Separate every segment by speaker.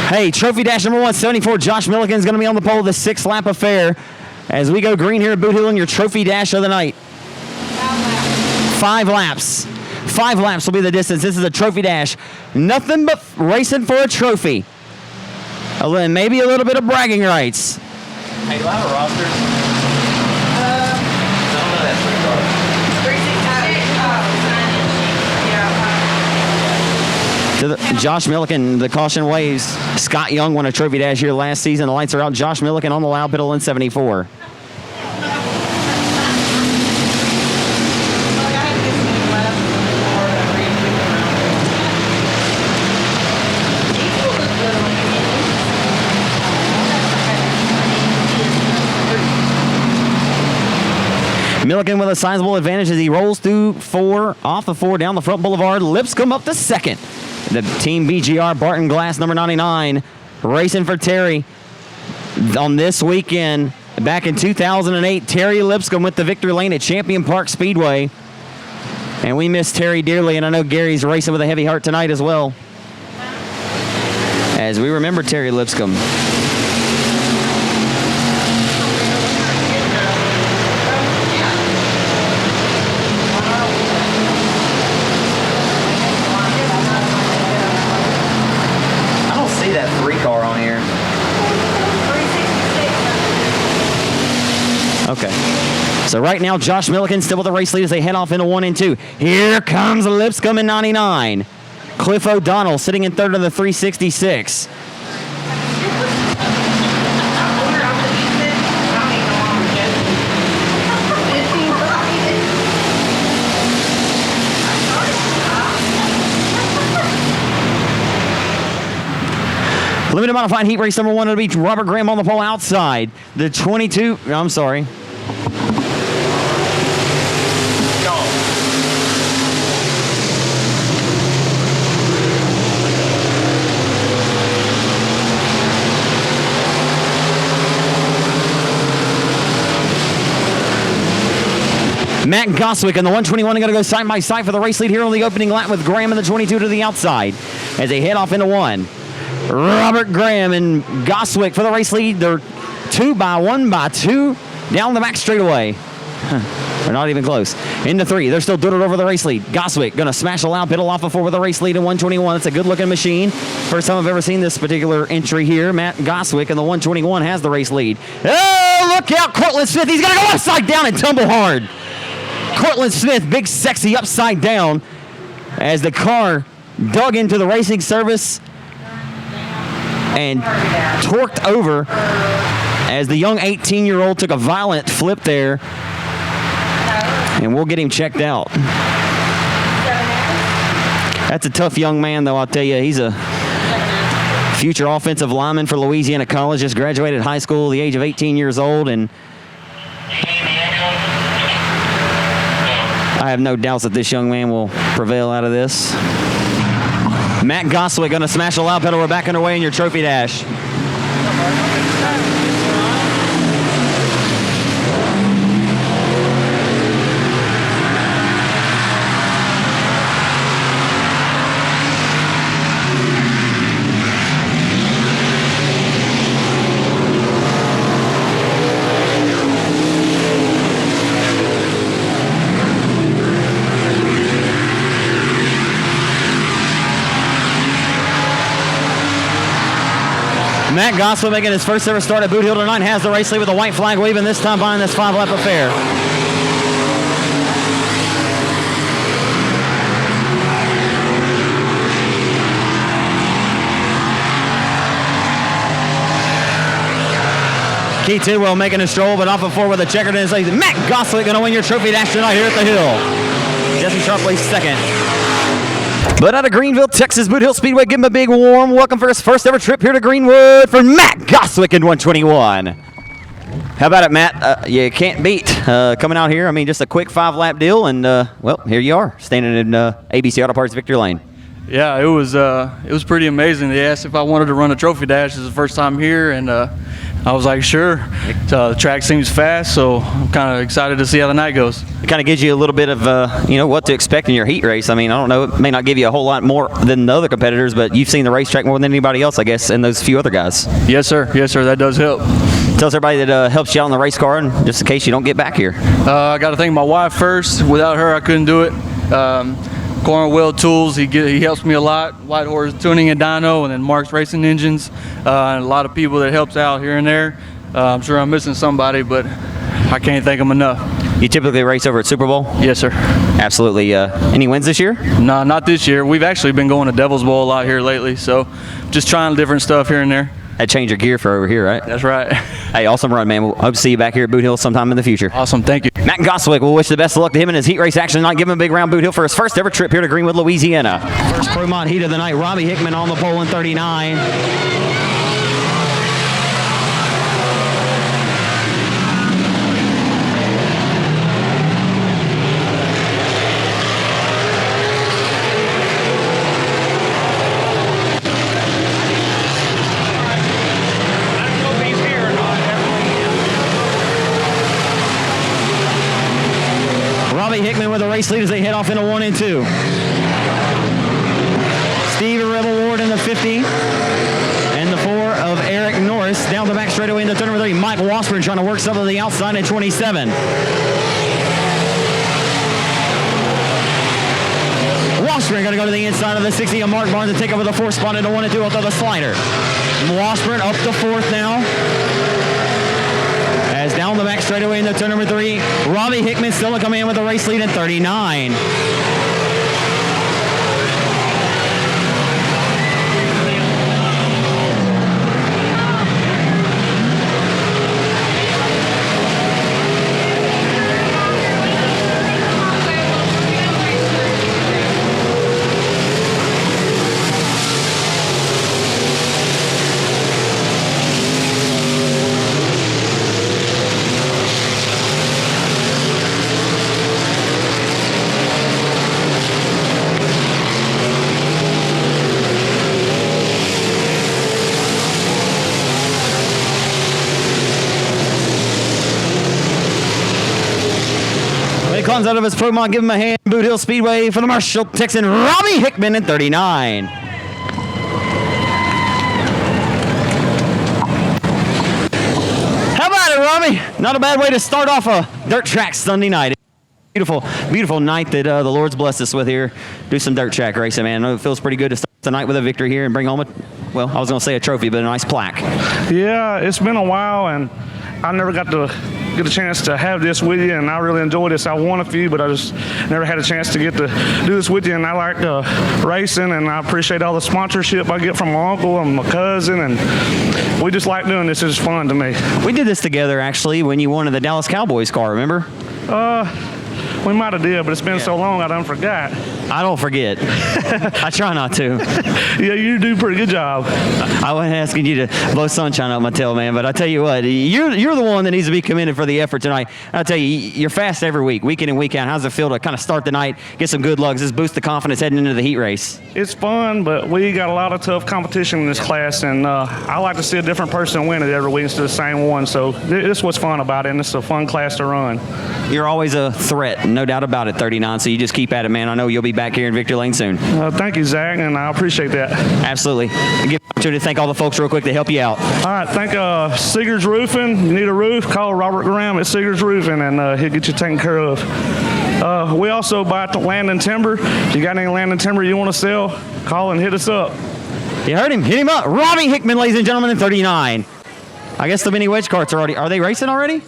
Speaker 1: Hey, Trophy Dash number 174, Josh Milligan is going to be on the pole of the 6th lap affair as we go green here at Boothill in your Trophy Dash of the night. 5 laps. 5 laps will be the distance. This is a Trophy Dash. Nothing but racing for a trophy. Maybe a little bit of bragging rights.
Speaker 2: Hey, do I have a roster? None of that
Speaker 1: 3 cars. To Josh Milliken, the caution waves. Scott Young won a Trophy Dash here last season. The lights are out. Josh Milliken on the loud pedal in 74. Milliken with a sizable advantage as he rolls through 4, off the 4, down the front boulevard. Lipscomb up to 2nd. The Team BGR Barton Glass, number 99, racing for Terry on this weekend. Back in 2008, Terry Lipscomb with the victory lane at Champion Park Speedway. And we miss Terry dearly, and I know Gary's racing with a heavy heart tonight as well, as we remember Terry Lipscomb.
Speaker 2: That 3 car on here.
Speaker 1: Okay. So right now, Josh Milliken still with the race lead as they head off into 1 and 2. Here comes Lipscomb in 99. Cliff O'Donnell sitting in 3rd of the 366. Limited modified heat race number 1 will be Robert Graham on the pole outside. The 22, I'm sorry. Matt Goswick and the 121 are going to go side by side for the race lead here on the opening lap with Graham and the 22 to the outside as they head off into 1. Robert Graham and Goswick for the race lead. They're 2 by 1 by 2 down the back straightaway. They're not even close. Into 3. They're still doing it over the race lead. Goswick going to smash a loud pedal off of 4 with the race lead in 121. It's a good-looking machine. First time I've ever seen this particular entry here. Matt Goswick and the 121 has the race lead. Oh, look out, Cortland Smith. He's going to go upside down and tumble hard. Cortland Smith, big, sexy, upside down as the car dug into the racing service and torqued over as the young 18-year-old took a violent flip there. And we'll get him checked out. That's a tough young man, though, I'll tell you. He's a future offensive lineman for Louisiana College. Just graduated high school at the age of 18 years old. And I have no doubts that this young man will prevail out of this. Matt Goswick going to smash a loud pedal. We're back underway in your Trophy Dash. Matt Goswick making his first ever start at Boothill tonight has the race lead with a white flag waving this time behind this 5-lap affair. Keith Tidwell making a stroll, but off of 4 with a checkered in his lead. Matt Goswick going to win your Trophy Dash tonight here at the Hill. Jesse Sharpley second. But out of Greenville, Texas, Boothill Speedway, give him a big warm welcome for his first ever trip here to Greenwood for Matt Goswick in 121. How about it, Matt? You can't beat coming out here. I mean, just a quick 5-lap deal, and, well, here you are, standing in ABC Auto Parts Victory Lane.
Speaker 3: Yeah, it was pretty amazing. They asked if I wanted to run a Trophy Dash. This is the first time here, and I was like, sure. The track seems fast, so I'm kind of excited to see how the night goes.
Speaker 1: It kind of gives you a little bit of, what to expect in your heat race. I mean, I don't know, it may not give you a whole lot more than the other competitors, but you've seen the racetrack more than anybody else, I guess, and those few other guys.
Speaker 3: Yes, sir. Yes, sir. That does help.
Speaker 1: Tell us everybody that helps you out in the race car, and just in case you don't get back here.
Speaker 3: I got to thank my wife first. Without her, I couldn't do it. Cornwell Tools, he helps me a lot. White Horse Tuning and Dyno, and then Mark's Racing Engines, and a lot of people that helps out here and there. I'm sure I'm missing somebody, but I can't thank them enough.
Speaker 1: You typically race over at Super Bowl?
Speaker 3: Yes, sir.
Speaker 1: Absolutely. Any wins this year?
Speaker 3: No, not this year. We've actually been going to Devil's Bowl a lot here lately, so just trying different stuff here and there.
Speaker 1: That change your gear for over here, right?
Speaker 3: That's right.
Speaker 1: Hey, awesome run, man. We'll hope to see you back here at Boothill sometime in the future.
Speaker 3: Awesome. Thank you.
Speaker 1: Matt Goswick, we'll wish the best of luck to him in his heat race action tonight. Give him a big round Boothill for his first ever trip here to Greenwood, Louisiana. First Pro Mod heat of the night. Robbie Hickman on the pole in 39. Robbie Hickman with the race lead as they head off into 1 and 2. Steve Rebel Ward in the 50. And the 4 of Eric Norris down the back straightaway into turn number 3. Mike Washburn trying to work some of the outside at 27. Washburn going to go to the inside of the 60 of Mark Barnes to take over the 4th spot into 1 and 2. I'll throw the slider. Washburn up to 4th now. As down the back straightaway into turn number 3. Robbie Hickman still coming in with the race lead in 39. Comes out of his pro mod, give him a hand. Boothill Speedway for the Marshall Texan, Robbie Hickman in 39. How about it, Robbie? Not a bad way to start off a dirt track Sunday night. Beautiful, beautiful night that the Lord's blessed us with here. Do some dirt track racing, man. I know it feels pretty good to start the night with a victory here and bring home well, I was going to say a trophy, but a nice plaque.
Speaker 4: Yeah, it's been a while, and I never got to get a chance to have this with you, and I really enjoyed this. I won a few, but I just never had a chance to get to do this with you, and I like racing, and I appreciate all the sponsorship I get from my uncle and my cousin, and we just like doing this. It's fun to me.
Speaker 1: We did this together, actually, when you won the Dallas Cowboys car, remember?
Speaker 4: We might have did, but it's been so long I done forgot.
Speaker 1: I don't forget. I try not to.
Speaker 4: Yeah, you do a pretty good job.
Speaker 1: I wasn't asking you to blow sunshine up my tail, man, but I tell you what, you're the one that needs to be commended for the effort tonight. I'll tell you, you're fast every week, week in and week out. How's it feel to kind of start the night, get some good lugs, just boost the confidence heading into the heat race?
Speaker 4: It's fun, but we got a lot of tough competition in this class, and I like to see a different person win it every week instead of the same one. So this is what's fun about it, and it's a fun class to run.
Speaker 1: You're always a threat, no doubt about it, 39, so you just keep at it, man. I know you'll be back here in Victory Lane soon.
Speaker 4: Thank you, Zach, and I appreciate that.
Speaker 1: Absolutely. I give an opportunity to thank all the folks real quick to help you out.
Speaker 4: All right, thank Seegers Roofing. You need a roof, call Robert Graham at Seegers Roofing, and he'll get you taken care of. We also buy land and timber. If you got any land and timber you want to sell, call and hit us up.
Speaker 1: You heard him. Hit him up. Robbie Hickman, ladies and gentlemen, in 39. I guess the mini wedge carts are they racing already?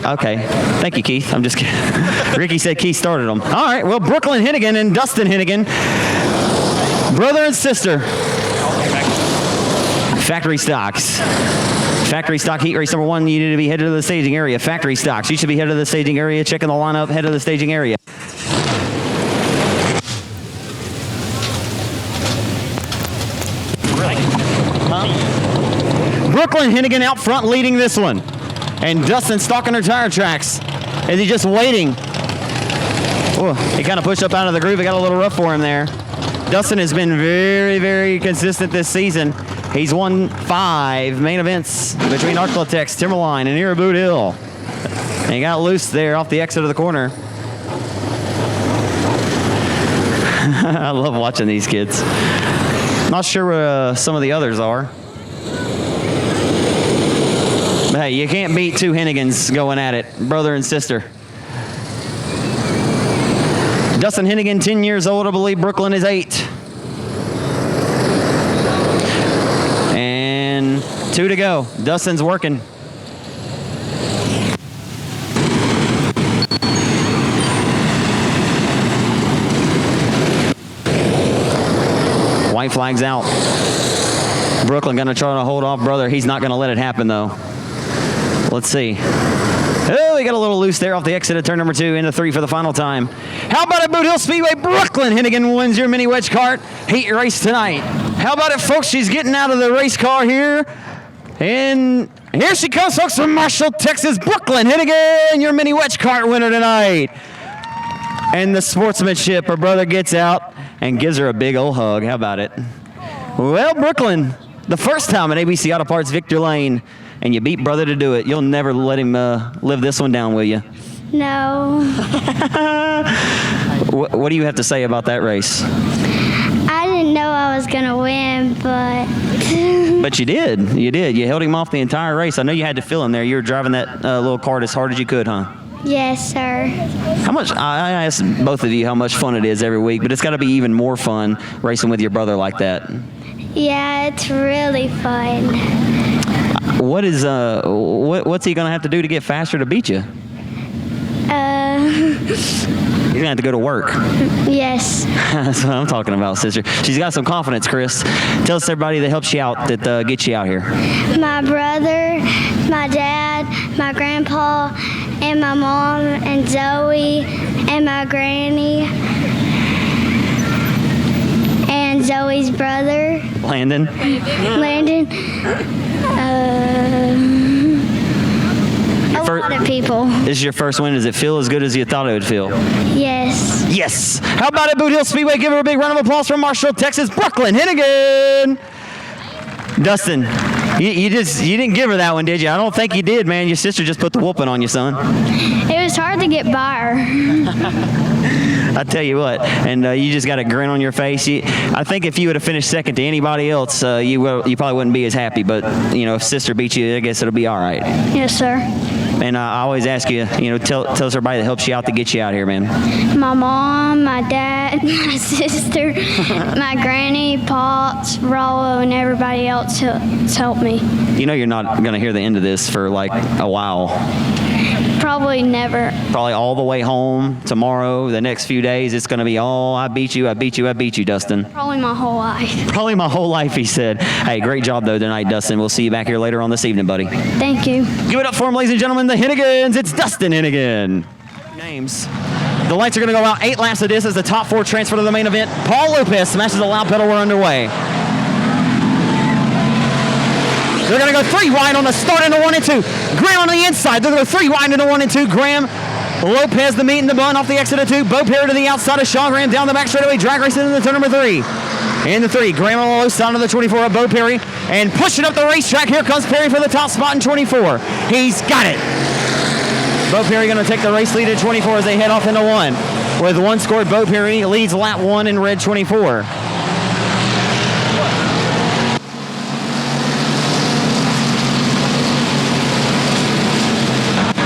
Speaker 1: Okay. Thank you, Keith. I'm just kidding. Ricky said Keith started them. All right. Well, Brooklyn Hennigan and Dustin Hennigan, brother and sister. Factory Stocks. Factory Stock Heat Race number 1, you need to be headed to the staging area. Factory Stocks. You should be headed to the staging area. Checking the lineup, head to the staging area. Brooklyn Hennigan out front leading this one. And Dustin stalking her tire tracks. Is he just waiting? Oh, he kind of pushed up out of the groove. It got a little rough for him there. Dustin has been very, very consistent this season. He's won 5 main events between Arclatex, Timberline, and here at Boothill. And he got loose there off the exit of the corner. I love watching these kids. Not sure where some of the others are. But hey, you can't beat 2 Hennigans going at it, brother and sister. Dustin Hennigan, 10 years old, I believe. Brooklyn is 8. And 2 to go. Dustin's working. White flag's out. Brooklyn gonna try to hold off brother. He's not gonna let it happen though. Let's see. Oh, he got a little loose there off the exit of turn number 2 into 3 for the final time. How about at Boothill Speedway? Brooklyn Hennigan wins your mini wedge kart heat race tonight. How about it, folks? She's getting out of the race car here. And here she comes, folks, from Marshall, Texas. Brooklyn Hennigan, your mini wedge kart winner tonight. And the sportsmanship, her brother gets out and gives her a big old hug. How about it? Well, Brooklyn, the first time at ABC Auto Parts Victor Lane, and you beat brother to do it. You'll never let him live this one down, will you?
Speaker 5: No.
Speaker 1: What do you have to say about that race?
Speaker 5: I didn't know I was going to win, but...
Speaker 1: But you did. You did. You held him off the entire race. I know you had to feel him there. You were driving that little cart as hard as you could, huh?
Speaker 5: Yes, sir.
Speaker 1: How much, I asked both of you how much fun it is every week, but it's got to be even more fun racing with your brother like that.
Speaker 5: Yeah, it's really fun.
Speaker 1: What's he going to have to do to get faster to beat you? He's going to have to go to work.
Speaker 5: Yes.
Speaker 1: That's what I'm talking about, sister. She's got some confidence, Chris. Tell us everybody that helps you out, that gets you out here.
Speaker 5: My brother, my dad, my grandpa, and my mom, and Zoe, and my granny, and Zoe's brother.
Speaker 1: Landon.
Speaker 5: A lot of people.
Speaker 1: This is your first win. Does it feel as good as you thought it would feel?
Speaker 5: Yes.
Speaker 1: Yes. How about at Boothill Speedway? Give her a big round of applause from Marshall, Texas. Brooklyn Hennigan. Dustin, you didn't give her that one, did you? I don't think you did, man. Your sister just put the whooping on you, son.
Speaker 5: It was hard to get by her.
Speaker 1: I tell you what, and you just got a grin on your face. I think if you would have finished second to anybody else, you probably wouldn't be as happy. But you know, if sister beats you, I guess it'll be all right.
Speaker 5: Yes, sir.
Speaker 1: And I always ask you, tell us everybody that helps you out to get you out here, man.
Speaker 5: My mom, my dad, my sister, my granny, Pops, Rollo, and everybody else helped me.
Speaker 1: You know you're not going to hear the end of this for like a while.
Speaker 5: Probably never.
Speaker 1: Probably all the way home tomorrow, the next few days, it's going to be, I beat you, Dustin.
Speaker 5: Probably my whole life.
Speaker 1: Probably my whole life, he said. Hey, great job, though, tonight, Dustin. We'll see you back here later on this evening, buddy.
Speaker 5: Thank you.
Speaker 1: Give it up for him, ladies and gentlemen, the Hennigans. It's Dustin Hennigan. Names. The lights are going to go out. 8 laps of this as the top 4 transfer to the main event. Paul Lopez smashes the loud pedal. We're underway. They're going to go 3 wide on the start into 1 and 2. Graham on the inside. They're going to go 3 wide into 1 and 2. Graham, Lopez, the meat and the bun off the exit of 2. Bo Perry to the outside of Sean Graham down the back straightaway. Drag racing into turn number 3. In the 3, Graham on the low side of the 24 of Bo Perry. And pushing up the racetrack, here comes Perry for the top spot in 24. He's got it. Bo Perry going to take the race lead at 24 as they head off into 1. With 1 scored, Bo Perry leads lap 1 in red 24.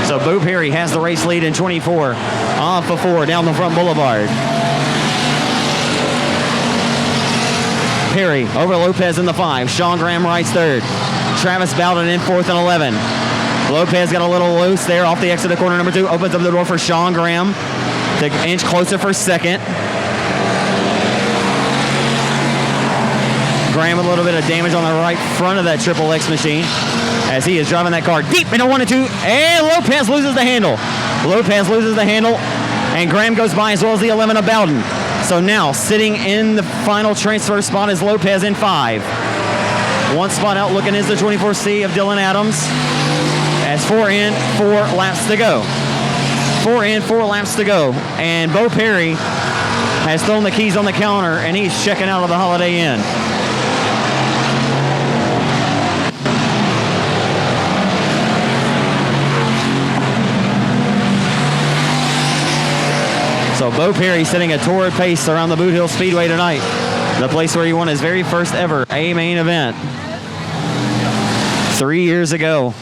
Speaker 1: So Bo Perry has the race lead in 24. Off of 4 down the front boulevard. Perry over Lopez in the 5. Sean Graham rides 3rd. Travis Bowden in 4th and 11. Lopez got a little loose there off the exit of corner number 2. Opens up the door for Sean Graham to inch closer for 2nd. Graham a little bit of damage on the right front of that Triple X machine as he is driving that car deep into 1 and 2. And Lopez loses the handle. And Graham goes by as well as the 11 of Bowden. So now sitting in the final transfer spot is Lopez in 5. 1 spot out looking is the 24C of Dylan Adams. As 4 in, 4 laps to go. 4 in, 4 laps to go. And Bo Perry has thrown the keys on the counter, and he's checking out of the Holiday Inn. So Bo Perry setting a torrid pace around the Boothill Speedway tonight, the place where he won his very first ever A main event 3 years ago.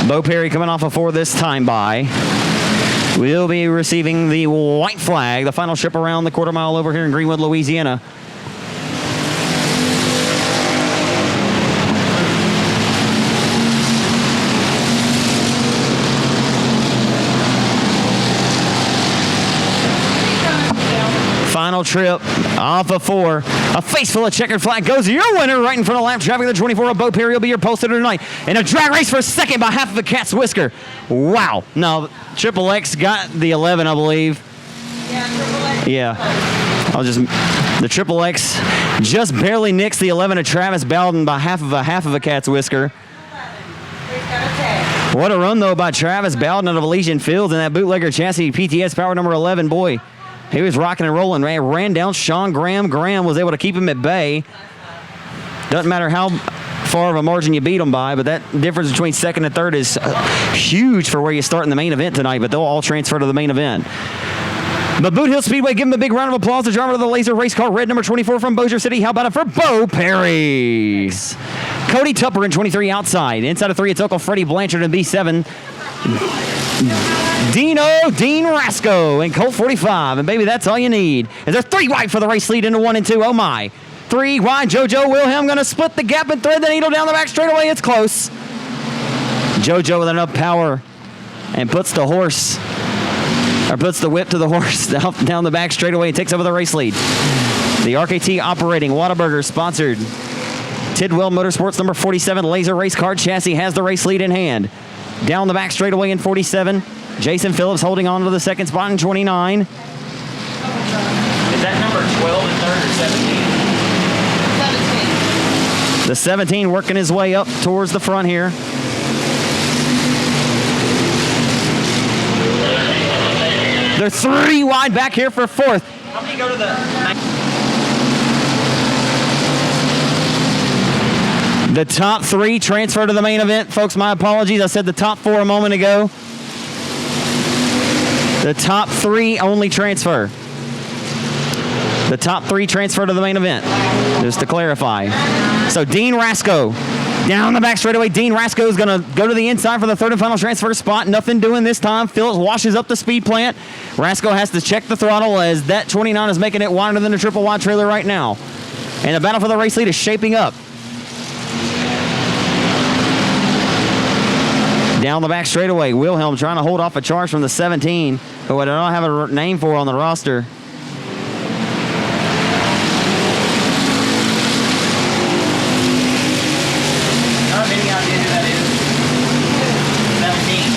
Speaker 1: Bo Perry coming off a 4 this time by. We'll be receiving the white flag, the final trip around the quarter mile over here in Greenwood, Louisiana. Final trip off of 4. A face full of checkered flag goes your winner right in front of lap traffic. The 24 of Bo Perry will be your pole sitter tonight in a drag race for second by half of a cat's whisker. Wow. Now, Triple X got the 11, I believe.
Speaker 6: Yeah, Triple X.
Speaker 1: Yeah. The Triple X just barely nicks the 11 of Travis Bowden by half of a cat's whisker. What a run, though, by Travis Bowden out of Elysian Fields in that bootlegger chassis PTS power number 11. Boy, he was rocking and rolling, man. Ran down Sean Graham. Graham was able to keep him at bay. Doesn't matter how far of a margin you beat them by, but that difference between second and third is huge for where you start in the main event tonight, but they'll all transfer to the main event. But Boothill Speedway, give him a big round of applause. The driver of the laser race car, red number 24 from Bossier City. How about it for Bo Perry? Cody Tupper in 23 outside. Inside of 3, it's Uncle Freddie Blanchard in B7. Dean Rasco in Colt 45. And baby, that's all you need. Is there 3 wide for the race lead into 1 and 2? Oh my. 3 wide. JoJo Wilhelm going to split the gap and thread the needle down the back straightaway. It's close. JoJo with enough power and puts the whip to the horse down the back straightaway and takes over the race lead. The RKT operating Whataburger sponsored Tidwell Motorsports number 47 laser race car chassis has the race lead in hand. Down the back straightaway in 47. Jason Phillips holding on to the second spot in 29.
Speaker 2: Is that number 12 and third or 17?
Speaker 1: The 17 working his way up towards the front here. They're 3 wide back here for 4th.
Speaker 2: How many go to
Speaker 1: The top 3 transfer to the main event. Folks, my apologies. I said the top 4 a moment ago. The top 3 only transfer. The top 3 transfer to the main event, just to clarify. So Dean Rasco, down the back straightaway. Dean Rasco is going to go to the inside for the third and final transfer spot. Nothing doing this time. Phillips washes up the speed plant. Rasco has to check the throttle as that 29 is making it wider than the triple wide trailer right now. And the battle for the race lead is shaping up. Down the back straightaway, Wilhelm trying to hold off a charge from the 17, who I don't have a name for on the roster.
Speaker 2: Not any idea who that is. 17.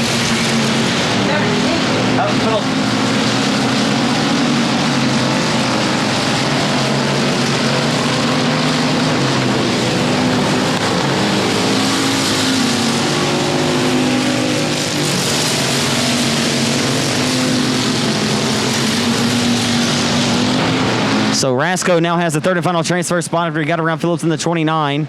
Speaker 1: So Rasco now has the third and final transfer spot after he got around Phillips in the 29.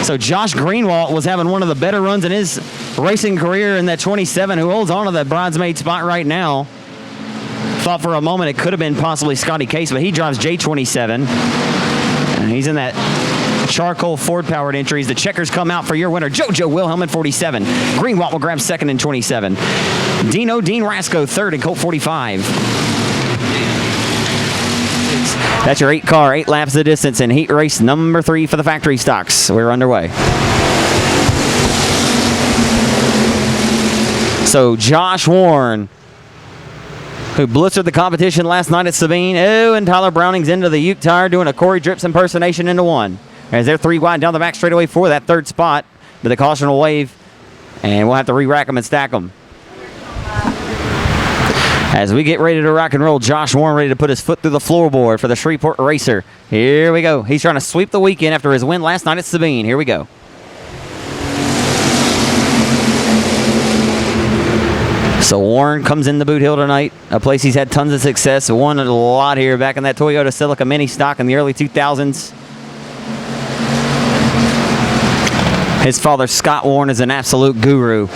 Speaker 1: So Josh Greenwald was having one of the better runs in his racing career in that 27, who holds on to that bridesmaid spot right now. Thought for a moment it could have been possibly Scotty Case, but he drives J27. And he's in that charcoal Ford-powered entries. The checkers come out for your winner, JoJo Wilhelm in 47. Greenwald will grab second in 27. Dean Rasco third in Colt 45. That's your 8 laps of distance in heat race number 3 for the factory stocks. We're underway. So Josh Warren, who blistered the competition last night at Sabine. Oh, and Tyler Browning's into the Uke tire doing a Corey Drips impersonation into 1. as they're 3 wide down the back straightaway for that 3rd spot. But the caution will wave, and we'll have to re-rack them and stack them. As we get ready to rock and roll, Josh Warren ready to put his foot through the floorboard for the Shreveport Racer. Here we go. He's trying to sweep the weekend after his win last night at Sabine. Here we go. So Warren comes into Boot Hill tonight, a place he's had tons of success. Won a lot here back in that Toyota Celica Mini stock in the early 2000s. His father, Scott Warren, is an absolute guru.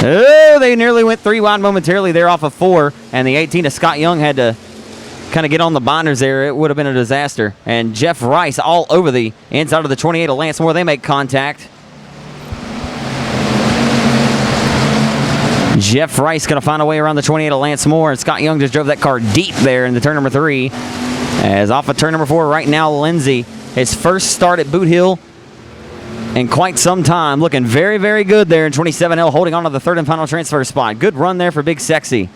Speaker 1: Oh, they nearly went 3 wide momentarily there off of 4, and the 18 of Scott Young had to kind of get on the binders there. It would have been a disaster. And Jeff Rice all over the inside of the 28 of Lance Moore. They make contact. Jeff Rice going to find a way around the 28 of Lance Moore, and Scott Young just drove that car deep there in the turn number 3. As off of turn number 4 right now, Lindsey, his first start at Boot Hill in quite some time, looking very, very good there in 27L, holding on to the 3rd and final transfer spot. Good run there for Big Sexy.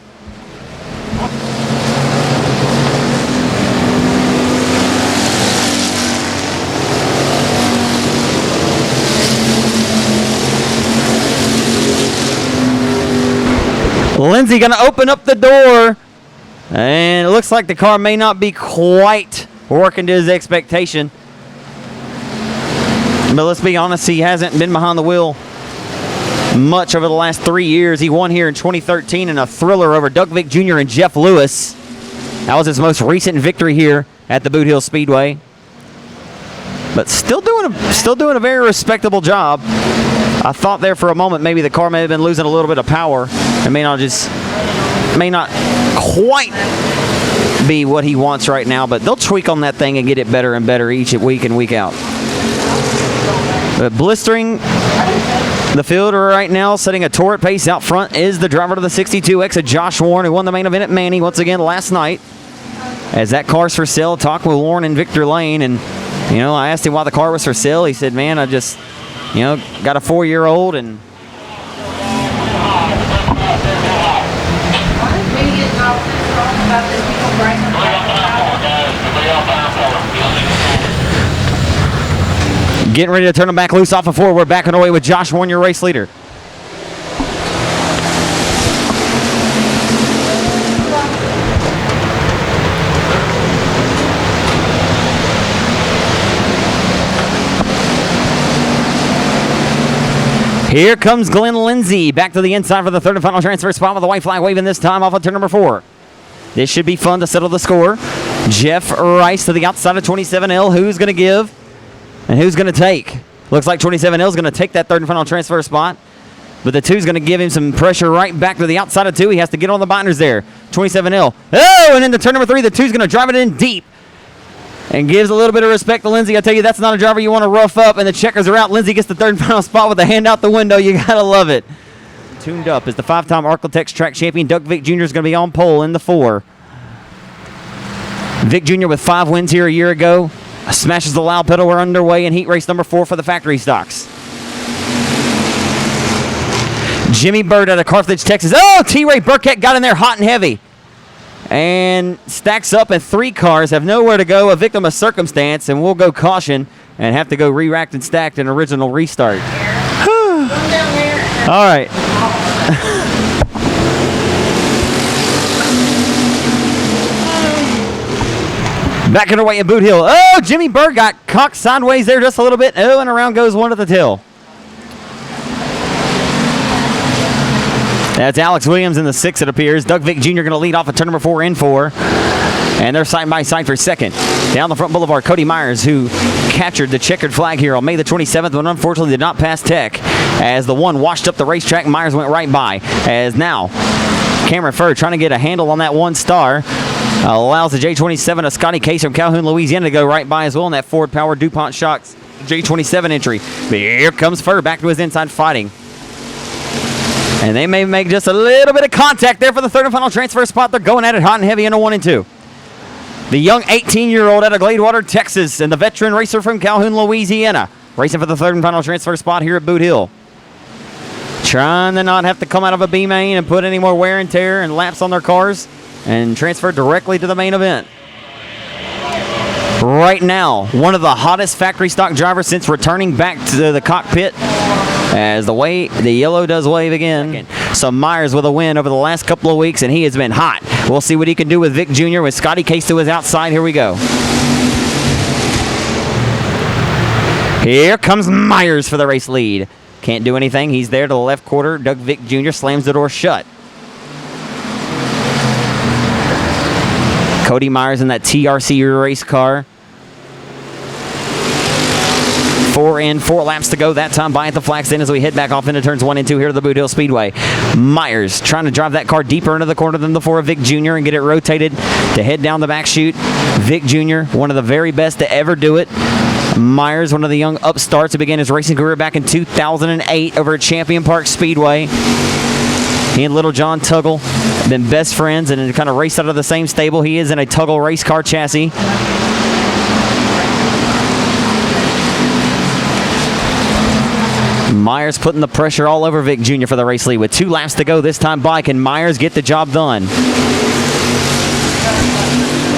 Speaker 1: Lindsey going to open up the door, and it looks like the car may not be quite working to his expectation. But let's be honest, he hasn't been behind the wheel much over the last 3 years. He won here in 2013 in a thriller over Doug Vick Jr. and Jeff Lewis. That was his most recent victory here at the Boothill Speedway. But still doing a very respectable job. I thought there for a moment maybe the car may have been losing a little bit of power. It may not quite be what he wants right now, but they'll tweak on that thing and get it better and better each week and week out. But blistering the field right now, setting a torrid pace out front, is the driver to the 62X of Josh Warren, who won the main event at Manny once again last night. As that car's for sale, talked with Warren in Victor Lane, and I asked him why the car was for sale. He said, "Man, I just, got a 4-year-old and." Getting ready to turn them back loose off of 4. We're backing away with Josh Warren, your race leader. Here comes Glenn Lindsey back to the inside for the 3rd and final transfer spot with the white flag waving this time off of turn number 4. This should be fun to settle the score. Jeff Rice to the outside of 27L. Who's going to give? And who's going to take? Looks like 27L is going to take that 3rd and final transfer spot. But the 2 is going to give him some pressure right back to the outside of 2. He has to get on the binders there. 27L. Oh, and into turn number 3, the 2 is going to drive it in deep. And gives a little bit of respect to Lindsey. I tell you, that's not a driver you want to rough up. And the checkers are out. Lindsey gets the 3rd and final spot with a hand out the window. You got to love it. Tuned up is the 5-time Architects track champion. Doug Vick Jr. is going to be on pole in the 4. Vick Jr. with 5 wins here a year ago. Smashes the loud pedal. We're underway in heat race number 4 for the factory stocks. Jimmy Bird out of Carthage, Texas. Oh, T-Ray Burkett got in there hot and heavy. And stacks up, and 3 cars have nowhere to go. A victim of circumstance, and we'll go caution and have to go re-racked and stacked an original restart. All right. Back underway in Boot Hill. Oh, Jimmy Bird got cocked sideways there just a little bit. Oh, and around goes one at the tail. That's Alex Williams in the 6, it appears. Doug Vick Jr. going to lead off at turn number 4 in 4. And they're side by side for 2nd. Down the front boulevard, Cody Myers, who captured the checkered flag here on May the 27th, but unfortunately did not pass Tech. As the 1 washed up the racetrack, Myers went right by. As now, Cameron Furr trying to get a handle on that 1 star. Allows the J27 of Scotty Case from Calhoun, Louisiana to go right by as well in that Ford-powered DuPont Shocks J27 entry. But here comes Furr back to his inside fighting. And they may make just a little bit of contact there for the 3rd and final transfer spot. They're going at it hot and heavy into 1 and 2. The young 18-year-old out of Gladewater, Texas, and the veteran racer from Calhoun, Louisiana, racing for the 3rd and final transfer spot here at Boot Hill. Trying to not have to come out of a B-main and put any more wear and tear and laps on their cars and transfer directly to the main event. Right now, one of the hottest factory stock drivers since returning back to the cockpit, as the yellow does wave again. So Myers with a win over the last couple of weeks, and he has been hot. We'll see what he can do with Vic Jr. with Scotty Case to his outside. Here we go. Here comes Myers for the race lead. Can't do anything. He's there to the left quarter. Doug Vic Jr. slams the door shut. Cody Myers in that TRC race car. 4 laps to go. That time by at the flag stand as we head back off into turns 1 and 2 here to the Boothill Speedway. Myers trying to drive that car deeper into the corner than the 4 of Vic Jr. and get it rotated to head down the back chute. Vic Jr., one of the very best to ever do it. Myers, one of the young upstarts who began his racing career back in 2008 over at Champion Park Speedway. He and Little John Tuggle have been best friends and kind of raced out of the same stable. He is in a Tuggle race car chassis. Myers putting the pressure all over Vic Jr. for the race lead with 2 laps to go this time by. Can Myers get the job done?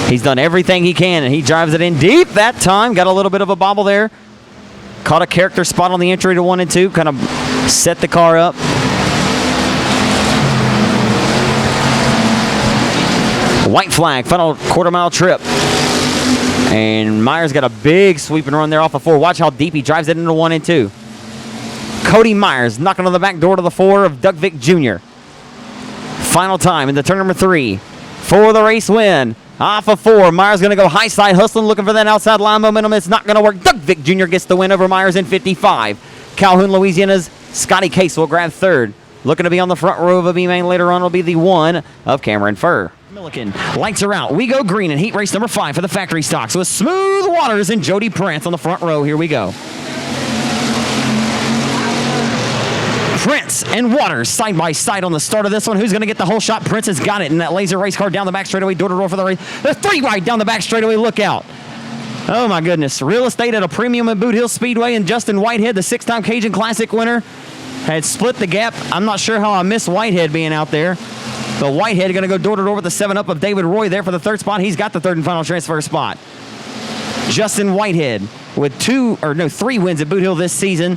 Speaker 1: He's done everything he can, and he drives it in deep that time. Got a little bit of a bobble there. Caught a character spot on the entry to 1 and 2. Kind of set the car up. White flag, final quarter-mile trip. And Myers got a big sweep and run there off of 4. Watch how deep he drives it into 1 and 2. Cody Myers knocking on the back door to the 4 of Doug Vic Jr. Final time into turn number 3 for the race win. Off of 4, Myers going to go high side, hustling, looking for that outside line momentum. It's not going to work. Doug Vic Jr. gets the win over Myers in 55. Calhoun, Louisiana's Scotty Case will grab 3rd. Looking to be on the front row of a B-main later on will be the 1 of Cameron Furr. Milliken, lights are out. We go green in heat race number 5 for the factory stocks with Smooth Waters and Jody Prince on the front row. Here we go. Prince and Waters side by side on the start of this one. Who's going to get the whole shot? Prince has got it in that laser race car down the back straightaway, door to door for the race. The 3 wide down the back straightaway. Look out. Oh, my goodness. Real estate at a premium at Boothill Speedway, and Justin Whitehead, the 6-time Cajun Classic winner, had split the gap. I'm not sure how I missed Whitehead being out there. But Whitehead going to go door to door with the 7-up of David Roy there for the 3rd spot. He's got the 3rd and final transfer spot. Justin Whitehead with 3 wins at Boothill this season.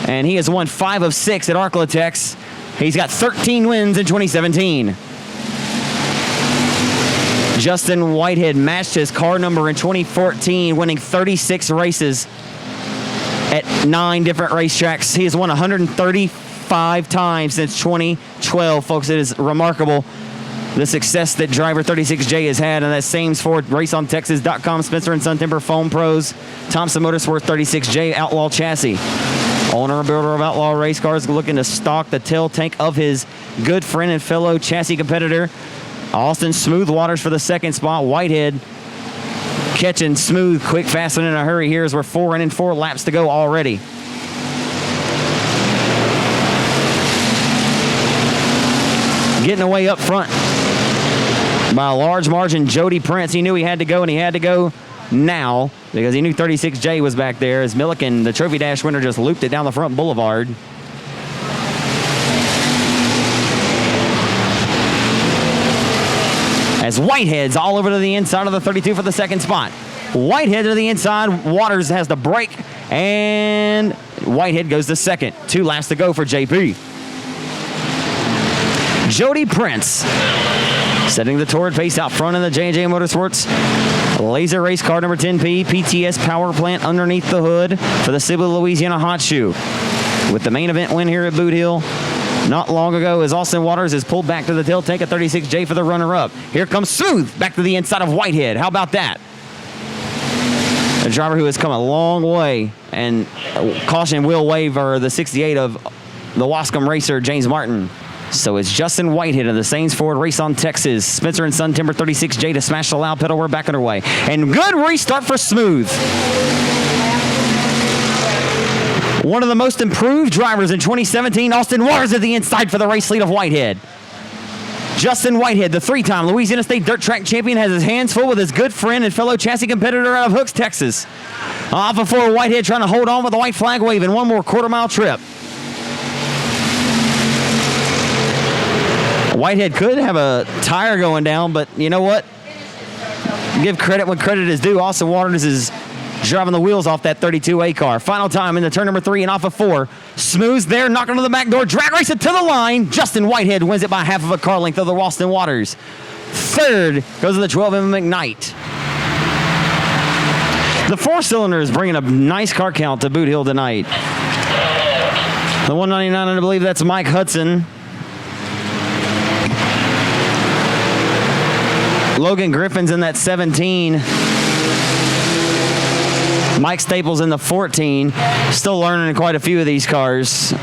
Speaker 1: And he has won 5 of 6 at Arklatex. He's got 13 wins in 2017. Justin Whitehead matched his car number in 2014, winning 36 races at 9 different racetracks. He has won 135 times since 2012, folks. It is remarkable the success that driver 36J has had, and that's Sames Ford, RaceOnTexas.com, Spencer & Son Timber Foam Pros, Thompson Motorsports 36J Outlaw Chassis. Owner and builder of Outlaw race cars looking to stock the tail tank of his good friend and fellow chassis competitor, Austin Smooth Waters for the 2nd spot. Whitehead catching Smooth quick, fast, and in a hurry here as we're 4 and 4 laps to go already. Getting away up front by a large margin, Jody Prince. He knew he had to go, and he had to go now because he knew 36J was back there as Milliken, the Trophy Dash winner, just looped it down the front boulevard. As Whitehead's all over to the inside of the 32 for the 2nd spot. Whitehead to the inside. Waters has the break, and Whitehead goes to 2nd. 2 laps to go for JP. Jody Prince setting the torrid pace out front in the J&J Motorsports Laser Race Car number 10P PTS power plant underneath the hood for the Sibley, Louisiana Hot Shoe. With the main event win here at Boothill not long ago as Austin Waters is pulled back to the tail tank at 36J for the runner-up. Here comes Smooth back to the inside of Whitehead. How about that? A driver who has come a long way, and caution will wave for the 68 of the Wascom racer James Martin. So it's Justin Whitehead of the Sames Ford Race on Texas. Spencer & Son Timber 36J to smash the loud pedal. We're back underway. And good restart for Smooth. One of the most improved drivers in 2017, Austin Waters at the inside for the race lead of Whitehead. Justin Whitehead, the 3-time Louisiana State Dirt Track champion, has his hands full with his good friend and fellow chassis competitor out of Hooks, Texas. Off of 4, Whitehead trying to hold on with the white flag wave in one more quarter-mile trip. Whitehead could have a tire going down, but you know what? give credit when credit is due. Austin Waters is driving the wheels off that 32A car. Final time in the turn number 3 and off of 4. Smooths there, knocking on the back door, drag race it to the line. Justin Whitehead wins it by half of a car length over Austin Waters. Third goes to the 12M McKnight. The 4-cylinder is bringing a nice car count to Boot Hill tonight. The 199, I believe that's Mike Hudson. Logan Griffin's in that 17. Mike Staples in the 14. Still learning quite a few of these cars.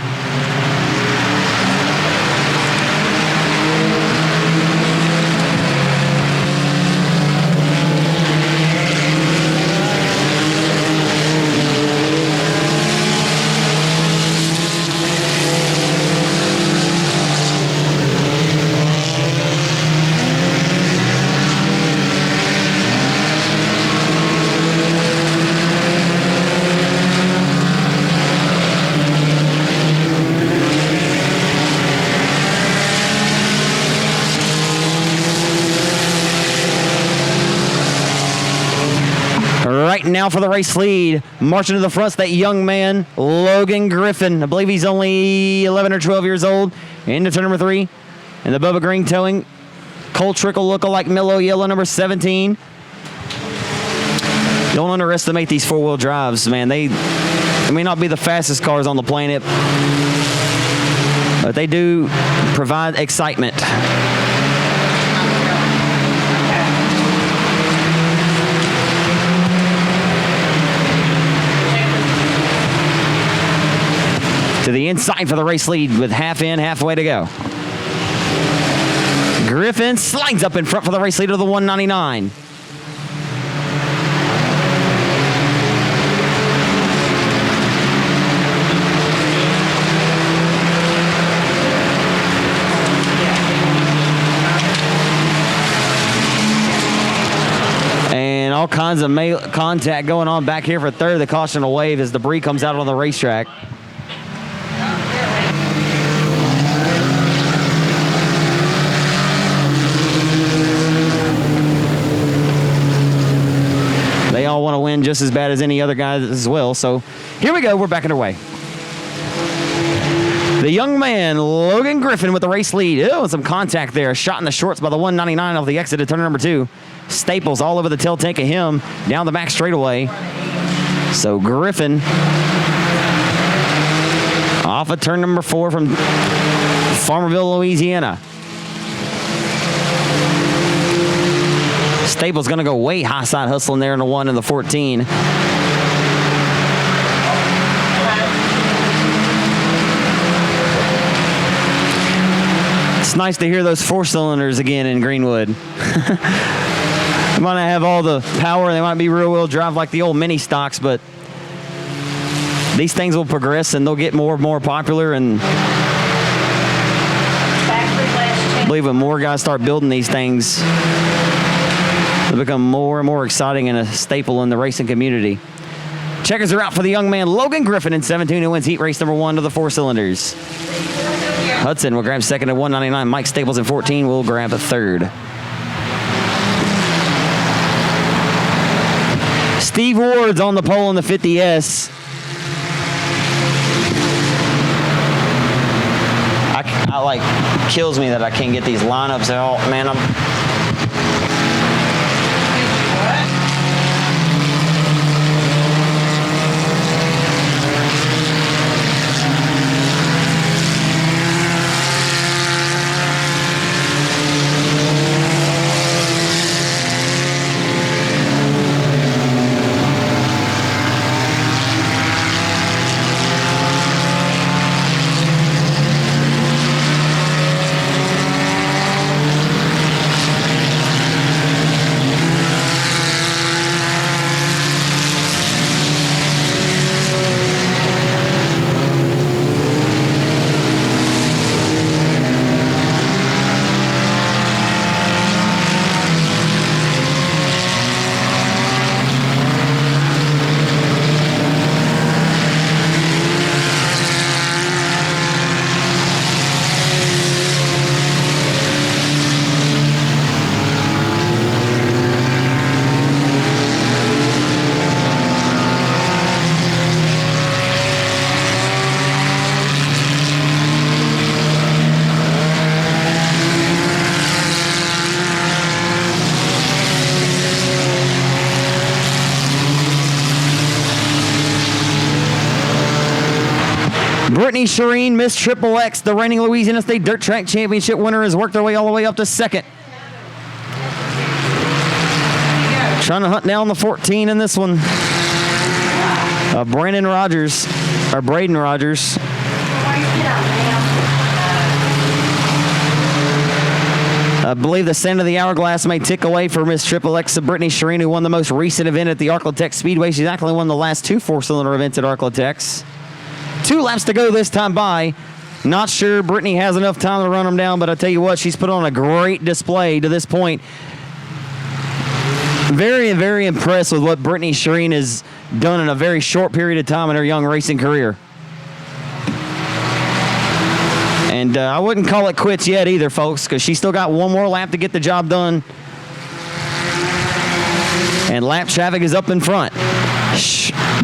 Speaker 1: Right now for the race lead, marching to the front, that young man, Logan Griffin. I believe he's only 11 or 12 years old. Into turn number 3. And the Bubba Green towing. Cole Trickle lookalike Mellow Yellow, number 17. Don't underestimate these 4-wheel drives, man. They may not be the fastest cars on the planet, but they do provide excitement. To the inside for the race lead with half in, halfway to go. Griffin slides up in front for the race lead of the 199. And all kinds of contact going on back here for third. The caution will wave as debris comes out on the racetrack. They all want to win just as bad as any other guys as well. So here we go. We're back underway. The young man, Logan Griffin, with the race lead. Oh, some contact there. Shot in the shorts by the 199 off the exit of turn number 2. Staples all over the tail tank of him down the back straightaway. So Griffin off of turn number 4 from Farmerville, Louisiana. Staples going to go way high side hustling there in the 1 and the 14. It's nice to hear those 4-cylinders again in Greenwood. They might not have all the power. They might be rear-wheel drive like the old mini stocks, but these things will progress and they'll get more and more popular. And I believe when more guys start building these things, they become more and more exciting and a staple in the racing community. Checkers are out for the young man, Logan Griffin in 17, who wins heat race number 1 to the 4-cylinders. Hudson will grab second at 199. Mike Staples in 14 will grab a third. Steve Ward's on the pole in the 50S. I like, kills me that I can't get these lineups out. Man, Brittany Shireen, Miss Triple X, the reigning Louisiana State Dirt Track Championship winner, has worked their way all the way up to second. Trying to hunt down the 14 in this one. Braden Rogers. I believe the center of the hourglass may tick away for Miss Triple X of Brittany Shireen, who won the most recent event at the Arklatex Speedway. She's actually won the last 2 4-cylinder events at Arklatex. 2 laps to go this time by. Not sure Brittany has enough time to run them down, but I tell you what, she's put on a great display to this point. Very, very impressed with what Brittany Shireen has done in a very short period of time in her young racing career. And I wouldn't call it quits yet either, folks, because she's still got one more lap to get the job done. And lap traffic is up in front.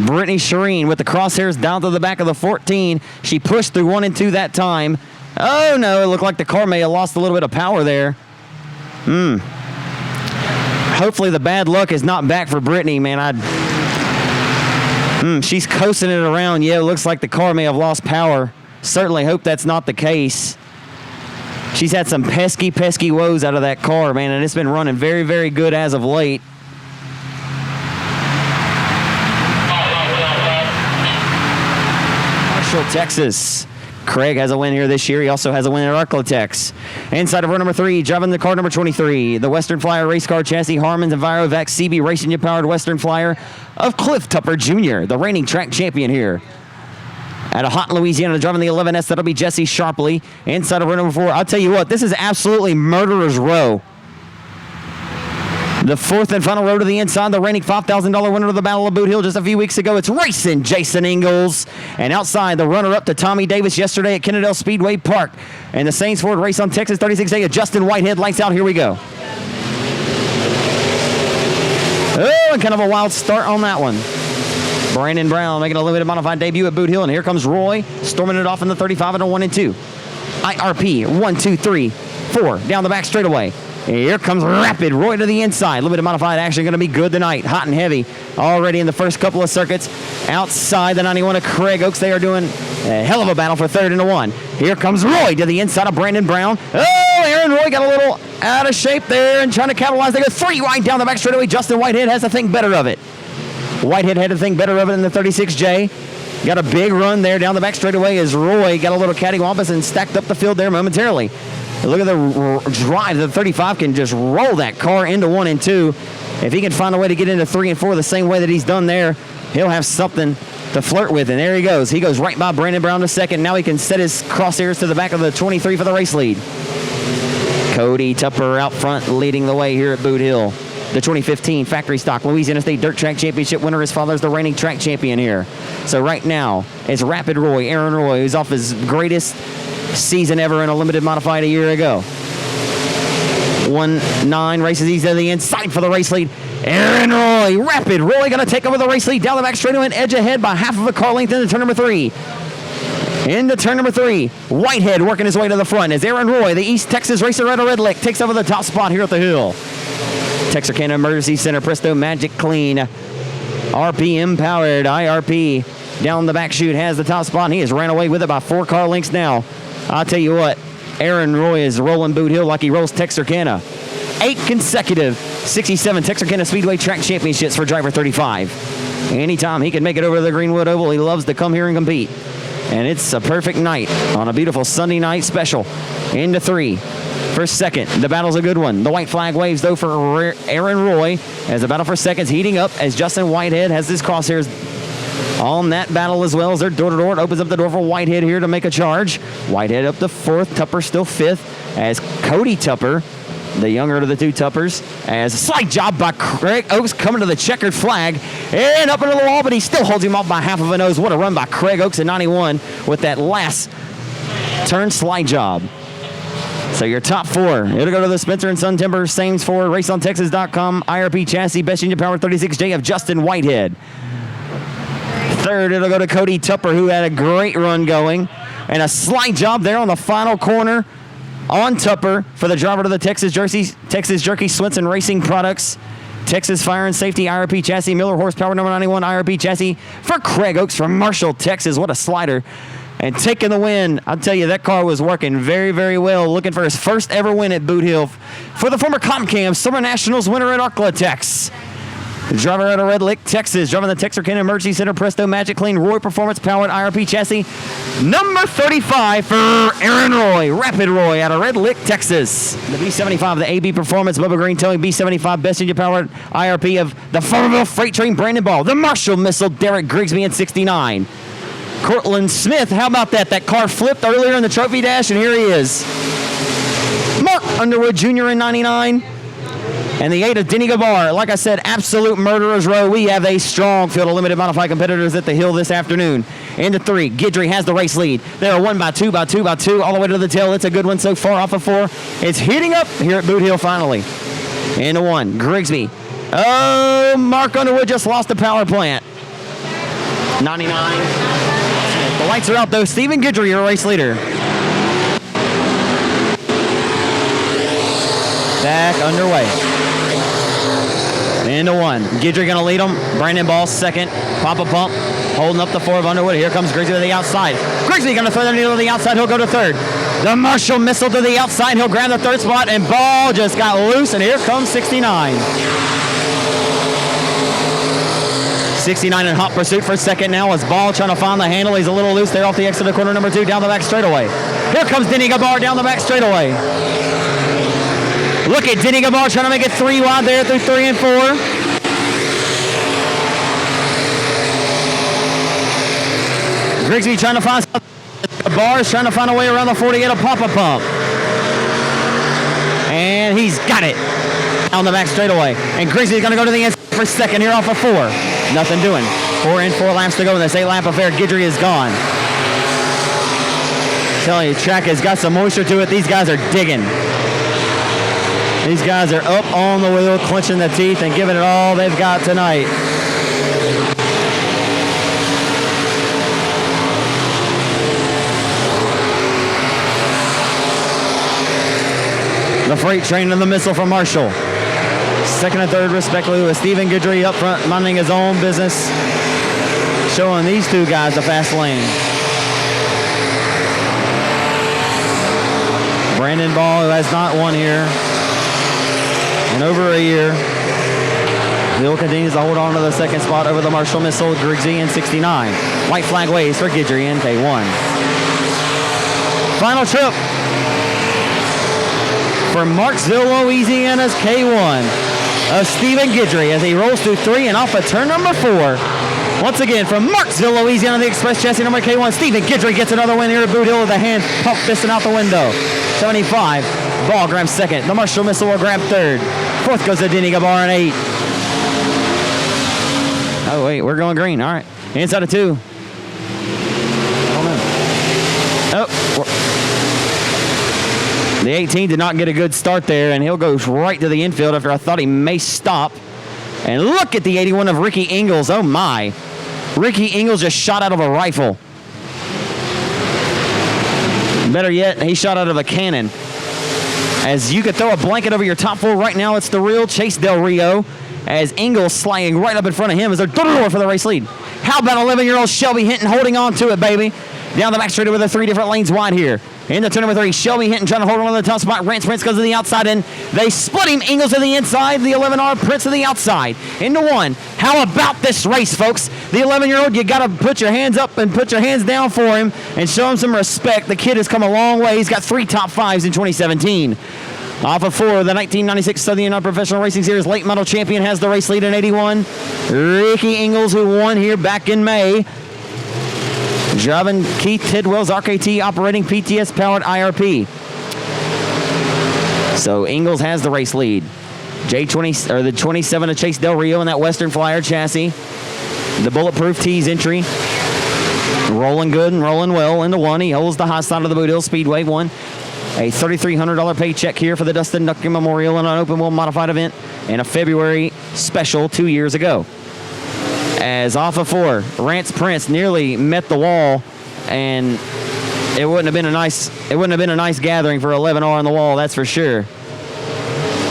Speaker 1: Brittany Shireen with the crosshairs down to the back of the 14. She pushed through 1 and 2 that time. Oh, no, it looked like the car may have lost a little bit of power there. Hopefully the bad luck is not back for Brittany, man. She's coasting it around. Yeah, it looks like the car may have lost power. Certainly hope that's not the case. She's had some pesky woes out of that car, man, and it's been running very, very good as of late. Marshall, Texas. Craig has a win here this year. He also has a win at Arklatex. Inside of row number 3, driving the car number 23, the Western Flyer race car chassis, Harman's Envirovac CB Racing powered Western Flyer of Cliff Tupper Jr., the reigning track champion here. Out of Houghton, Louisiana, driving the 11S, that'll be Jesse Sharpley. Inside of row number 4, I'll tell you what, this is absolutely murderer's row. The 4th and final row to the inside, the reigning $5,000 winner of the Battle of Boothill just a few weeks ago. It's racing Jason Ingalls. And outside, the runner-up to Tommy Davis yesterday at Kennedale Speedway Park. And the Saints Ford race on Texas 36A of Justin Whitehead. Lights out, here we go. Oh, and kind of a wild start on that one. Brandon Brown making a limited modified debut at Boothill. And here comes Roy, storming it off in the 35 and a 1 and 2. IRP, 1, 2, 3, 4, down the back straightaway. Here comes Rapid Roy to the inside. Limited modified action going to be good tonight. Hot and heavy already in the first couple of circuits. Outside the 91 of Craig Oaks. They are doing a hell of a battle for 3rd and a 1. Here comes Roy to the inside of Brandon Brown. Oh, Aaron Roy got a little out of shape there and trying to capitalize. They go 3 wide down the back straightaway. Justin Whitehead has to think better of it. Whitehead had to think better of it in the 36J. Got a big run there down the back straightaway as Roy got a little cattywampus and stacked up the field there momentarily. Look at the drive. The 35 can just roll that car into 1 and 2. If he can find a way to get into 3 and 4 the same way that he's done there, he'll have something to flirt with. And there he goes. He goes right by Brandon Brown to second. Now he can set his crosshairs to the back of the 23 for the race lead. Cody Tupper out front leading the way here at Boot Hill. The 2015 factory stock Louisiana State Dirt Track Championship winner. His father's the reigning track champion here. So right now, it's Rapid Roy, Aaron Roy, who's off his greatest season ever in a limited modified a year ago. 1-9 races easy to the inside for the race lead. Aaron Roy, Rapid Roy going to take over the race lead down the back straightaway and edge ahead by half of a car length into turn number 3. Into turn number 3, Whitehead working his way to the front as Aaron Roy, the East Texas racer out of Red Lick, takes over the top spot here at the hill. Texarkana Emergency Center, Presto Magic Clean, RPM powered, IRP down the back chute has the top spot. He has ran away with it by 4 car lengths now. I'll tell you what, Aaron Roy is rolling Boot Hill like he rolls Texarkana. 8 consecutive 67 Texarkana Speedway Track Championships for driver 35. Anytime he can make it over to the Greenwood Oval, he loves to come here and compete. And it's a perfect night on a beautiful Sunday night special. Into 3. For second, the battle's a good one. The white flag waves, though, for Aaron Roy as the battle for second's heating up as Justin Whitehead has his crosshairs on that battle as well as they're door-to-door. It opens up the door for Whitehead here to make a charge. Whitehead up to 4th, Tupper still 5th as Cody Tupper, the younger of the 2 Tuppers, as a slight job by Craig Oaks coming to the checkered flag and up into the wall, but he still holds him off by half of a nose. What a run by Craig Oaks at 91 with that last turn slide job. So your top 4, it'll go to the Spencer & Son Timber, Sames Ford, RaceOnTexas.com, IRP Chassis, Best Engine Power 36J of Justin Whitehead. 3rd, it'll go to Cody Tupper, who had a great run going. And a slight job there on the final corner on Tupper for the driver to the Texas Jerky Swenson Racing Products. Texas Fire and Safety IRP Chassis, Miller Horsepower number 91 IRP Chassis for Craig Oaks from Marshall, Texas. What a slider and taking the win. I'll tell you, that car was working very, very well, looking for his first ever win at Boothill for the former Cotton Cam Summer Nationals winner at Arklatex. The driver out of Red Lick, Texas, driving the Texarkana Emergency Center Presto Magic Clean Roy Performance Powered IRP chassis. Number 35 for Aaron Roy, Rapid Roy out of Red Lick, Texas. The B75, the AB Performance, Bubba Green Towing B75 Best Engine Powered IRP of the Farmerville Freight Train, Brandon Ball. The Marshall Missile, Derek Grigsby in 69. Cortland Smith, how about that? That car flipped earlier in the trophy dash, and here he is. Mark Underwood Jr. in 99. And the 8 of Denny Gabar. Like I said, absolute murderer's row. We have a strong field of limited modified competitors at the hill this afternoon. Into 3, Guidry has the race lead. They are 1 by 2 by 2 by 2 all the way to the tail. It's a good one so far off of 4. It's heating up here at Boothill finally. Into 1, Grigsby. Oh, Mark Underwood just lost the power plant. 99. The lights are out though. Stephen Guidry, your race leader. Back underway. Into 1. Guidry going to lead him. Brandon Ball second. Papa Pump holding up the 4 of Underwood. Here comes Grigsby to the outside. Grigsby going to throw the needle to the outside. He'll go to 3rd. The Marshall Missile to the outside. He'll grab the 3rd spot, and Ball just got loose, and here comes 69. 69 in hot pursuit for second now as Ball trying to find the handle. He's a little loose there off the exit of corner number 2 down the back straightaway. Here comes Denny Gabar down the back straightaway. Look at Denny Gabar trying to make it 3 wide there through 3 and 4. Grigsby trying to find something. Gabar is trying to find a way around the 40 at a Papa Pump. And he's got it down the back straightaway. And Grigsby's going to go to the inside for second here off of 4. Nothing doing. 4 and 4 laps to go in this 8-lap affair. Guidry is gone. I'm telling you, track has got some moisture to it. These guys are digging. These guys are up on the wheel, clenching the teeth and giving it all they've got tonight. The freight train and the missile from Marshall. Second and third, respectively, with Stephen Guidry up front, minding his own business, showing these 2 guys the fast lane. Brandon Ball, who has not won here in over a year. Hill continues to hold on to the second spot over the Marshall Missile, Grigsby in 69. White flag waves for Guidry in K1. Final trip for Marksville, Louisiana's K1 of Stephen Guidry as he rolls through 3 and off of turn number 4. Once again, from Marksville, Louisiana, the Express chassis number K1, Stephen Guidry gets another win here at Boothill with a hand pump piston out the window. 75. Ball grabs second. The Marshall Missile will grab 3rd. 4th goes to Denny Gabar in 8. Oh, wait, we're going green. All right. Inside of 2. Oh, the 18 did not get a good start there, and he'll go right to the infield after I thought he may stop. And look at the 81 of Ricky Ingalls. Oh, my. Ricky Ingalls just shot out of a rifle. Better yet, he shot out of a cannon. As you could throw a blanket over your top 4 right now, it's the real Chase Del Rio. As Ingalls sliding right up in front of him as they're door for the race lead. How about 11-year-old Shelby Hinton holding on to it, baby? Down the back straight with the 3 different lanes wide here. Into turn number 3, Shelby Hinton trying to hold on to the top spot. Rance Prince goes to the outside, and they split him. Ingalls to the inside, the 11R Prince to the outside. Into 1. How about this race, folks? The 11-year-old, you got to put your hands up and put your hands down for him and show him some respect. The kid has come a long way. He's got 3 top 5s in 2017. Off of 4, the 1996 Southern United Professional Racing Series late model champion has the race lead in 81. Ricky Ingalls, who won here back in May. Driving Keith Tidwell's RKT operating PTS powered IRP. So Ingalls has the race lead. J20 or the 27 of Chase Del Rio in that Western Flyer chassis. The bulletproof T's entry. Rolling good and rolling well into 1. He holds the high side of the Boothill Speedway 1. A $3,300 paycheck here for the Dustin Nucker Memorial in an open wheel modified event and a February special 2 years ago. As off of 4, Rance Prince nearly met the wall, and it wouldn't have been a nice gathering for 11R on the wall, that's for sure.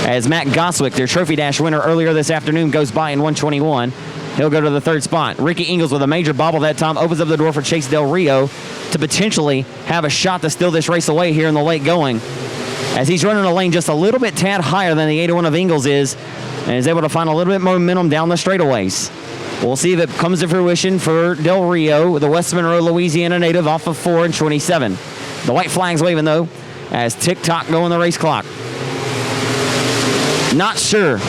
Speaker 1: As Matt Goswick, their Trophy Dash winner earlier this afternoon, goes by in 121. He'll go to the 3rd spot. Ricky Ingalls with a major bobble that time opens up the door for Chase Del Rio to potentially have a shot to steal this race away here in the late going, as he's running a lane just a little bit tad higher than the 81 of Ingles is, and is able to find a little bit more momentum down the straightaways. We'll see if it comes to fruition for Del Rio, the West Monroe, Louisiana native, off of 4 and 27. The white flag's waving, though, as tick-tock going the race clock. Not sure.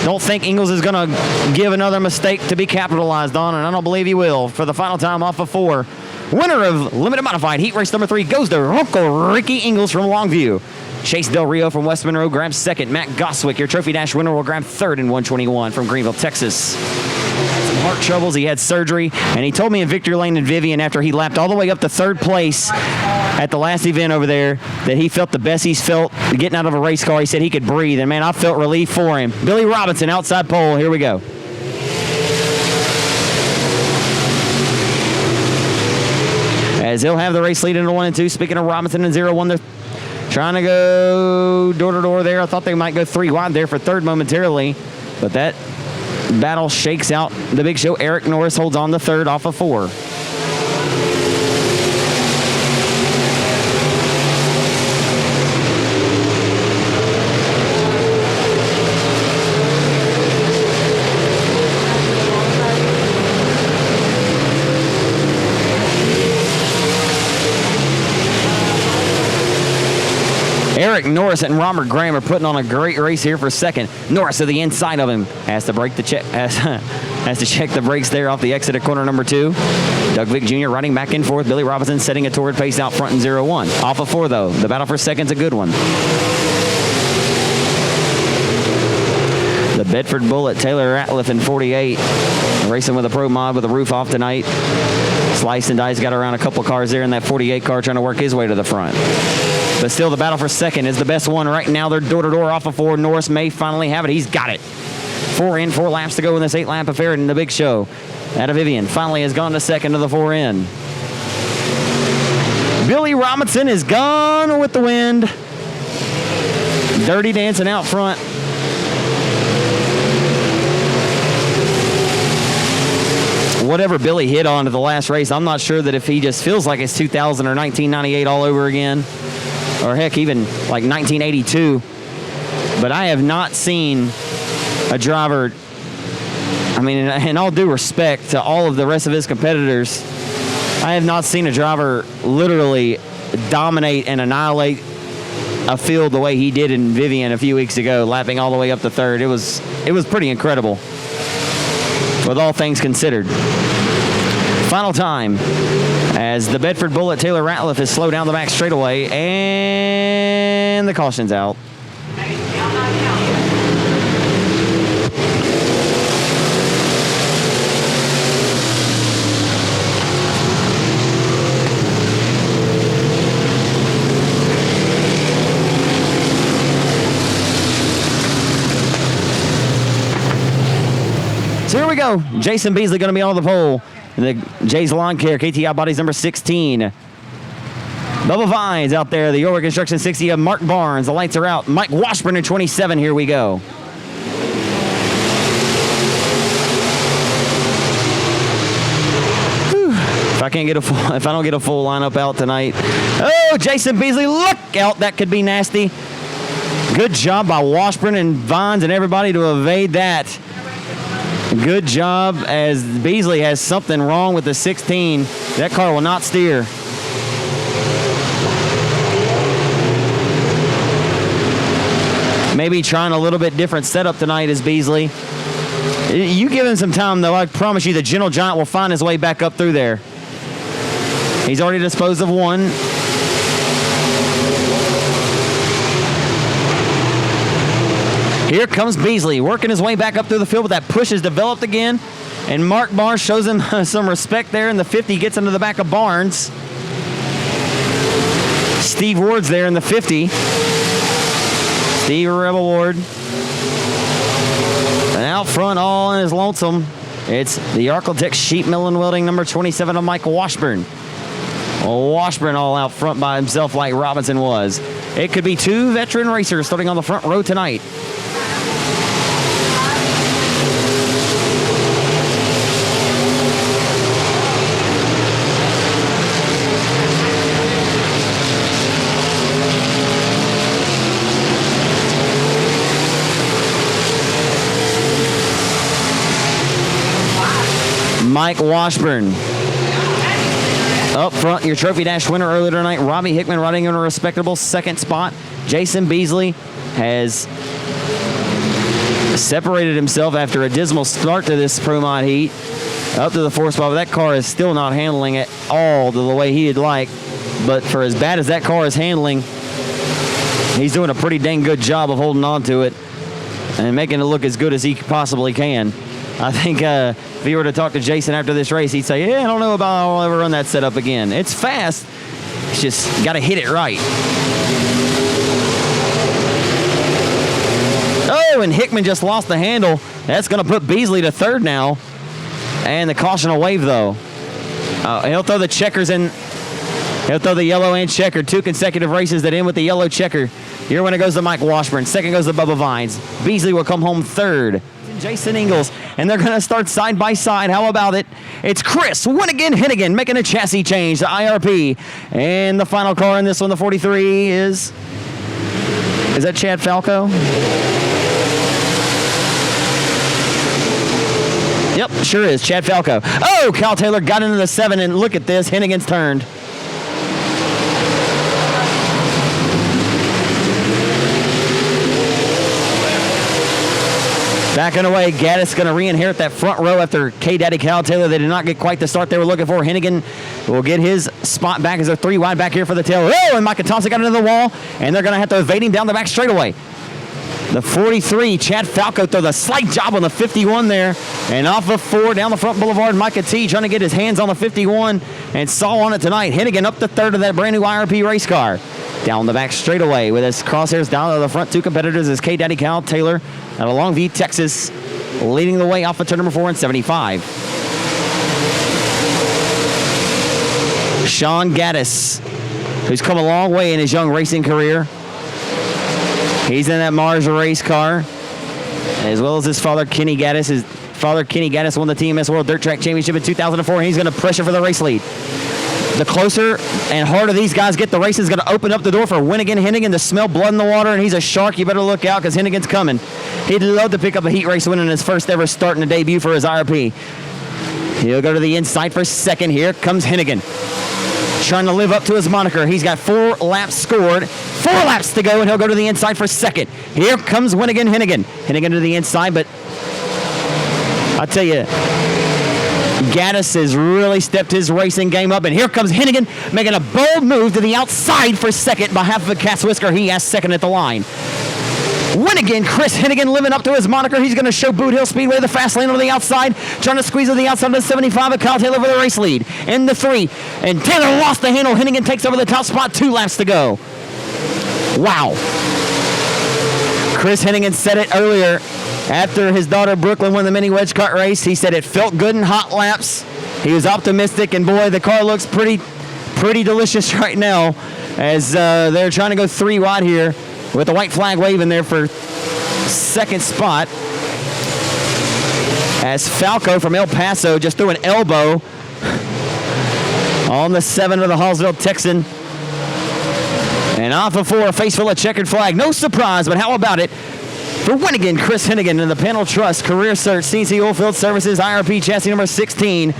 Speaker 1: Don't think Ingles is going to give another mistake to be capitalized on, and I don't believe he will. For the final time off of 4, winner of Limited Modified Heat Race number 3 goes to Uncle Ricky Ingles from Longview. Chase Del Rio from West Monroe grabs second. Matt Goswick, your Trophy Dash winner, will grab third in 121 from Greenville, Texas. Some heart troubles. He had surgery, and he told me in Victory Lane and Vivian after he lapped all the way up to third place at the last event over there that he felt the best he's felt getting out of a race car. He said he could breathe, and man, I felt relief for him. Billy Robinson, outside pole. Here we go. As he'll have the race lead into 1 and 2. Speaking of Robinson and 0-1, they're trying to go door-to-door there. I thought they might go 3 wide there for third momentarily, but that battle shakes out the big show. Eric Norris holds on to third off of 4. Eric Norris and Robert Graham are putting on a great race here for second. Norris to the inside of him has to break the check, has to check the brakes there off the exit at corner number 2. Doug Vick Jr. riding back and forth. Billy Robinson setting a torrid pace out front in 0-1. Off of 4 though. The battle for second's a good one. The Bedford Bullet, Taylor Ratliff in 48. Racing with a Pro Mod with the roof off tonight. Slice and Dice got around a couple cars there in that 48 car trying to work his way to the front. But still, the battle for second is the best one right now. They're door-to-door off of 4. Norris may finally have it. He's got it. 4 in, 4 laps to go in this 8-lap affair in the big show. Out of Vivian finally has gone to second to the 4 in. Billy Robinson is gone with the wind. Dirty Dancing out front. Whatever Billy hit on to the last race, I'm not sure that if he just feels like it's 2000 or 1998 all over again, or heck, even like 1982. But I have not seen a driver, I mean, in all due respect to all of the rest of his competitors, I have not seen a driver literally dominate and annihilate a field the way he did in Vivian a few weeks ago, lapping all the way up to third. It was pretty incredible, with all things considered. Final time as the Bedford Bullet Taylor Ratliff is slow down the back straightaway, and the caution's out. So here we go. Jason Beasley going to be on the pole. The Jay's Lawn Care, KTI Bodies number 16. Bubba Vines out there, the York Construction 60 of Mark Barnes. The lights are out. Mike Washburn in 27. Here we go. Whew. If I don't get a full lineup out tonight. Oh, Jason Beasley, look out. That could be nasty. Good job by Washburn and Vines and everybody to evade that. Good job, as Beasley has something wrong with the 16. That car will not steer. Maybe trying a little bit different setup tonight is Beasley. You give him some time, though. I promise you the Gentle Giant will find his way back up through there. He's already disposed of one. Here comes Beasley, working his way back up through the field, but that push is developed again. And Mark Barnes shows him some respect there, and the 50 gets into the back of Barnes. Steve Ward's there in the 50. Steve Rebel Ward. And out front, all in his lonesome, it's the Architect Sheet Mill and Welding number 27 of Mike Washburn. Washburn all out front by himself like Robinson was. It could be 2 veteran racers starting on the front row tonight. Mike Washburn. Up front, your Trophy Dash winner earlier tonight, Robbie Hickman, riding in a respectable second spot. Jason Beasley has separated himself after a dismal start to this Pro Mod heat up to the fourth spot, but that car is still not handling it all the way he'd like. But for as bad as that car is handling, he's doing a pretty dang good job of holding on to it and making it look as good as he possibly can. I think if you were to talk to Jason after this race, he'd say, yeah, I don't know about I'll ever run that setup again. It's fast. It's just got to hit it right. Oh, and Hickman just lost the handle. That's going to put Beasley to third now. And the caution will wave, though. He'll throw the checkers in. He'll throw the yellow and checker. 2 consecutive races that end with the yellow checker. Your winner goes to Mike Washburn. Second goes to Bubba Vines. Beasley will come home third. Jason Ingalls, and they're going to start side by side. How about it? It's Chris Winnigan Hennigan making a chassis change to IRP. And the final car in this one, the 43, is that Chad Falco? Yep, sure is. Chad Falco. Oh, Cal Taylor got into the 7, and look at this. Hennigan's turned. Backing away, Gaddis going to re-inherit that front row after K-Daddy Cal Taylor. They did not get quite the start they were looking for. Hennigan will get his spot back as they're 3 wide back here for the tail. Oh, and Micah Thompson got into the wall, and they're going to have to evade him down the back straightaway. The 43, Chad Falco, throws a slight job on the 51 there, and off of 4 down the front boulevard. Micah T trying to get his hands on the 51 and saw on it tonight. Hennigan up to third of that brand new IRP race car. Down the back straightaway with his crosshairs down to the front. 2 competitors is K-Daddy Cal Taylor out of Longview, Texas, leading the way off of turn number 4 and 75. Sean Gaddis, who's come a long way in his young racing career. He's in that Mars race car, as well as his father, Kenny Gaddis. His father, Kenny Gaddis, won the TMS World Dirt Track Championship in 2004, and he's going to pressure for the race lead. The closer and harder these guys get, the race is going to open up the door for Winnigan Hennigan to smell blood in the water, and he's a shark. You better look out because Hennigan's coming. He'd love to pick up a heat race win in his first ever start and a debut for his IRP. He'll go to the inside for second. Here comes Hennigan, trying to live up to his moniker. He's got 4 laps scored, 4 laps to go, and he'll go to the inside for second. Here comes Winnigan Hennigan. Hennigan to the inside, but I'll tell you, Gaddis has really stepped his racing game up, and here comes Hennigan making a bold move to the outside for second by half of a cat's whisker. He has second at the line. Winnigan, Chris Hennigan living up to his moniker. He's going to show Boothill Speedway the fast lane on the outside, trying to squeeze on the outside of the 75 of Kyle Taylor for the race lead. In the 3, and Taylor lost the handle. Hennigan takes over the top spot, 2 laps to go. Wow. Chris Hennigan said it earlier after his daughter Brooklyn won the mini wedge kart race. He said it felt good in hot laps. He was optimistic, and boy, the car looks pretty delicious right now as they're trying to go 3 wide here with the white flag waving there for second spot. As Falco from El Paso just threw an elbow on the 7 of the Hallsville Texan. And off of 4, a face full of checkered flag. No surprise, but how about it? For Winnigan, Chris Hennigan in the Panel Trust Career Search CNC Oilfield Services IRP chassis number 16.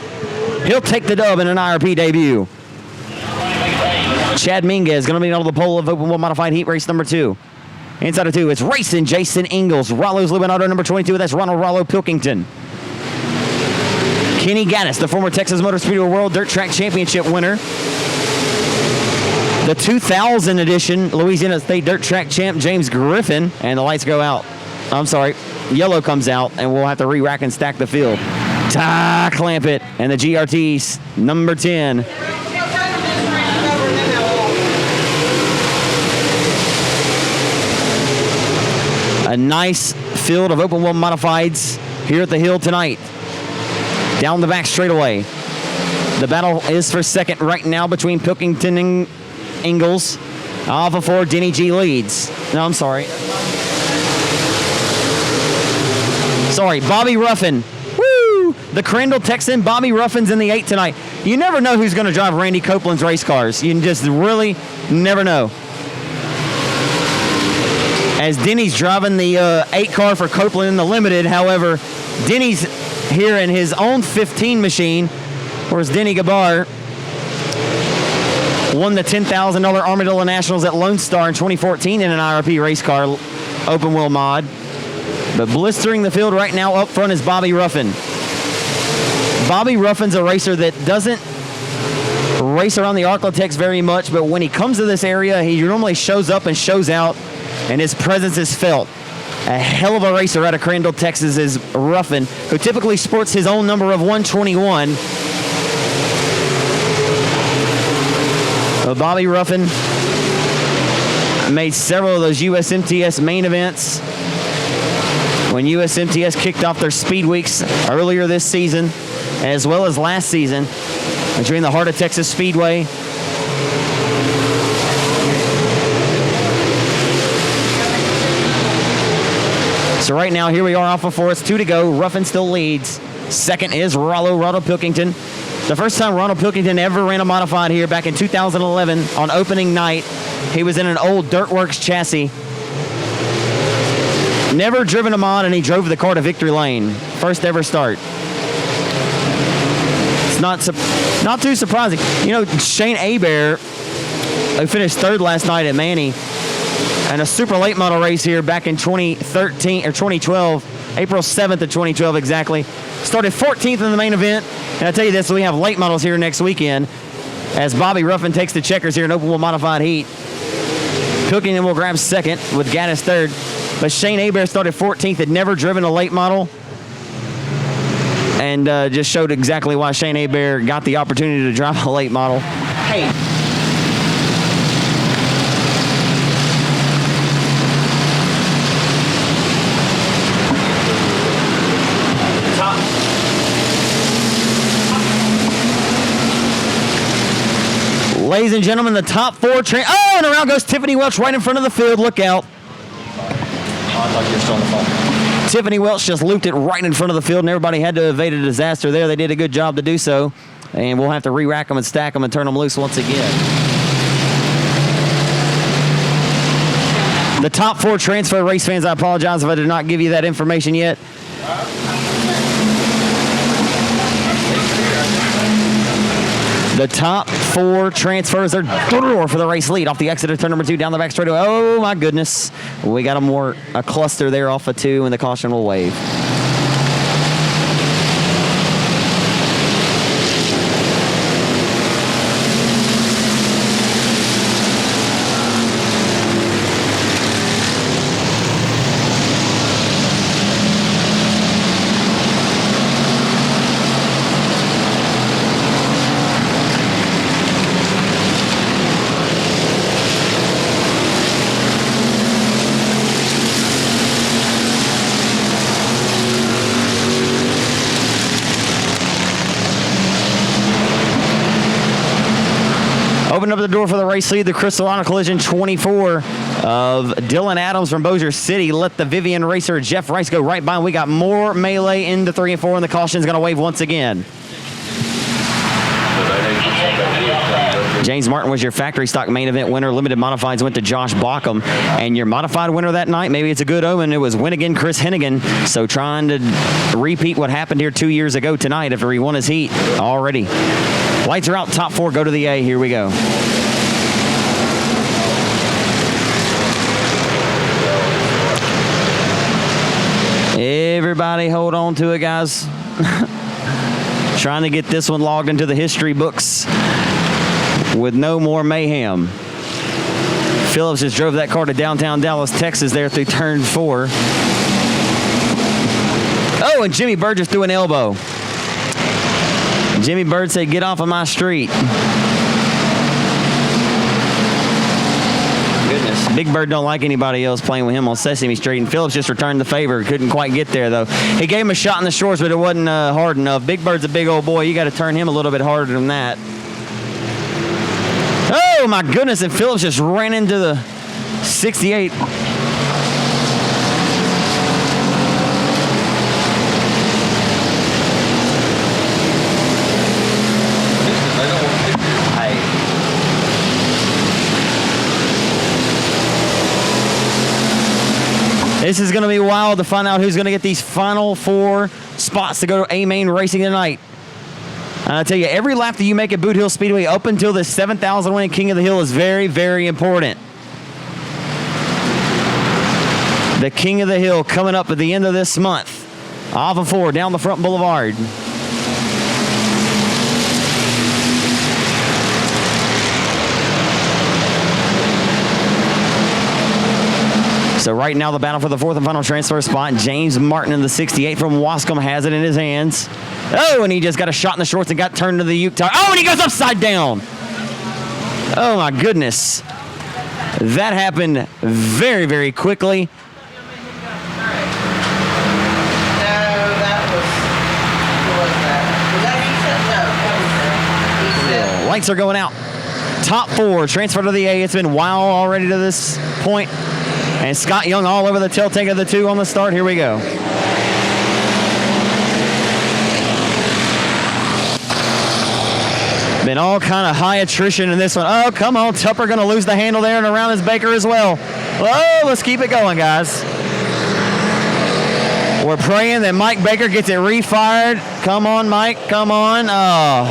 Speaker 1: He'll take the dub in an IRP debut. Chad Minguez going to be on the pole of Open Wheel Modified Heat Race number 2. Inside of 2, it's racing Jason Ingalls. Rollo's living auto number 22. That's Ronald Rollo Pilkington. Kenny Gaddis, the former Texas Motor Speedway World Dirt Track Championship winner. The 2000 edition Louisiana State Dirt Track champ James Griffin. And the lights go out. I'm sorry. Yellow comes out, and we'll have to re-rack and stack the field. Ty Clampett and the GRT's number 10. A nice field of open wheel modifieds here at the hill tonight. Down the back straightaway. The battle is for second right now between Pilkington and Ingalls. Off of 4, Denny G leads. No, I'm sorry. Sorry, Bobby Ruffin. Woo! The Crandall Texan, Bobby Ruffin's in the 8 tonight. You never know who's going to drive Randy Copeland's race cars. You just really never know. As Denny's driving the 8 car for Copeland in the Limited. However, Denny's here in his own 15 machine, whereas Denny Gabar won the $10,000 Armadillo Nationals at Lone Star in 2014 in an IRP race car open wheel mod. But blistering the field right now up front is Bobby Ruffin. Bobby Ruffin's a racer that doesn't race around the Arklatex very much, but when he comes to this area, he normally shows up and shows out, and his presence is felt. A hell of a racer out of Crandall, Texas is Ruffin, who typically sports his own number of 121. Bobby Ruffin made several of those USMTS main events when USMTS kicked off their speed weeks earlier this season, as well as last season, between the heart of Texas Speedway. So right now, here we are off of 4. It's 2 to go. Ruffin still leads. Second is Ronald Pilkington. The first time Ronald Pilkington ever ran a modified here back in 2011 on opening night, he was in an old Dirtworks chassis. Never driven a mod, and he drove the car to victory lane. First ever start. It's not too surprising. You know, Shane Hebert, who finished third last night at Manny, and a super late model race here back in 2013 or 2012, April 7th of 2012 exactly. Started 14th in the main event. And I tell you this, we have late models here next weekend as Bobby Ruffin takes the checkers here in open wheel modified heat. Pilkington will grab second with Gaddis third. But Shane Hebert started 14th, had never driven a late model. And just showed exactly why Shane Hebert got the opportunity to drive a late model. Hey. Ladies and gentlemen, the top 4 and around goes Tiffany Welch right in front of the field. Look out.
Speaker 2: I thought you were still on the phone.
Speaker 1: Tiffany Welch just looped it right in front of the field, and everybody had to evade a disaster there. They did a good job to do so, and we'll have to re-rack them and stack them and turn them loose once again. The top 4 transfer race fans, I apologize if I did not give you that information yet. The top 4 transfers are for the race lead off the exit of turn number 2 down the back straightaway. Oh my goodness. We got a cluster there off of 2, and the caution will wave. Open up the door for the race lead, the Crystal Honor Collision 24 of Dylan Adams from Bossier City. Let the Vivian racer Jeff Rice go right by. We got more melee into 3 and 4, and the caution's going to wave once again. James Martin was your factory stock main event winner. Limited modifieds went to Josh Bockham. And your modified winner that night, maybe it's a good omen, it was win again Chris Hennigan. So trying to repeat what happened here 2 years ago tonight after he won his heat already. Lights are out, top 4 go to the A. Here we go. Everybody hold on to it, guys. Trying to get this one logged into the history books with no more mayhem. Phillips just drove that car to downtown Dallas, Texas there through turn 4. Oh, and Jimmy Bird just threw an elbow. Jimmy Bird said, "Get off of my street." Goodness. Big Bird don't like anybody else playing with him on Sesame Street, and Phillips just returned the favor. Couldn't quite get there, though. He gave him a shot in the shorts, but it wasn't hard enough. Big Bird's a big old boy. You got to turn him a little bit harder than that. Oh, my goodness, and Phillips just ran into the 68. This is going to be wild to find out who's going to get these final 4 spots to go to A-Main Racing tonight. And I'll tell you, every lap that you make at Boothill Speedway up until the 7,000 winning King of the Hill is very, very important. The King of the Hill coming up at the end of this month. Off of 4, down the front boulevard. So right now the battle for the 4th and final transfer spot. James Martin in the 68 from Wascom has it in his hands. Oh, and he just got a shot in the shorts and got turned to the Uke tire. Oh, and he goes upside down. Oh my goodness. That happened very, very quickly. Lights are going out. Top 4 transfer to the A. It's been wild already to this point. And Scott Young all over the tail tank of the 2 on the start. Here we go. Been all kind of high attrition in this one. Oh, come on. Tupper going to lose the handle there, and around is Baker as well. Oh, let's keep it going, guys. We're praying that Mike Baker gets it refired. Come on, Mike. Come on. Oh,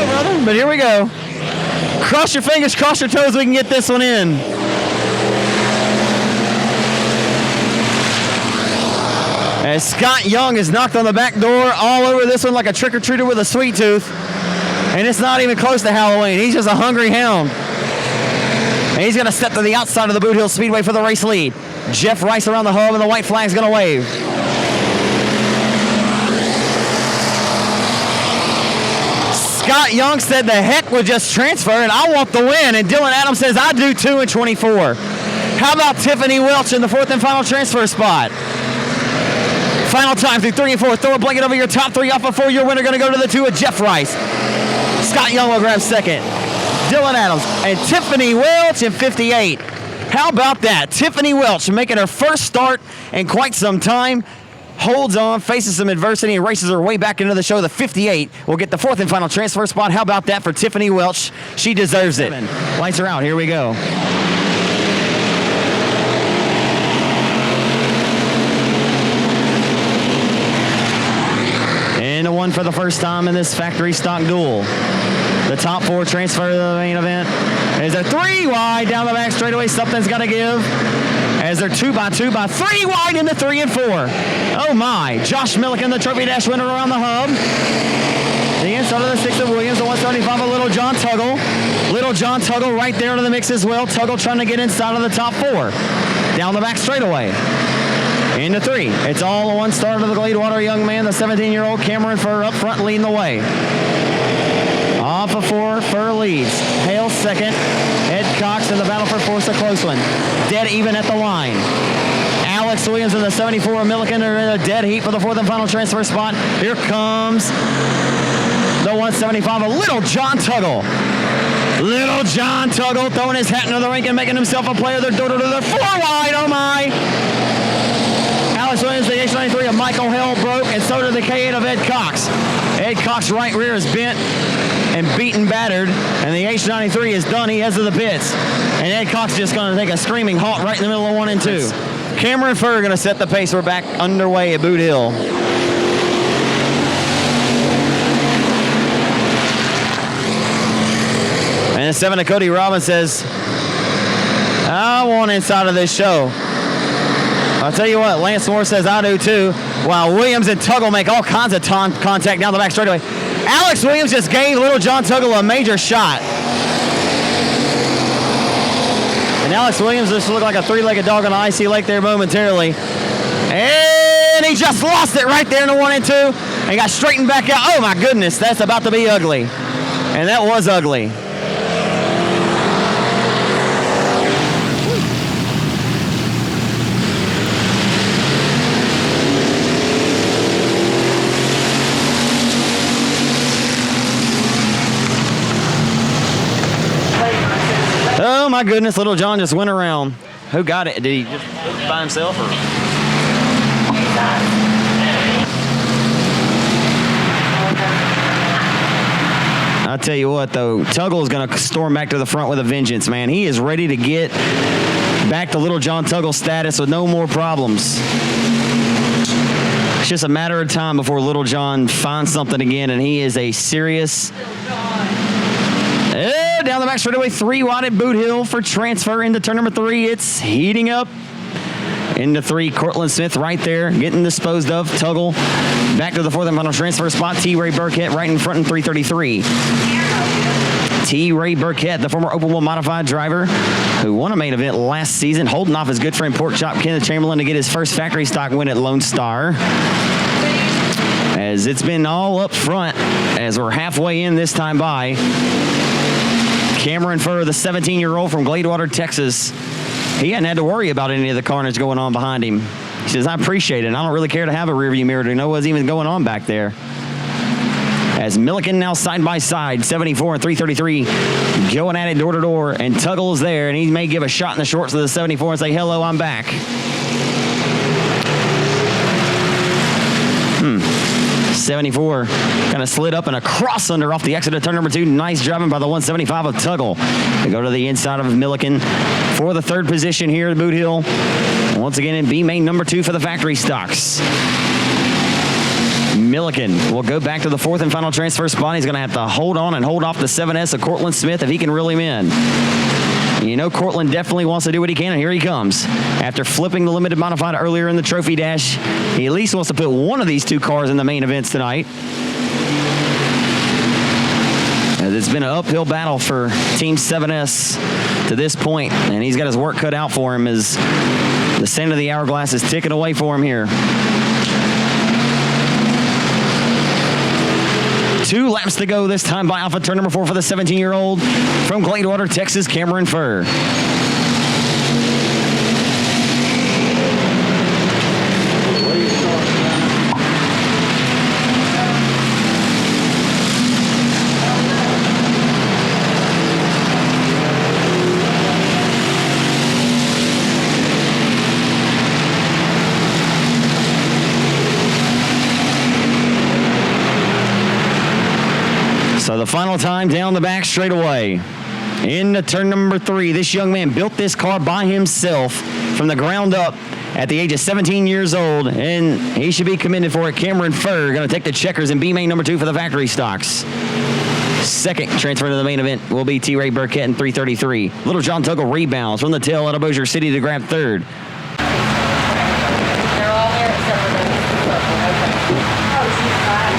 Speaker 1: brother. But here we go. Cross your fingers, cross your toes. We can get this one in. As Scott Young is knocked on the back door all over this one like a trick-or-treater with a sweet tooth. And it's not even close to Halloween. He's just a hungry hound. And he's going to step to the outside of the Boothill Speedway for the race lead. Jeff Rice around the hub, and the white flag's going to wave. Scott Young said the heck with just transfer, and I want the win. And Dylan Adams says I do too in 24. How about Tiffany Welch in the 4th and final transfer spot? Final time through 3 and 4. Throw a blanket over your top 3 off of 4. Your winner going to go to the 2 with Jeff Rice. Scott Young will grab 2nd. Dylan Adams and Tiffany Welch in 58. How about that? Tiffany Welch making her first start in quite some time. Holds on, faces some adversity, and races her way back into the show. The 58 will get the 4th and final transfer spot. How about that for Tiffany Welch? She deserves it. Lights are out. Here we go. Into 1 for the first time in this factory stock duel. The top 4 transfer to the main event. Is there 3 wide down the back straightaway? Something's got to give. As they're 2 by 2 by 3 wide into 3 and 4. Oh my. Josh Milliken, the Trophy Dash winner around the hub. The inside of the 6 of Williams, the 175 of Little John Tuggle. Little John Tuggle right there into the mix as well. Tuggle trying to get inside of the top 4. Down the back straightaway. Into 3. It's all one start of the Gladewater young man, the 17-year-old Cameron Furr up front leading the way. Off of 4, Furr leads. Hale 2nd. Ed Cox in the battle for 4's a close one. Dead even at the line. Alex Williams in the 74 Milliken are in a dead heat for the 4th and final transfer spot. Here comes the 175 of Little John Tuggle. Little John Tuggle throwing his hat into the rink and making himself a player. They're door to the 4 wide. Oh my. Alex Williams, the H93 of Michael Hale broke, and so did the K8 of Ed Cox. Ed Cox's right rear is bent and beaten battered, and the H93 is done. He heads to the pits. And Ed Cox just going to take a screaming halt right in the middle of 1 and 2. Cameron Furr going to set the pace. We're back underway at Boot Hill. And the 7 of Cody Robbins says, I want inside of this show. I'll tell you what, Lance Moore says I do too, while Williams and Tuggle make all kinds of contact down the back straightaway. Alex Williams just gave Little John Tuggle a major shot. And Alex Williams just looked like a 3-legged dog on an icy lake there momentarily. And he just lost it right there in the 1 and 2. And got straightened back out. Oh my goodness, that's about to be ugly. And that was ugly. Oh my goodness, Little John just went around. Who got it? Did he just by himself or? I'll tell you what though, Tuggle is going to storm back to the front with a vengeance, man. He is ready to get back to Little John Tuggle status with no more problems. It's just a matter of time before Little John finds something again, and he is a serious... down the back straightaway, 3 wide at Boothill for transfer into turn number 3. It's heating up. Into 3, Cortland Smith right there, getting disposed of. Tuggle back to the 4th and final transfer spot. T-Ray Burkett right in front in 333. T-Ray Burkett, the former Open Wheel Modified driver who won a main event last season, holding off his good friend Pork Chop Kenneth Chamberlain to get his first factory stock win at Lone Star. As it's been all up front as we're halfway in this time by. Cameron Furr, the 17-year-old from Gladewater, Texas. He hadn't had to worry about any of the carnage going on behind him. He says, I appreciate it. I don't really care to have a rearview mirror to know what's even going on back there. As Milliken now side by side, 74 and 333, going at it door to door, and Tuggle is there, and he may give a shot in the shorts of the 74 and say, hello, I'm back. 74 kind of slid up and a cross under off the exit of turn number 2. Nice driving by the 175 of Tuggle. They go to the inside of Milliken for the 3rd position here at Boothill. Once again in B main number 2 for the factory stocks. Milliken will go back to the 4th and final transfer spot. He's going to have to hold on and hold off the 7S of Cortland Smith if he can reel him in. You know Cortland definitely wants to do what he can, and here he comes. After flipping the limited modified earlier in the trophy dash, he at least wants to put one of these 2 cars in the main events tonight. As it's been an uphill battle for Team 7S to this point, and he's got his work cut out for him as the center of the hourglass is ticking away for him here. 2 laps to go this time by Alpha turn number 4 for the 17-year-old from Gladewater, Texas, Cameron Furr. So the final time down the back straightaway. Into turn number 3. This young man built this car by himself from the ground up at the age of 17 years old, and he should be commended for it. Cameron Furr going to take the checkers in B main number 2 for the factory stocks. 2nd transfer to the main event will be T-Ray Burkett in 333. Little John Tuggle rebounds from the tail out of Bossier City to grab 3rd.
Speaker 6: They're all there except for those. Oh, she's fine.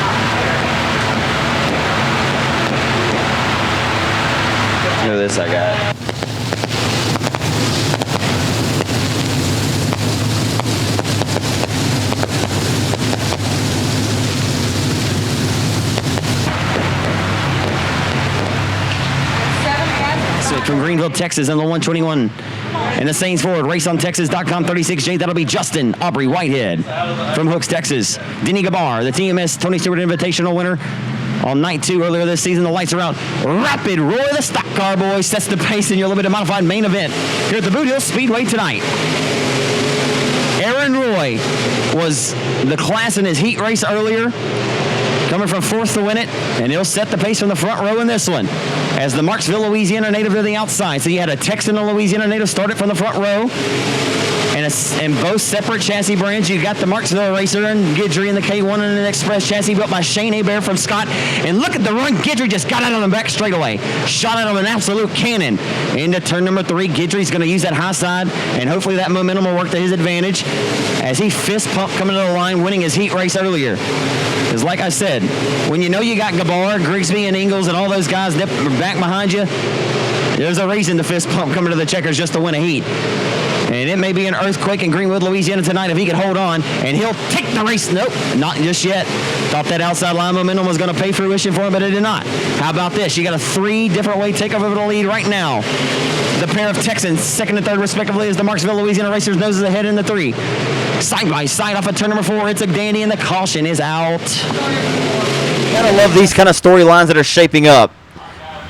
Speaker 1: Look at this I got. From Greenwood, Texas, in the 121. And the Saints Ford, raceontexas.com 36J. That'll be Justin Aubrey Whitehead from Hooks, Texas. Denny Gabar, the TMS Tony Stewart Invitational winner on night 2 earlier this season. The lights are out. Rapid Roy, the stock car boy, sets the pace in your limited modified main event here at the Boothill Speedway tonight. Aaron Roy was the class in his heat race earlier, coming from 4th to win it, and he'll set the pace from the front row in this one. As the Marksville, Louisiana native to the outside. So you had a Texan and Louisiana native started from the front row. And both separate chassis brands. You got the Marksville Racer and Guidry in the K1 and an Express chassis built by Shane Hebert from Scott. And look at the run. Guidry just got out on the back straightaway. Shot out of an absolute cannon. Into turn number 3. Guidry's going to use that high side, and hopefully that momentum will work to his advantage as he fist pumped coming to the line, winning his heat race earlier. Because like I said, when you know you got Gabar, Grigsby, and Ingalls and all those guys back behind you, there's a reason to fist pump coming to the checkers just to win a heat. And it may be an earthquake in Greenwood, Louisiana tonight if he can hold on, and he'll take the race. Nope, not just yet. Thought that outside line momentum was going to pay fruition for him, but it did not. How about this? You got a 3 different way takeover of the lead right now. The pair of Texans, 2nd and 3rd respectively, as the Marksville, Louisiana Racers noses ahead in the 3. Side by side off of turn number 4. It's a dandy, and the caution is out. You gotta love these kind of storylines that are shaping up.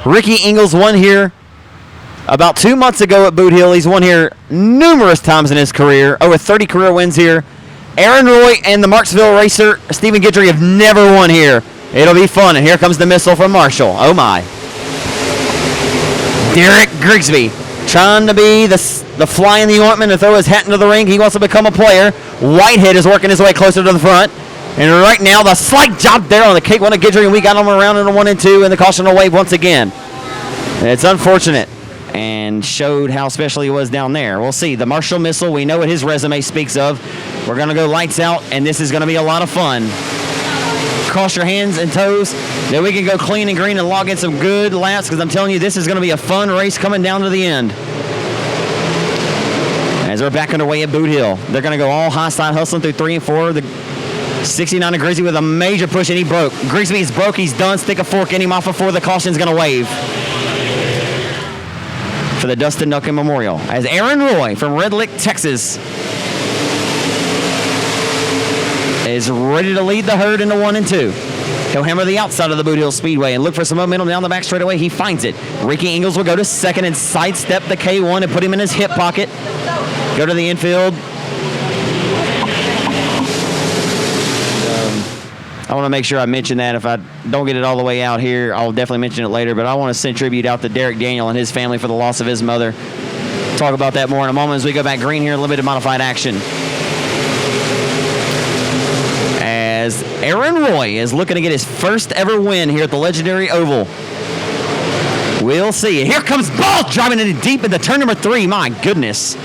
Speaker 1: Ricky Ingalls won here about 2 months ago at Boothill. He's won here numerous times in his career, over 30 career wins here. Aaron Roy and the Marksville Racer, Stephen Guidry, have never won here. It'll be fun, and here comes the missile from Marshall. Oh my. Derek Grigsby trying to be the the fly in the ointment and throw his hat into the ring. He wants to become a player. Whitehead is working his way closer to the front. And right now, the slight job there on the K1 of Guidry, and we got him around in a 1 and 2, and the caution will wave once again. It's unfortunate and showed how special he was down there. We'll see. The Marshall Missile, we know what his resume speaks of. We're going to go lights out, and this is going to be a lot of fun. Cross your hands and toes. Then we can go clean and green and log in some good laps, because I'm telling you, this is going to be a fun race coming down to the end. As we're back underway at Boot Hill, they're going to go all high side hustling through 3 and 4. The 69 of Grigsby with a major push, and he broke. Grigsby is broke. He's done. Stick a fork in him off before the caution's going to wave for the Dustin Duncan Memorial. As Aaron Roy from Red Lick, Texas, is ready to lead the herd into 1 and 2. He'll hammer the outside of the Boothill Speedway and look for some momentum down the back straightaway. He finds it. Ricky Ingles will go to second and sidestep the K1 and put him in his hip pocket. Go to the infield. I want to make sure I mention that. If I don't get it all the way out here, I'll definitely mention it later. But I want to send tribute out to Derek Daniel and his family for the loss of his mother. Talk about that more in a moment as we go back green here in limited modified action. As Aaron Roy is looking to get his first ever win here at the legendary Oval. We'll see. And here comes Ball driving it deep into turn number 3. My goodness.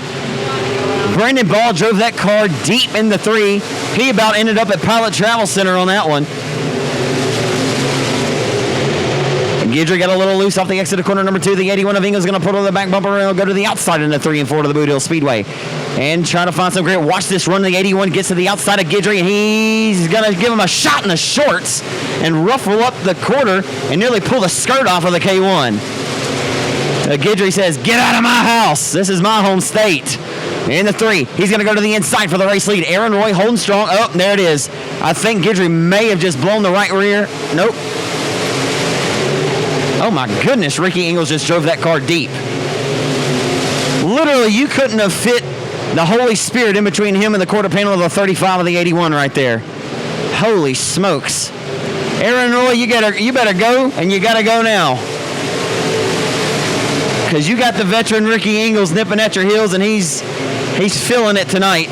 Speaker 1: Brandon Ball drove that car deep in the 3. He about ended up at Pilot Travel Center on that one. And Guidry got a little loose off the exit of corner number 2. The 81 of Ingles is going to put on the back bumper and he'll go to the outside in the 3 and 4 to the Boothill Speedway. And trying to find some great. Watch this run. The 81 gets to the outside of Guidry, and he's going to give him a shot in the shorts and ruffle up the quarter and nearly pull the skirt off of the K1. Guidry says, "Get out of my house. This is my home state." In the 3, he's going to go to the inside for the race lead. Aaron Roy holding strong. Oh, there it is. I think Guidry may have just blown the right rear. Nope. Oh, my goodness. Ricky Ingles just drove that car deep. Literally, you couldn't have fit the Holy Spirit in between him and the quarter panel of the 35 of the 81 right there. Holy smokes. Aaron Roy, you better go, and you got to go now. Because you got the veteran Ricky Ingles nipping at your heels, and he's feeling it tonight.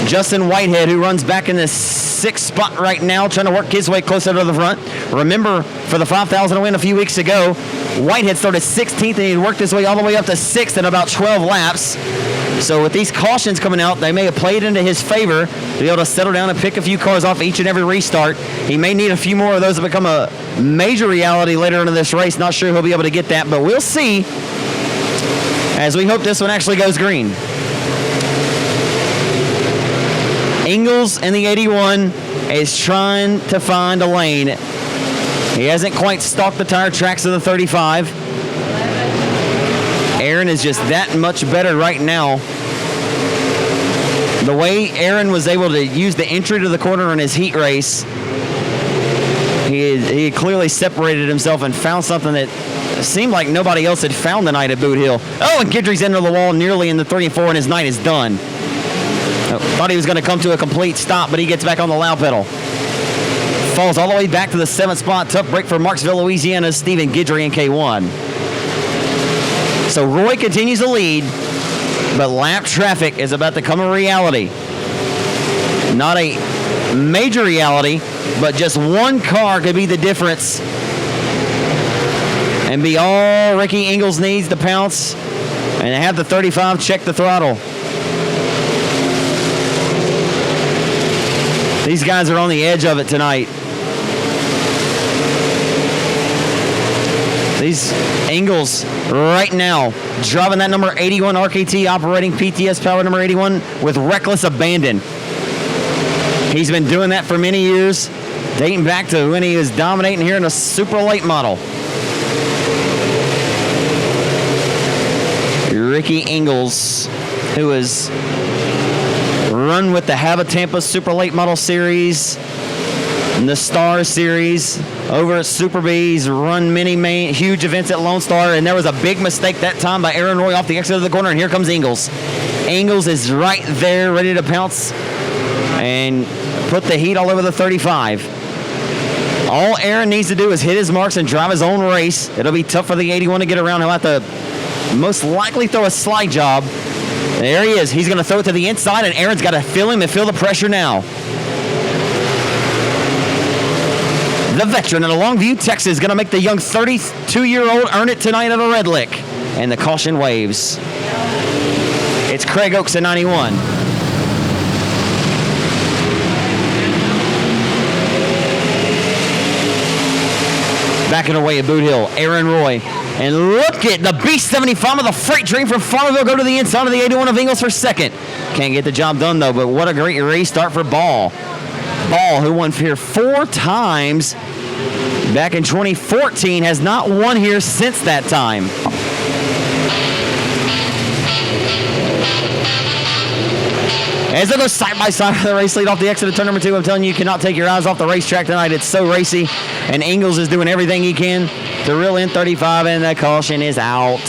Speaker 1: Justin Whitehead, who runs back in the 6th spot right now, trying to work his way closer to the front. Remember, for the 5,000 win a few weeks ago, Whitehead started 16th, and he worked his way all the way up to 6th in about 12 laps. So with these cautions coming out, they may have played into his favor to be able to settle down and pick a few cars off each and every restart. He may need a few more of those to become a major reality later into this race. Not sure he'll be able to get that, but we'll see as we hope this one actually goes green. Ingles in the 81 is trying to find a lane. He hasn't quite stalked the tire tracks of the 35. Aaron is just that much better right now. The way Aaron was able to use the entry to the corner in his heat race, he clearly separated himself and found something that seemed like nobody else had found the night at Boot Hill. Oh, and Guidry's into the wall nearly in the 3 and 4, and his night is done. Thought he was going to come to a complete stop, but he gets back on the loud pedal. Falls all the way back to the 7th spot. Tough break for Marksville, Louisiana's Stephen Guidry in K1. So Roy continues to lead, but lap traffic is about to become a reality. Not a major reality, but just one car could be the difference and be all Ricky Ingles needs to pounce and have the 35 check the throttle. These guys are on the edge of it tonight. These Ingles right now driving that number 81 RKT operating PTS power number 81 with reckless abandon. He's been doing that for many years, dating back to when he was dominating here in a super late model. Ricky Ingles, who has run with the Hava Tampa Super Late Model Series and the Star Series over at Super B's, run many huge events at Lone Star, and there was a big mistake that time by Aaron Roy off the exit of the corner, and here comes Ingles. Ingles is right there, ready to pounce and put the heat all over the 35. All Aaron needs to do is hit his marks and drive his own race. It'll be tough for the 81 to get around. He'll have to most likely throw a slide job. There he is. He's going to throw it to the inside, and Aaron's got to feel him and feel the pressure now. The veteran out of Longview, Texas, is going to make the young 32-year-old earn it tonight at a Red Lick. And the caution waves. It's Craig Oaks at 91. Backing away at Boot Hill, Aaron Roy. And look at the B75 of the freight train from Farmerville go to the inside of the 81 of Ingles for second. Can't get the job done, though, but what a great race start for Ball. Ball, who won here 4 times back in 2014, has not won here since that time. As they go side by side for the race lead off the exit of turn number 2, I'm telling you, you cannot take your eyes off the racetrack tonight. It's so racy, and Ingles is doing everything he can to reel in 35, and the caution is out.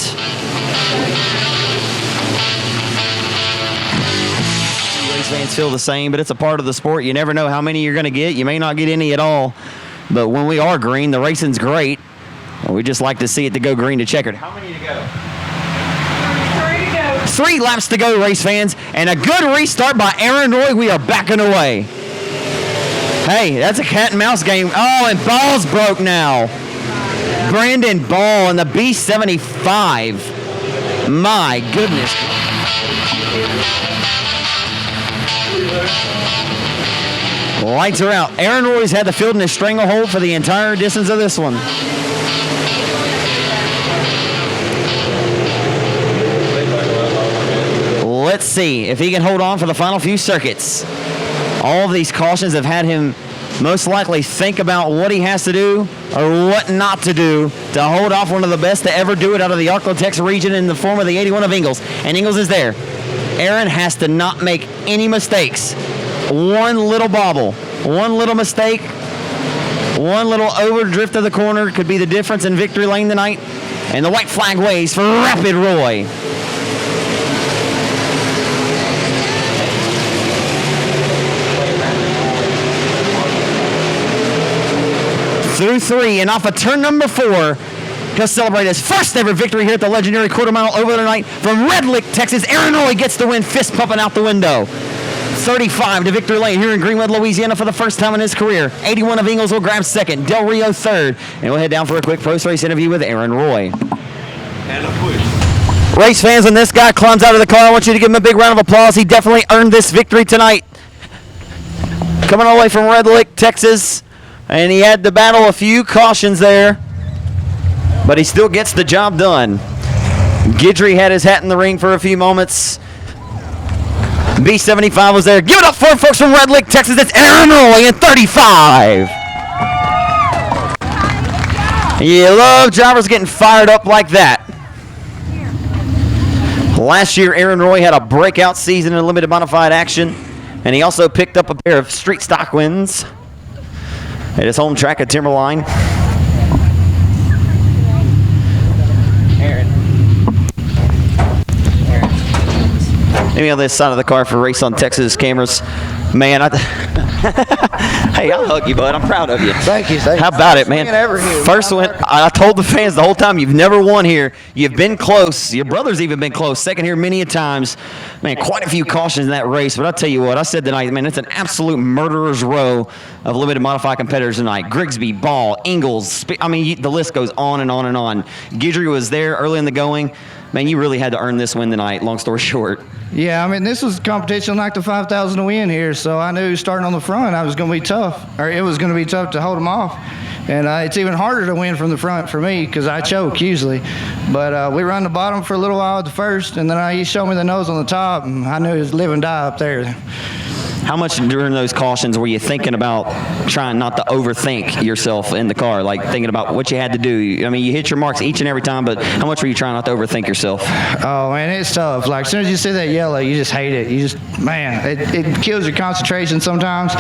Speaker 1: Race fans feel the same, but it's a part of the sport. You never know how many you're going to get. You may not get any at all, but when we are green, the racing's great. We just like to see it to go green to checkered. How many to go? 3 laps to go, race fans, and a good restart by Aaron Roy. We are backing away. Hey, that's a cat and mouse game. Oh, and Ball's broke now. Brandon Ball in the B75. My goodness. Lights are out. Aaron Roy's had the field in a stranglehold for the entire distance of this one. Let's see if he can hold on for the final few circuits. All of these cautions have had him most likely think about what he has to do or what not to do to hold off one of the best to ever do it out of the Arklatex region in the form of the 81 of Ingles. And Ingles is there. Aaron has to not make any mistakes. One little bobble, one little mistake, one little overdrift of the corner could be the difference in victory lane tonight. And the white flag waves for Rapid Roy. Through 3 and off of turn number 4, he'll celebrate his first ever victory here at the legendary quarter mile over the night from Red Lick, Texas. Aaron Roy gets the win, fist pumping out the window. 35 to victory lane here in Greenwood, Louisiana for the first time in his career. 81 of Ingles will grab second, Del Rio third, and we'll head down for a quick post-race interview with Aaron Roy. And a push. Race fans, when this guy climbs out of the car, I want you to give him a big round of applause. He definitely earned this victory tonight. Coming all the way from Red Lick, Texas. And he had to battle a few cautions there, but he still gets the job done. Guidry had his hat in the ring for a few moments. B75 was there. Give it up for folks from Red Lick, Texas. It's Aaron Roy in 35. You love drivers getting fired up like that. Last year, Aaron Roy had a breakout season in limited modified action, and he also picked up a pair of street stock wins at his home track at Timberline. Aaron. Maybe on this side of the car for Race on Texas cameras. Man, hey, I'll hug you, bud. I'm proud of you.
Speaker 7: Thank you.
Speaker 1: How about it, man? First one, I told the fans the whole time, you've never won here. You've been close. Your brother's even been close. Second here many a times. Man, quite a few cautions in that race. But I'll tell you what, I said tonight, man, it's an absolute murderer's row of limited modified competitors tonight. Grigsby, Ball, Ingles. I mean, the list goes on and on and on. Guidry was there early in the going. Man, you really had to earn this win tonight, long story short.
Speaker 7: Yeah, I mean, this was competition like the 5,000 to win here, so I knew starting on the front I was going to be tough, or it was going to be tough to hold them off. And it's even harder to win from the front for me because I choke usually. But we run the bottom for a little while at the first, and then he showed me the nose on the top, and I knew it was live and die up there.
Speaker 1: How much during those cautions were you thinking about trying not to overthink yourself in the car, like thinking about what you had to do? I mean, you hit your marks each and every time, but how much were you trying not to overthink yourself?
Speaker 7: Oh, man, it's tough. Like, as soon as you see that yellow, you just hate it. You just, man, it kills your concentration sometimes.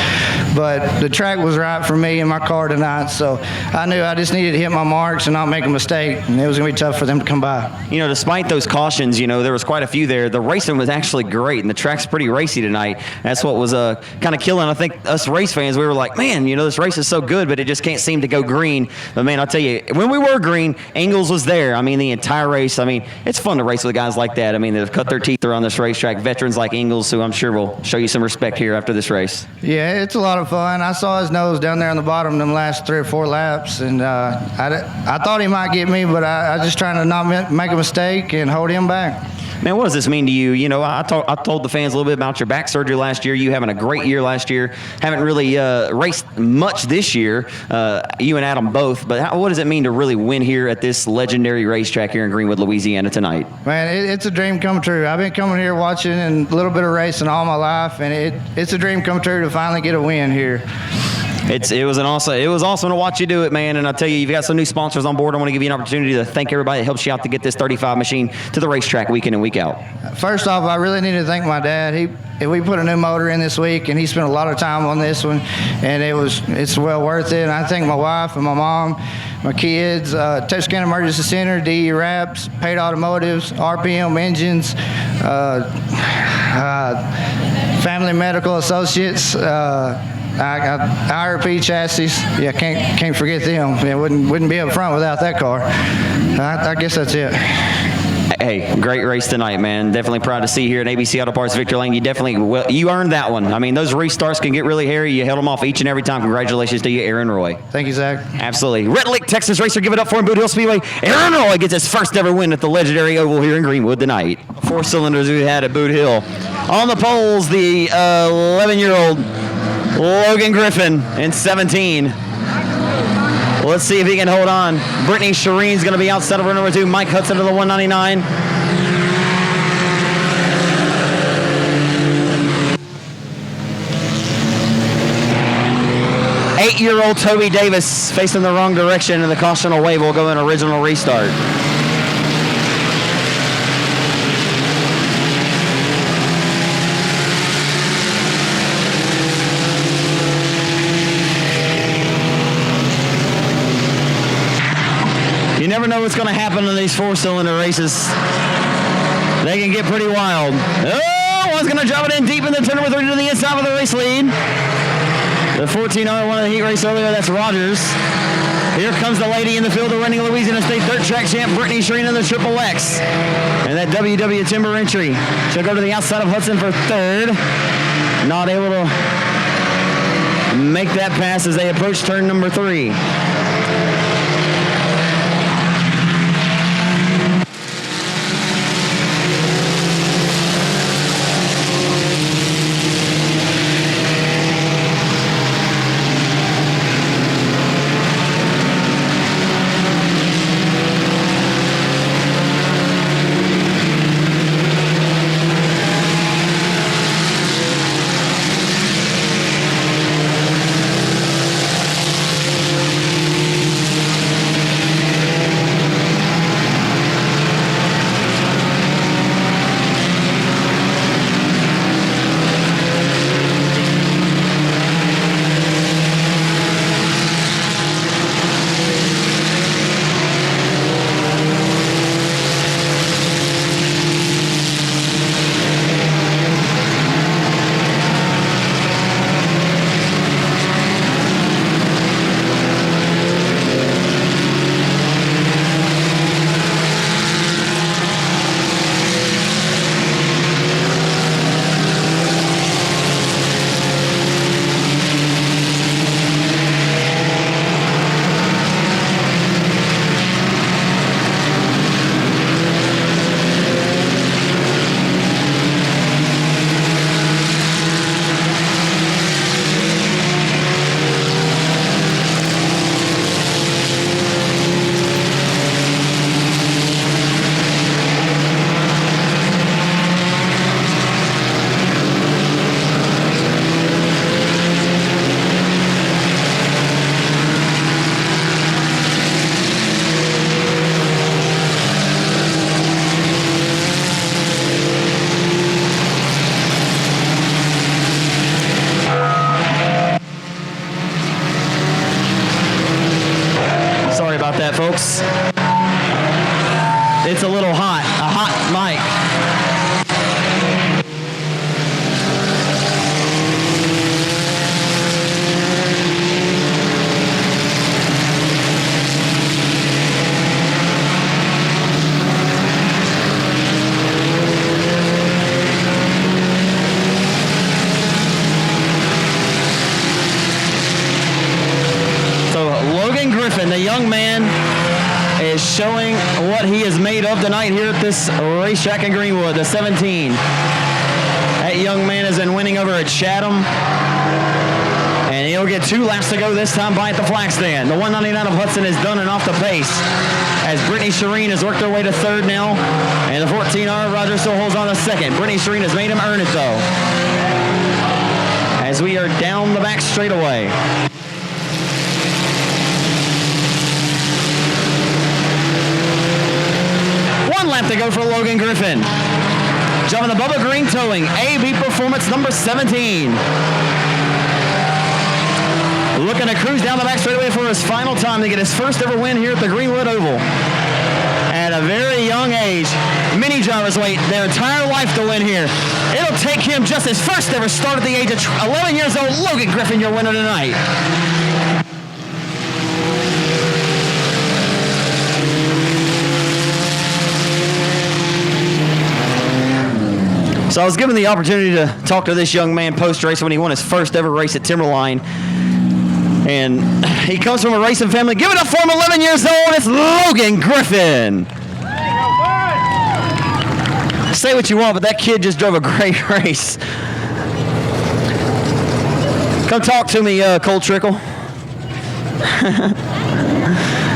Speaker 7: But the track was right for me in my car tonight, so I knew I just needed to hit my marks and not make a mistake, and it was going to be tough for them to come by.
Speaker 1: You know, despite those cautions, you know, there was quite a few there. The racing was actually great, and the track's pretty racy tonight. That's what was kind of killing. I think us race fans, we were like, man, man, you know, this race is so good, but it just can't seem to go green. But, man, I'll tell you, when we were green, Ingalls was there. I mean, the entire race. I mean, it's fun to race with guys like that. I mean, they've cut their teeth around this racetrack. Veterans like Ingalls, who I'm sure will show you some respect here after this race.
Speaker 7: Yeah, it's a lot of fun. I saw his nose down there on the bottom them last 3 or 4 laps, and I thought he might get me, but I just trying to not make a mistake and hold him back.
Speaker 1: Man, what does this mean to you? You know, I told the fans a little bit about your back surgery last year. You having a great year last year. Haven't really raced much this year, you and Adam both. But what does it mean to really win here at this legendary racetrack here in Greenwood, Louisiana tonight?
Speaker 7: Man, it's a dream come true. I've been coming here watching and a little bit of racing all my life, and it's a dream come true to finally get a win here.
Speaker 1: It was awesome to watch you do it, man. And I'll tell you, you've got some new sponsors on board. I want to give you an opportunity to thank everybody that helps you out to get this 35 machine to the racetrack week in and week out.
Speaker 7: First off, I really need to thank my dad. We put a new motor in this week, and he spent a lot of time on this one, and it's well worth it. And I thank my wife and my mom, my kids, Touchscan Emergency Center, DE Wraps, Paid Automotives, RPM Engines, Family Medical Associates, IRP Chassis. Yeah, can't forget them. It wouldn't be up front without that car. I guess that's it.
Speaker 1: Hey, great race tonight, man. Definitely proud to see you here at ABC Auto Parts Victor Lane. You earned that one. I mean, those restarts can get really hairy. You held them off each and every time. Congratulations to you, Aaron Roy.
Speaker 7: Thank you, Zach.
Speaker 1: Absolutely. Red Lake, Texas racer, give it up for him. Boothill Speedway. Aaron Roy gets his first ever win at the legendary oval here in Greenwood tonight. 4 cylinders we had at Boot Hill. On the poles, the 11-year-old Logan Griffin in 17. Let's see if he can hold on. Brittany Shireen's going to be outside of her number 2. Mike Hudson to the 199. Eight-year-old Toby Davis facing the wrong direction, and the cautional wave will go in original restart. You never know what's going to happen in these 4-cylinder races. They can get pretty wild. Oh, one's going to drop it in deep in the turn number 3 to the inside of the race lead. The 14-hour one of the heat race earlier, that's Rogers. Here comes the lady in the field, the reigning Louisiana State third track champ, Brittany Shireen in the Triple X. And that WW Timber entry. She'll go to the outside of Hudson for 3rd. Not able to make that pass as they approach turn number 3. Folks, it's a little hot, a hot mic. tonight here at this racetrack in Greenwood, the 17. That young man has been winning over at Chatham. And he'll get 2 laps to go this time by at the flag stand. The 199 of Hudson is done and off the pace as Brittany Shireen has worked her way to 3rd now. And the 14R Roger still holds on to 2nd. Brittany Shireen has made him earn it though. As we are down the back straightaway. One lap to go for Logan Griffin. Jumping the Bubba Green Towing, AB Performance number 17. Looking to cruise down the back straightaway for his final time to get his first ever win here at the Greenwood Oval. At a very young age, many drivers wait their entire life to win here. It'll take him just his first ever start at the age of 11 years old. Logan Griffin, your winner tonight. So I was given the opportunity to talk to this young man post-race when he won his first ever race at Timberline. And he comes from a racing family. Give it up for him, 11 years old. It's Logan Griffin. Say what you want, but that kid just drove a great race. Come talk to me, Cole Trickle.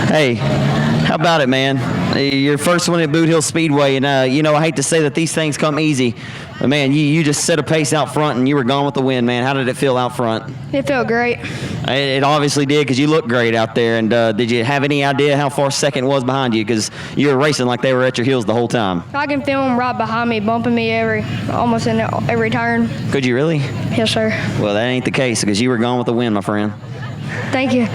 Speaker 1: Hey, how about it, man? Your first one at Boothill Speedway, and you know, I hate to say that these things come easy, but man, you just set a pace out front and you were gone with the win, man. How did it feel out front?
Speaker 6: It felt great.
Speaker 1: It obviously did, because you looked great out there. And did you have any idea how far second was behind you? Because you were racing like they were at your heels the whole time.
Speaker 6: I can feel them right behind me, bumping me almost in every turn.
Speaker 1: Could you really?
Speaker 6: Yes, sir.
Speaker 1: Well, that ain't the case, because you were gone with the win, my friend.
Speaker 6: Thank you.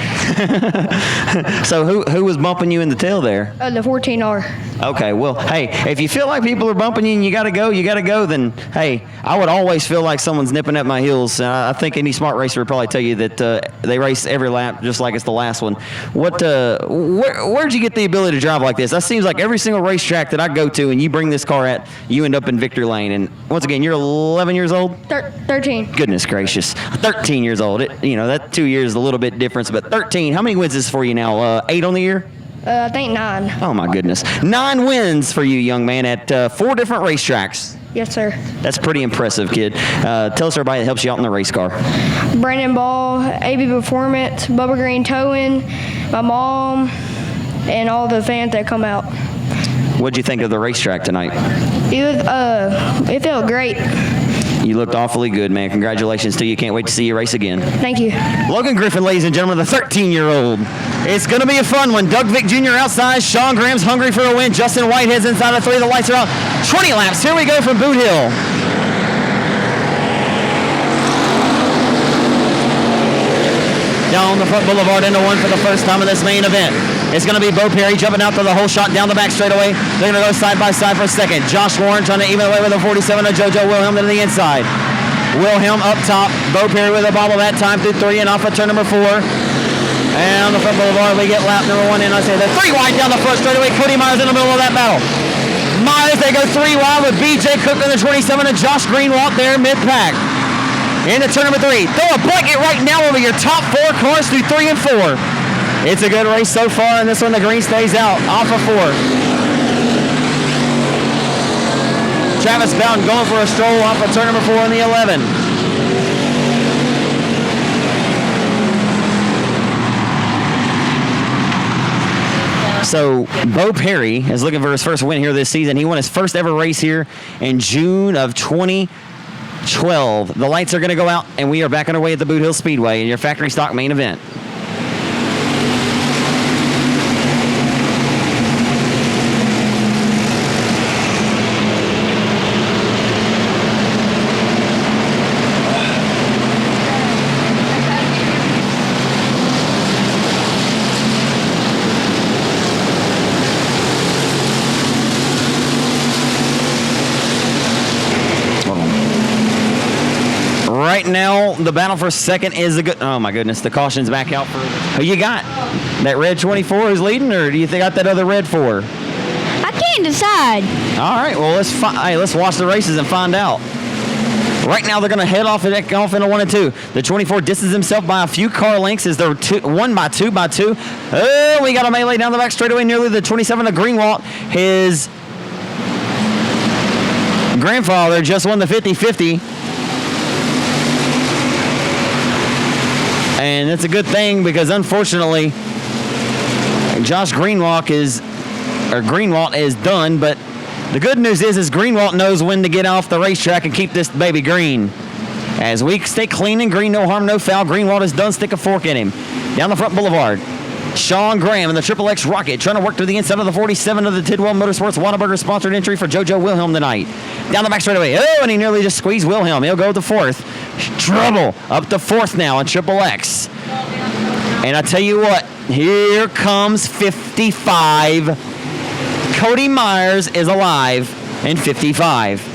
Speaker 1: So who was bumping you in the tail there?
Speaker 6: The 14R.
Speaker 1: Okay, well, hey, if you feel like people are bumping you and you got to go, then, hey, I would always feel like someone's nipping at my heels. I think any smart racer would probably tell you that they race every lap just like it's the last one. Where'd you get the ability to drive like this? That seems like every single racetrack that I go to and you bring this car at, you end up in victory lane. And once again, you're 11 years old?
Speaker 6: 13.
Speaker 1: Goodness gracious. 13 years old. That 2 years is a little bit different, but 13. How many wins is this for you now? 8 on the year?
Speaker 6: I think 9.
Speaker 1: Oh, my goodness. 9 wins for you, young man, at 4 different racetracks.
Speaker 6: Yes, sir.
Speaker 1: That's pretty impressive, kid. Tell us everybody that helps you out in the race car.
Speaker 6: Brandon Ball, AB Performance, Bubba Green Towing, my mom, and all the fans that come out.
Speaker 1: What'd you think of the racetrack tonight?
Speaker 6: It felt great.
Speaker 1: You looked awfully good, man. Congratulations to you. Can't wait to see you race again.
Speaker 6: Thank you.
Speaker 1: Logan Griffin, ladies and gentlemen, the 13-year-old. It's going to be a fun one. Doug Vick Jr. outside. Sean Graham's hungry for a win. Justin Whitehead's inside of 3. The lights are out. 20 laps. Here we go from Boot Hill. Down the front boulevard into 1 for the first time in this main event. It's going to be Bo Perry jumping out to the whole shot down the back straightaway. They're going to go side by side for a second. Josh Warren trying to even away with a 47 of JoJo Wilhelm to the inside. Wilhelm up top. Bo Perry with a bobble that time through 3 and off of turn number 4. And on the front boulevard, we get lap number 1 in. I say they're 3 wide down the front straightaway. Cody Myers in the middle of that battle. Myers, they go 3 wide with BJ Cook in the 27 and Josh Greenwald there mid-pack. Into turn number 3. Throw a blanket right now over your top 4 cars through 3 and 4. It's a good race so far, and this one the green stays out off of 4. Travis Bowden going for a stroll off of turn number 4 in the 11. So Bo Perry is looking for his first win here this season. He won his first ever race here in June of 2012. The lights are going to go out, and we are back underway at the Boothill Speedway in your factory stock main event. Right now, the battle for second is a good... Oh, my goodness. The caution's back out for... Who you got? That red 24 who's leading, or do you think got that other red 4?
Speaker 5: I can't decide.
Speaker 1: All right. Well, let's watch the races and find out. Right now, they're going to head off into 1 and 2. The 24 distances himself by a few car lengths as they're 1 by 2 by 2. Oh, we got a melee down the back straightaway nearly the 27 of Greenwald. His grandfather just won the 50-50. And it's a good thing because unfortunately, Josh Greenwald is done, but the good news is Greenwald knows when to get off the racetrack and keep this baby green. As we stay clean and green, no harm, no foul, Greenwald is done. Stick a fork in him. Down the front boulevard, Sean Graham in the XXX Rocket trying to work to the inside of the 47 of the Tidwell Motorsports Whataburger sponsored entry for JoJo Wilhelm tonight. Down the back straightaway. Oh, and he nearly just squeezed Wilhelm. He'll go to fourth. Trouble up to fourth now in XXX. And I tell you what, here comes 55. Cody Myers is alive in 55.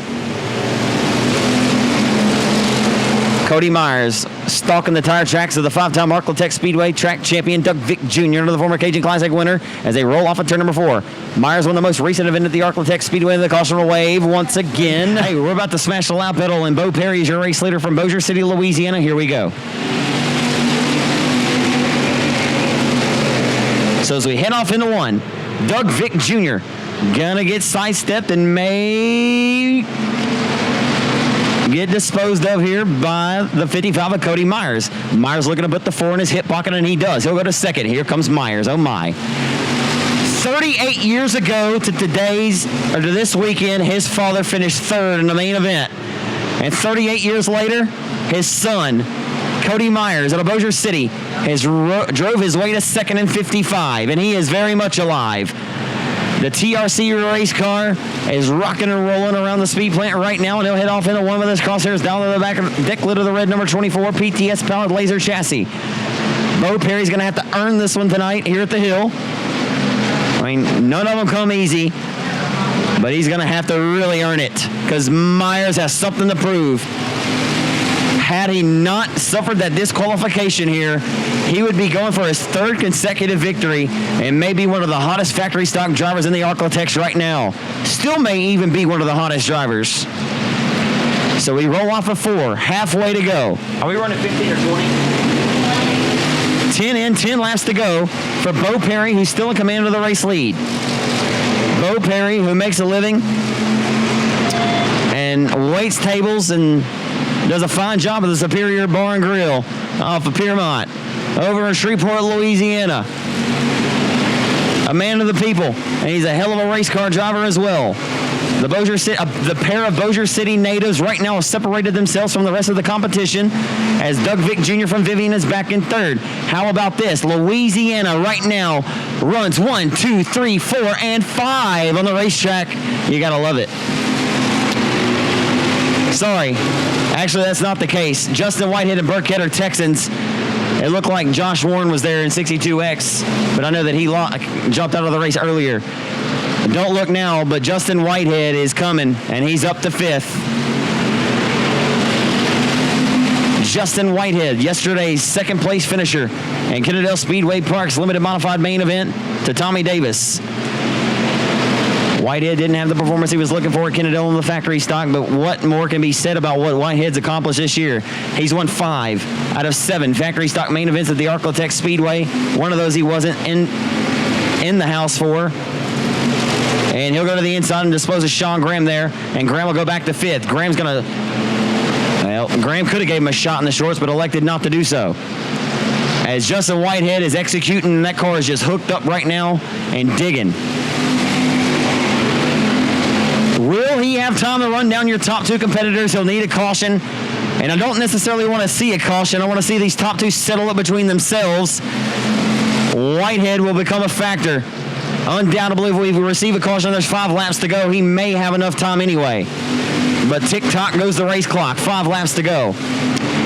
Speaker 1: Cody Myers stalking the tire tracks of the 5-time Arklatex Speedway track champion Doug Vick Jr. the former Cajun Classic winner as they roll off at turn number 4. Myers won the most recent event at the Arklatex Speedway in the caution wave once again. Hey, we're about to smash the loud pedal, and Bo Perry is your race leader from Bossier City, Louisiana. Here we go. So as we head off into 1, Doug Vick Jr. gonna get sidestepped and may get disposed of here by the 55 of Cody Myers. Myers looking to put the 4 in his hip pocket, and he does. He'll go to second. Here comes Myers. Oh my. 38 years ago to this weekend, his father finished third in the main event. And 38 years later, his son, Cody Myers, out of Bossier City, drove his way to second in 55, and he is very much alive. The TRC race car is rocking and rolling around the speed plant right now, and he'll head off into 1 with his crosshairs down to the back of deck lid of the red number 24 PTS powered laser chassis. Bo Perry's going to have to earn this one tonight here at the hill. I mean, none of them come easy, but he's going to have to really earn it because Myers has something to prove. Had he not suffered that disqualification here, he would be going for his 3rd consecutive victory and may be one of the hottest factory stock drivers in the Arklatex right now. Still may even be one of the hottest drivers. So we roll off of 4, halfway to go.
Speaker 2: Are we running 15 or 20?
Speaker 1: 10 in, 10 laps to go for Bo Perry, who's still in command of the race lead. Bo Perry, who makes a living and waits tables and does a fine job of the Superior Bar and Grill off of Piermont over in Shreveport, Louisiana. A man of the people, and he's a hell of a race car driver as well. The pair of Bossier City natives right now have separated themselves from the rest of the competition as Doug Vick Jr. from Vivian is back in 3rd. How about this? Louisiana right now runs 1, 2, 3, 4, and 5 on the racetrack. You gotta love it. Sorry. Actually, that's not the case. Justin Whitehead and Burkhead are Texans. It looked like Josh Warren was there in 62X, but I know that he jumped out of the race earlier. Don't look now, but Justin Whitehead is coming, and he's up to 5th. Justin Whitehead, yesterday's 2nd place finisher in Kennedale Speedway Park's limited modified main event to Tommy Davis. Whitehead didn't have the performance he was looking for at Kennedale in the factory stock, but what more can be said about what Whitehead's accomplished this year? He's won 5 out of 7 factory stock main events at the Arklatex Speedway. One of those he wasn't in the house for. And he'll go to the inside and dispose of Sean Graham there, and Graham will go back to 5th. Graham could have gave him a shot in the shorts, but elected not to do so. As Justin Whitehead is executing, and that car is just hooked up right now and digging. Will he have time to run down your top 2 competitors? He'll need a caution. And I don't necessarily want to see a caution. I want to see these top 2 settle it between themselves. Whitehead will become a factor. Undoubtedly, if we receive a caution, there's 5 laps to go. He may have enough time anyway. But tick-tock goes the race clock. 5 laps to go.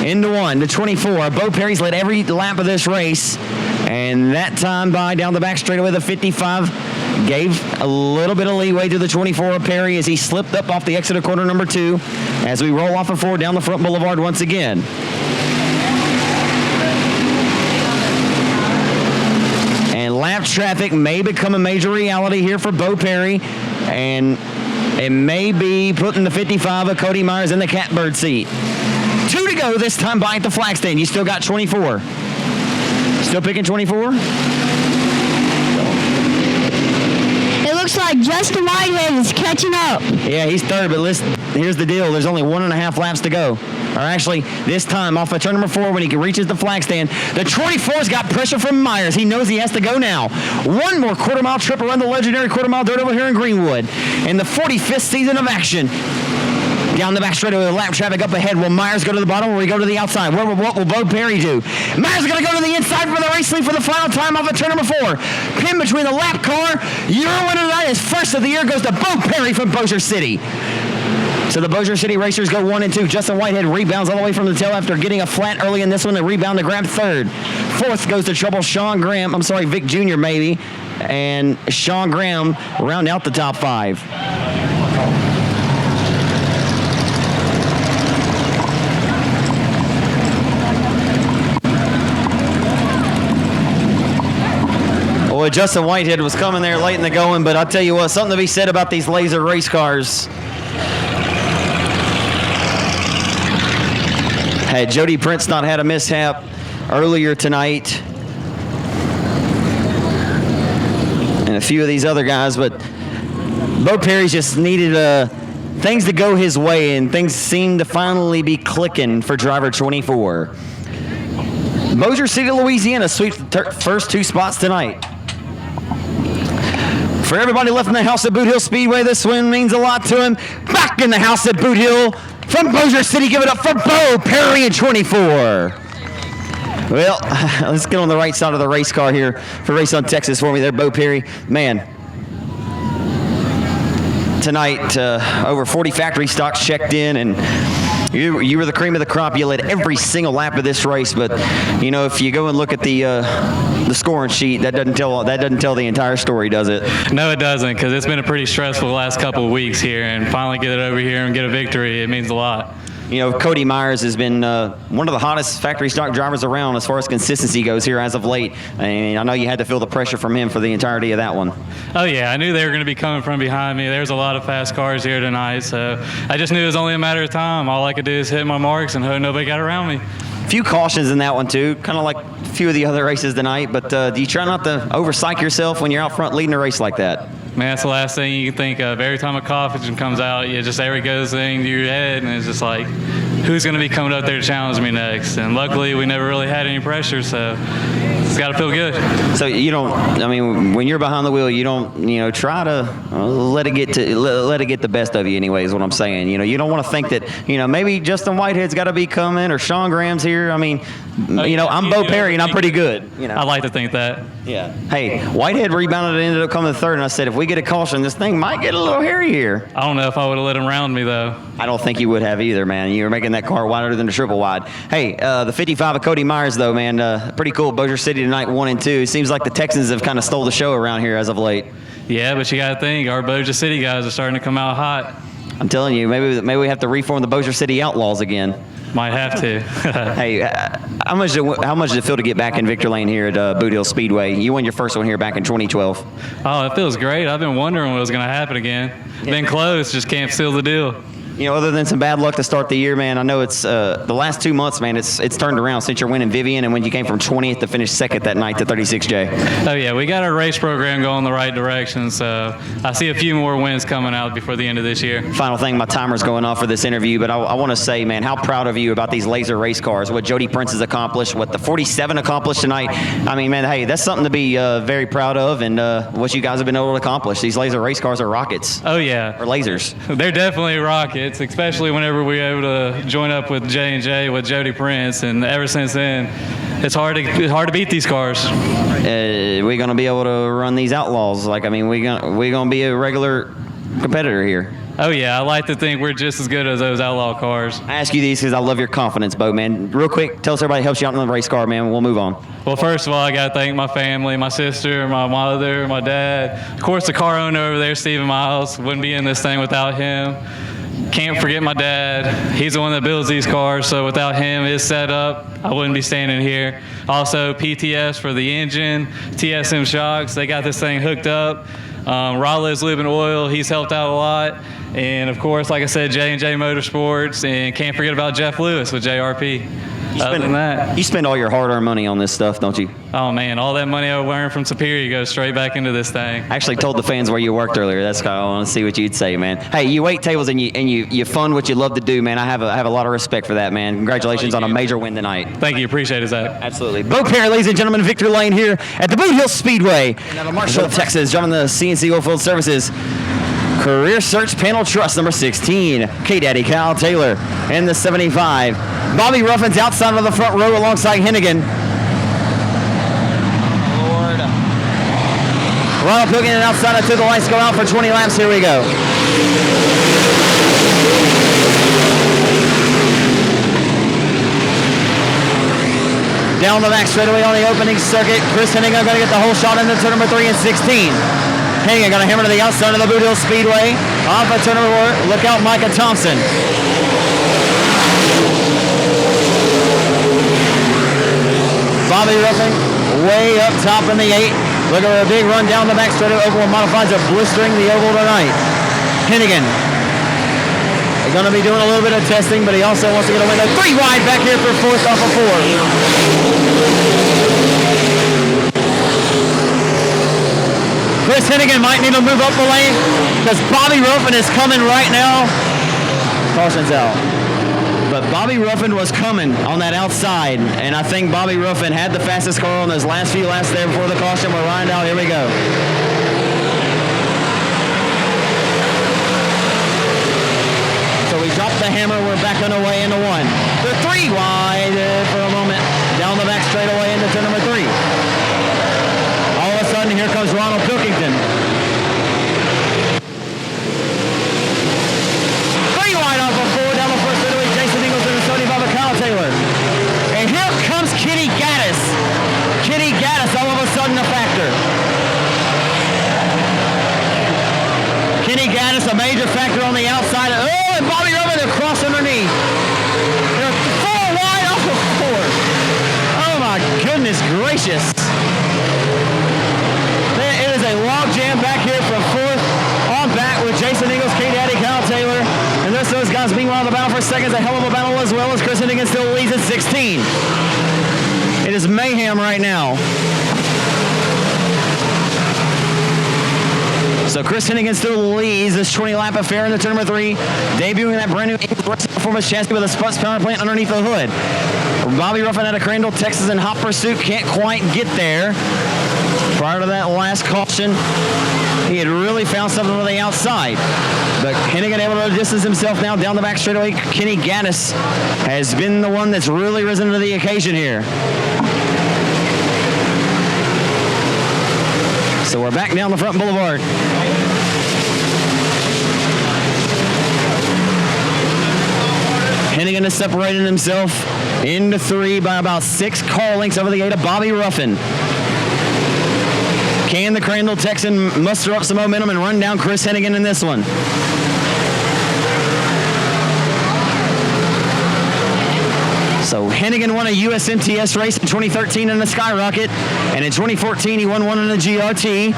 Speaker 1: Into 1, to 24. Bo Perry's led every lap of this race. And that time by down the back straightaway, the 55 gave a little bit of leeway to the 24 of Perry as he slipped up off the exit of corner number 2 as we roll off of 4 down the front boulevard once again. And lap traffic may become a major reality here for Bo Perry, and it may be putting the 55 of Cody Myers in the catbird seat. 2 to go this time by at the flag stand. You still got 24. Still picking 24?
Speaker 5: like Justin Whitehead is catching up.
Speaker 1: Yeah, he's third, but here's the deal. There's only 1.5 laps to go. Or actually, this time off of turn number 4 when he reaches the flag stand, the 24's got pressure from Myers. He knows he has to go now. One more quarter-mile trip around the legendary quarter-mile dirt over here in Greenwood in the 45th season of action. Down the back straightaway with lap traffic up ahead. Will Myers go to the bottom or will he go to the outside? What will Bo Perry do? Myers is going to go to the inside for the race lead for the final time off of turn number 4. Pin between the lap car. Your winner tonight is first of the year goes to Bo Perry from Bossier City. So the Bossier City racers go 1 and 2. Justin Whitehead rebounds all the way from the tail after getting a flat early in this one. A rebound to grab third. Fourth goes to trouble Vic Jr. maybe. And Sean Graham round out the top 5. Boy, Justin Whitehead was coming there late in the going, but I'll tell you what, something to be said about these laser race cars. Had Jody Prince not had a mishap earlier tonight, and a few of these other guys, but Bo Perry just needed things to go his way, and things seem to finally be clicking for driver 24. Bossier City, Louisiana sweeps the first 2 spots tonight. For everybody left in the house at Boothill Speedway, this win means a lot to him. Back in the house at Boothill from Bossier City, give it up for Bo Perry in 24. Well, let's get on the right side of the race car here for Race on Texas for me there, Bo Perry. Man, tonight over 40 factory stocks checked in, and you were the cream of the crop. You led every single lap of this race, but you know, if you go and look at the scoring sheet, that doesn't tell the entire story, does it?
Speaker 8: No, it doesn't, because it's been a pretty stressful last couple of weeks here, and finally get it over here and get a victory, it means a lot.
Speaker 1: You know, Cody Myers has been one of the hottest factory stock drivers around as far as consistency goes here as of late. I mean, I know you had to feel the pressure from him for the entirety of that one.
Speaker 8: Oh, yeah. I knew they were going to be coming from behind me. There's a lot of fast cars here tonight, so I just knew it was only a matter of time. All I could do is hit my marks and hope nobody got around me.
Speaker 1: Few cautions in that one, too, kind of like a few of the other races tonight, but do you try not to overpsych yourself when you're out front leading a race like that?
Speaker 8: Man, that's the last thing you can think of. Every time a caution comes out, you just every goes thing to your head, and it's just like, who's going to be coming up there to challenge me next? And luckily, we never really had any pressure, so it's got to feel good.
Speaker 1: So you don't, I mean, when you're behind the wheel, you don't, try to let it get the best of you anyway, is what I'm saying. You don't want to think that, maybe Justin Whitehead's got to be coming or Sean Graham's here. I mean, I'm Bo Perry and I'm pretty good.
Speaker 8: I like to think that.
Speaker 1: Yeah. Hey, Whitehead rebounded and ended up coming third, and I said, if we get a caution, this thing might get a little hairy here.
Speaker 8: I don't know if I would have let him round me, though.
Speaker 1: I don't think you would have either, man. You were making that car wider than the triple wide. Hey, the 55 of Cody Myers, though, man, pretty cool. Bossier City tonight, 1 and 2. Seems like the Texans have kind of stole the show around here as of late.
Speaker 8: Yeah, but you got to think, our Bossier City guys are starting to come out hot.
Speaker 1: I'm telling you, maybe we have to reform the Bossier City Outlaws again.
Speaker 8: Might have to.
Speaker 1: Hey, how much did it feel to get back in Victor Lane here at Boothill Speedway? You won your first one here back in 2012.
Speaker 8: Oh, it feels great. I've been wondering what was going to happen again. Been close, just can't seal the deal.
Speaker 1: Other than some bad luck to start the year, man, I know it's the last 2 months, man, it's turned around since you're winning Vivian and when you came from 20th to finish second that night to 36J.
Speaker 8: Oh, yeah, we got our race program going the right direction, so I see a few more wins coming out before the end of this year.
Speaker 1: Final thing, my timer's going off for this interview, but I want to say, man, how proud of you about these laser race cars, what Jody Prince has accomplished, what the 47 accomplished tonight. I mean, man, hey, that's something to be very proud of, and what you guys have been able to accomplish. These laser race cars are rockets.
Speaker 8: Oh, yeah.
Speaker 1: Or lasers.
Speaker 8: They're definitely rockets, especially whenever we were able to join up with J&J with Jody Prince, and ever since then, it's hard to beat these cars.
Speaker 1: We're gonna be able to run these Outlaws. We're gonna be a regular competitor here.
Speaker 8: Oh yeah, I like to think we're just as good as those Outlaw cars.
Speaker 1: I ask you these because I love your confidence, Bo, man. Real quick, tell us everybody helps you out in the race car, man. We'll move on.
Speaker 8: Well, first of all, I got to thank my family, my sister, my mother, my dad. Of course, the car owner over there, Stephen Miles. Wouldn't be in this thing without him. Can't forget my dad. He's the one that builds these cars, so without him, his setup, I wouldn't be standing here. Also, PTS for the engine, TSM shocks, they got this thing hooked up. Rollins Lube and Oil, he's helped out a lot. And of course, like I said, J&J Motorsports, and can't forget about Jeff Lewis with JRP. Other than that,
Speaker 1: You spend all your hard-earned money on this stuff, don't you?
Speaker 8: oh man, all that money I earned from Superior goes straight back into this thing.
Speaker 1: I actually told the fans where you worked earlier. That's kind of I want to see what you'd say, man. Hey, you wait tables and you fund what you love to do, man. I have a lot of respect for that, man. Congratulations on a major win tonight.
Speaker 8: Thank you, appreciate it, Zach.
Speaker 1: Absolutely. Bo Perry, ladies and gentlemen, Victor Lane here at the Boothill Speedway out of Marshall, Texas, driving the CNC Oilfield Services Career Search Panel Truss number 16. K-Daddy Kyle Taylor in the 75. Bobby Ruffin's outside of the front row alongside Hennigan. Lord. Ronald Pilkington outside until the lights go out for 20 laps. Here we go. Down the back straightaway on the opening circuit. Chris Hennigan going to get the whole shot into turn number 3 and 16. Hennigan going to hammer to the outside of the Boothill Speedway. Off of turn number 4. Look out, Micah Thompson. Bobby Ruffin way up top in the 8. Look at a big run down the back straightaway. Oklahoma Modifieds are blistering the oval tonight. Hennigan is going to be doing a little bit of testing, but he also wants to get a window. 3 wide back here for 4th off of 4. Chris Hennigan might need to move up the lane because Bobby Ruffin is coming right now. Caution's out. But Bobby Ruffin was coming on that outside, and I think Bobby Ruffin had the fastest car on those last few laps there before the caution. We're running out. Here we go. So we dropped the hammer. We're back underway into 1. They're 3 wide for a moment. Down the back straightaway into turn number 3. All of a sudden, here comes Ronald Pilkington. 3 wide off of 4 down the first straightaway. Jason Ingles in the 75 of Kyle Taylor. And here comes Kenny Gaddis. Kenny Gaddis all of a sudden a factor. Kenny Gaddis a major factor on the outside. Oh, and Bobby Ruffin across underneath. They're 4 wide off of 4. Oh my goodness gracious. It is a log jam back here from 4th on back with Jason Ingles, K-Daddy, Kyle Taylor. And there's those guys meanwhile the battle for seconds. A hell of a battle as well as Chris Hennigan still leads at 16. It is mayhem right now. So Chris Hennigan still leads this 20-lap affair in the turn number 3, debuting that brand new performance chassis with a Sputz power plant underneath the hood. Bobby Ruffin out of Crandall, Texas in hot pursuit, can't quite get there. Prior to that last caution, he had really found something on the outside. But Hennigan able to distance himself now down the back straightaway. Kenny Gaddis has been the one that's really risen to the occasion here. So we're back down the front boulevard. Hennigan has separated himself into 3 by about 6 car lengths over the 8 of Bobby Ruffin. Can the Crandall Texan muster up some momentum and run down Chris Hennigan in this one? So Hennigan won a USMTS race in 2013 in the Skyrocket, and in 2014 he won one in the GRT,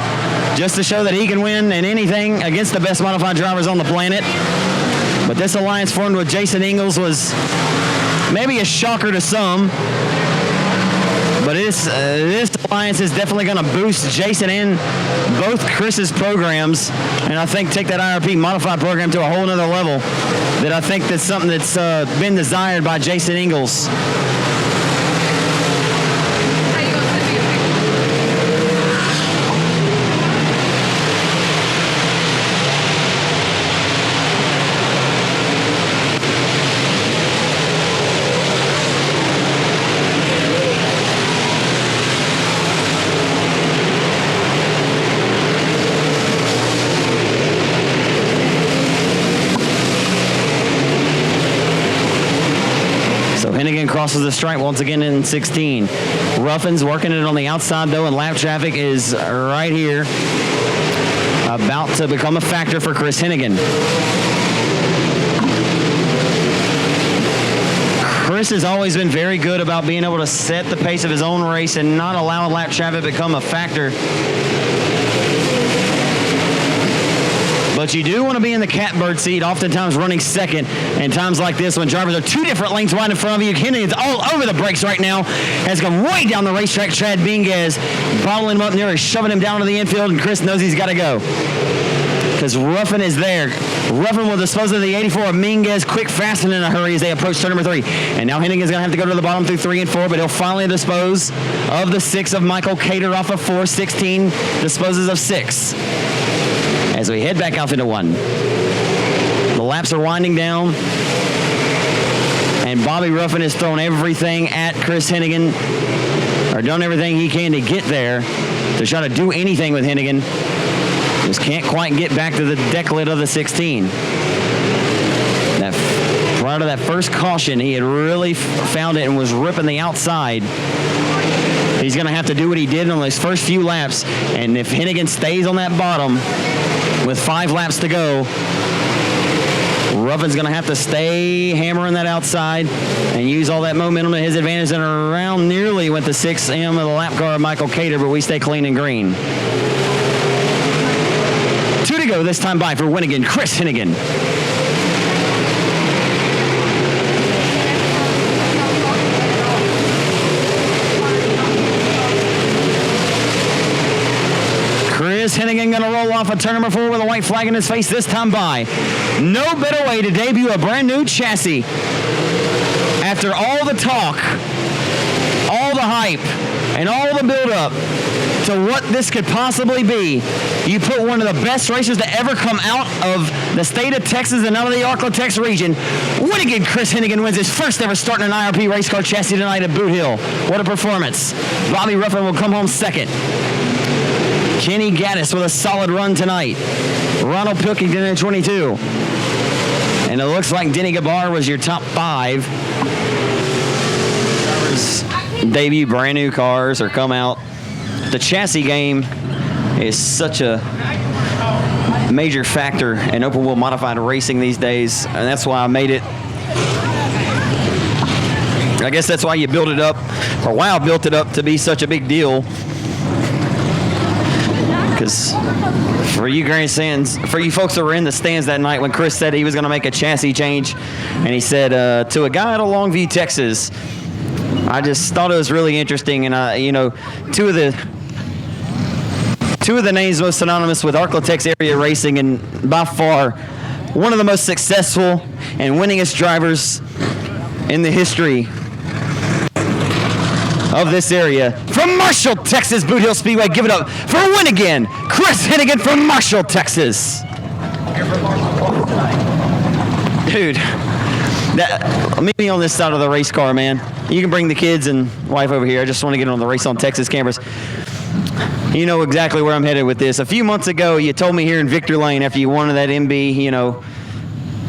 Speaker 1: just to show that he can win in anything against the best modified drivers on the planet. But this alliance formed with Jason Ingles was maybe a shocker to some, but this alliance is definitely going to boost Jason and both Chris's programs, and I think take that IRP modified program to a whole nother level. That I think that's something that's been desired by Jason Ingles. Hennigan crosses the stripe once again in 16. Ruffin's working it on the outside though, and lap traffic is right here, about to become a factor for Chris Hennigan. Chris has always been very good about being able to set the pace of his own race and not allow lap traffic to become a factor. But you do want to be in the catbird seat, oftentimes running second. And times like this, when drivers are 2 different lanes wide in front of you, Hennigan's all over the brakes right now, has gone way down the racetrack. Chad Binguez bottling him up near, shoving him down to the infield, and Chris knows he's got to go. Because Ruffin is there. Ruffin will dispose of the 84 of Minguez quick, fast, and in a hurry as they approach turn number 3. And now Hennigan's going to have to go to the bottom through 3 and 4, but he'll finally dispose of the 6 of Michael Cater off of 4. 16 disposes of 6. As we head back out into 1. The laps are winding down. And Bobby Ruffin has thrown everything at Chris Hennigan, or done everything he can to get there, to try to do anything with Hennigan. Just can't quite get back to the deck lid of the 16. Prior to that first caution, he had really found it and was ripping the outside. He's going to have to do what he did on those first few laps. And if Hennigan stays on that bottom with 5 laps to go, Ruffin's going to have to stay hammering that outside and use all that momentum to his advantage. And around nearly went the 6M of the lap car of Michael Cater, but we stay clean and green. 2 to go this time by for Hennigan, Chris Hennigan. Chris Hennigan going to roll off of turn number 4 with a white flag in his face this time by. No better way to debut a brand new chassis. After all the talk, all the hype, and all the build-up to what this could possibly be, you put one of the best racers to ever come out of the state of Texas and out of the Arklatex region. Hennigan, Chris Hennigan wins his first ever start in an IRP race car chassis tonight at Boothill. What a performance. Bobby Ruffin will come home second. Kenny Gaddis with a solid run tonight. Ronald Pilkington in 22. And it looks like Denny Gabar was your top 5. Debut brand new cars or come out. The chassis game is such a major factor in open wheel modified racing these days, and that's why I made it. I guess that's why you build it up, or why I built it up to be such a big deal. Because for you grandstands, for you folks that were in the stands that night when Chris said he was going to make a chassis change, and he said to a guy out of Longview, Texas, I just thought it was really interesting, and you know, two of the names most synonymous with Arklatex area racing, and by far one of the most successful and winningest drivers in the history of this area. From Marshall, Texas, Boothill Speedway, give it up for Hennigan, Chris Hennigan from Marshall, Texas. Dude, meet me on this side of the race car, man. You can bring the kids and wife over here. I just want to get on the Race on Texas cameras. You know exactly where I'm headed with this. A few months ago, you told me here in Victor Lane after you won that MB, you know,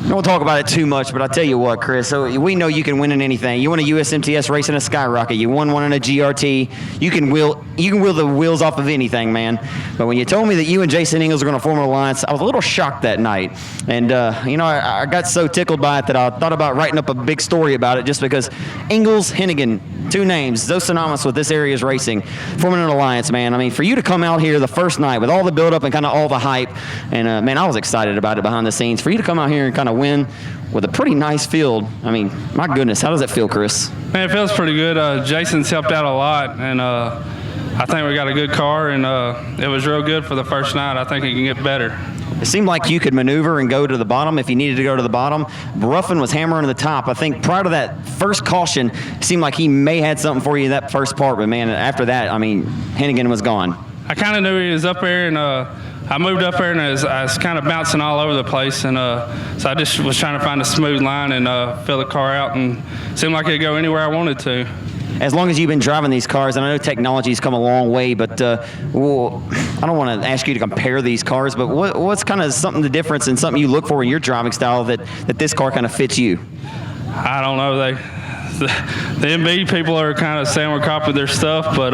Speaker 1: I won't talk about it too much, but I'll tell you what, Chris, so we know you can win in anything. You won a USMTS race in a Skyrocket. You won one in a GRT. You can wheel the wheels off of anything, man. But when you told me that you and Jason Ingalls were going to form an alliance, I was a little shocked that night. And, you know, I got so tickled by it that I thought about writing up a big story about it just because Ingalls, Hennigan, 2 names, those synonymous with this area's racing, forming an alliance, man. I mean, for you to come out here the first night with all the build-up and kind of all the hype, and, man, I was excited about it behind the scenes. For you to come out here and kind of win with a pretty nice field, I mean, my goodness, how does it feel, Chris?
Speaker 9: Man, it feels pretty good. Jason's helped out a lot, and I think we got a good car, and it was real good for the first night. I think it can get better.
Speaker 1: It seemed like you could maneuver and go to the bottom if you needed to go to the bottom. Ruffin was hammering the top. I think prior to that first caution, it seemed like he may had something for you that first part, but man, after that, I mean, Hennigan was gone.
Speaker 9: I kind of knew he was up there, and I moved up there, and I was kind of bouncing all over the place, and so I just was trying to find a smooth line and fill the car out, and it seemed like it could go anywhere I wanted to.
Speaker 1: As long as you've been driving these cars, and I know technology's come a long way, but well, I don't want to ask you to compare these cars, but what's kind of something the difference and something you look for in your driving style that this car kind of fits you?
Speaker 9: I don't know. The MB people are kind of saying we're copying their stuff, but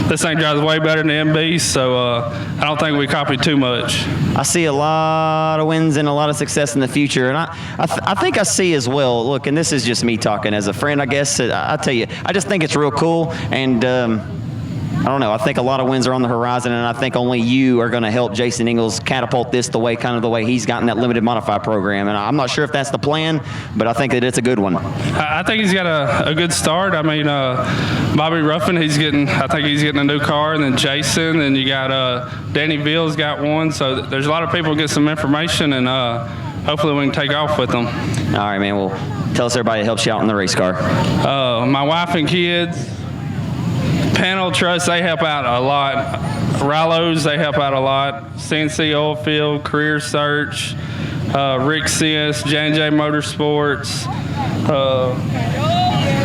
Speaker 9: this thing drives way better than the MBs, so I don't think we copied too much.
Speaker 1: I see a lot of wins and a lot of success in the future, and I think I see as well. Look, and this is just me talking as a friend, I guess. I tell you, I just think it's real cool, and I don't know. I think a lot of wins are on the horizon, and I think only you are going to help Jason Ingles catapult this the way he's gotten that limited modified program. And I'm not sure if that's the plan, but I think that it's a good one.
Speaker 9: I think he's got a good start. I mean, Bobby Ruffin, I think he's getting a new car, and then Jason, and you got Danny Veal's got one. So there's a lot of people get some information, and hopefully we can take off with them.
Speaker 1: All right, man. Well, tell us everybody that helps you out in the race car.
Speaker 9: My wife and kids. Panel Trust, they help out a lot. Rallos, they help out a lot. CNC Oilfield, Career Search, Rick Sis, J&J Motorsports,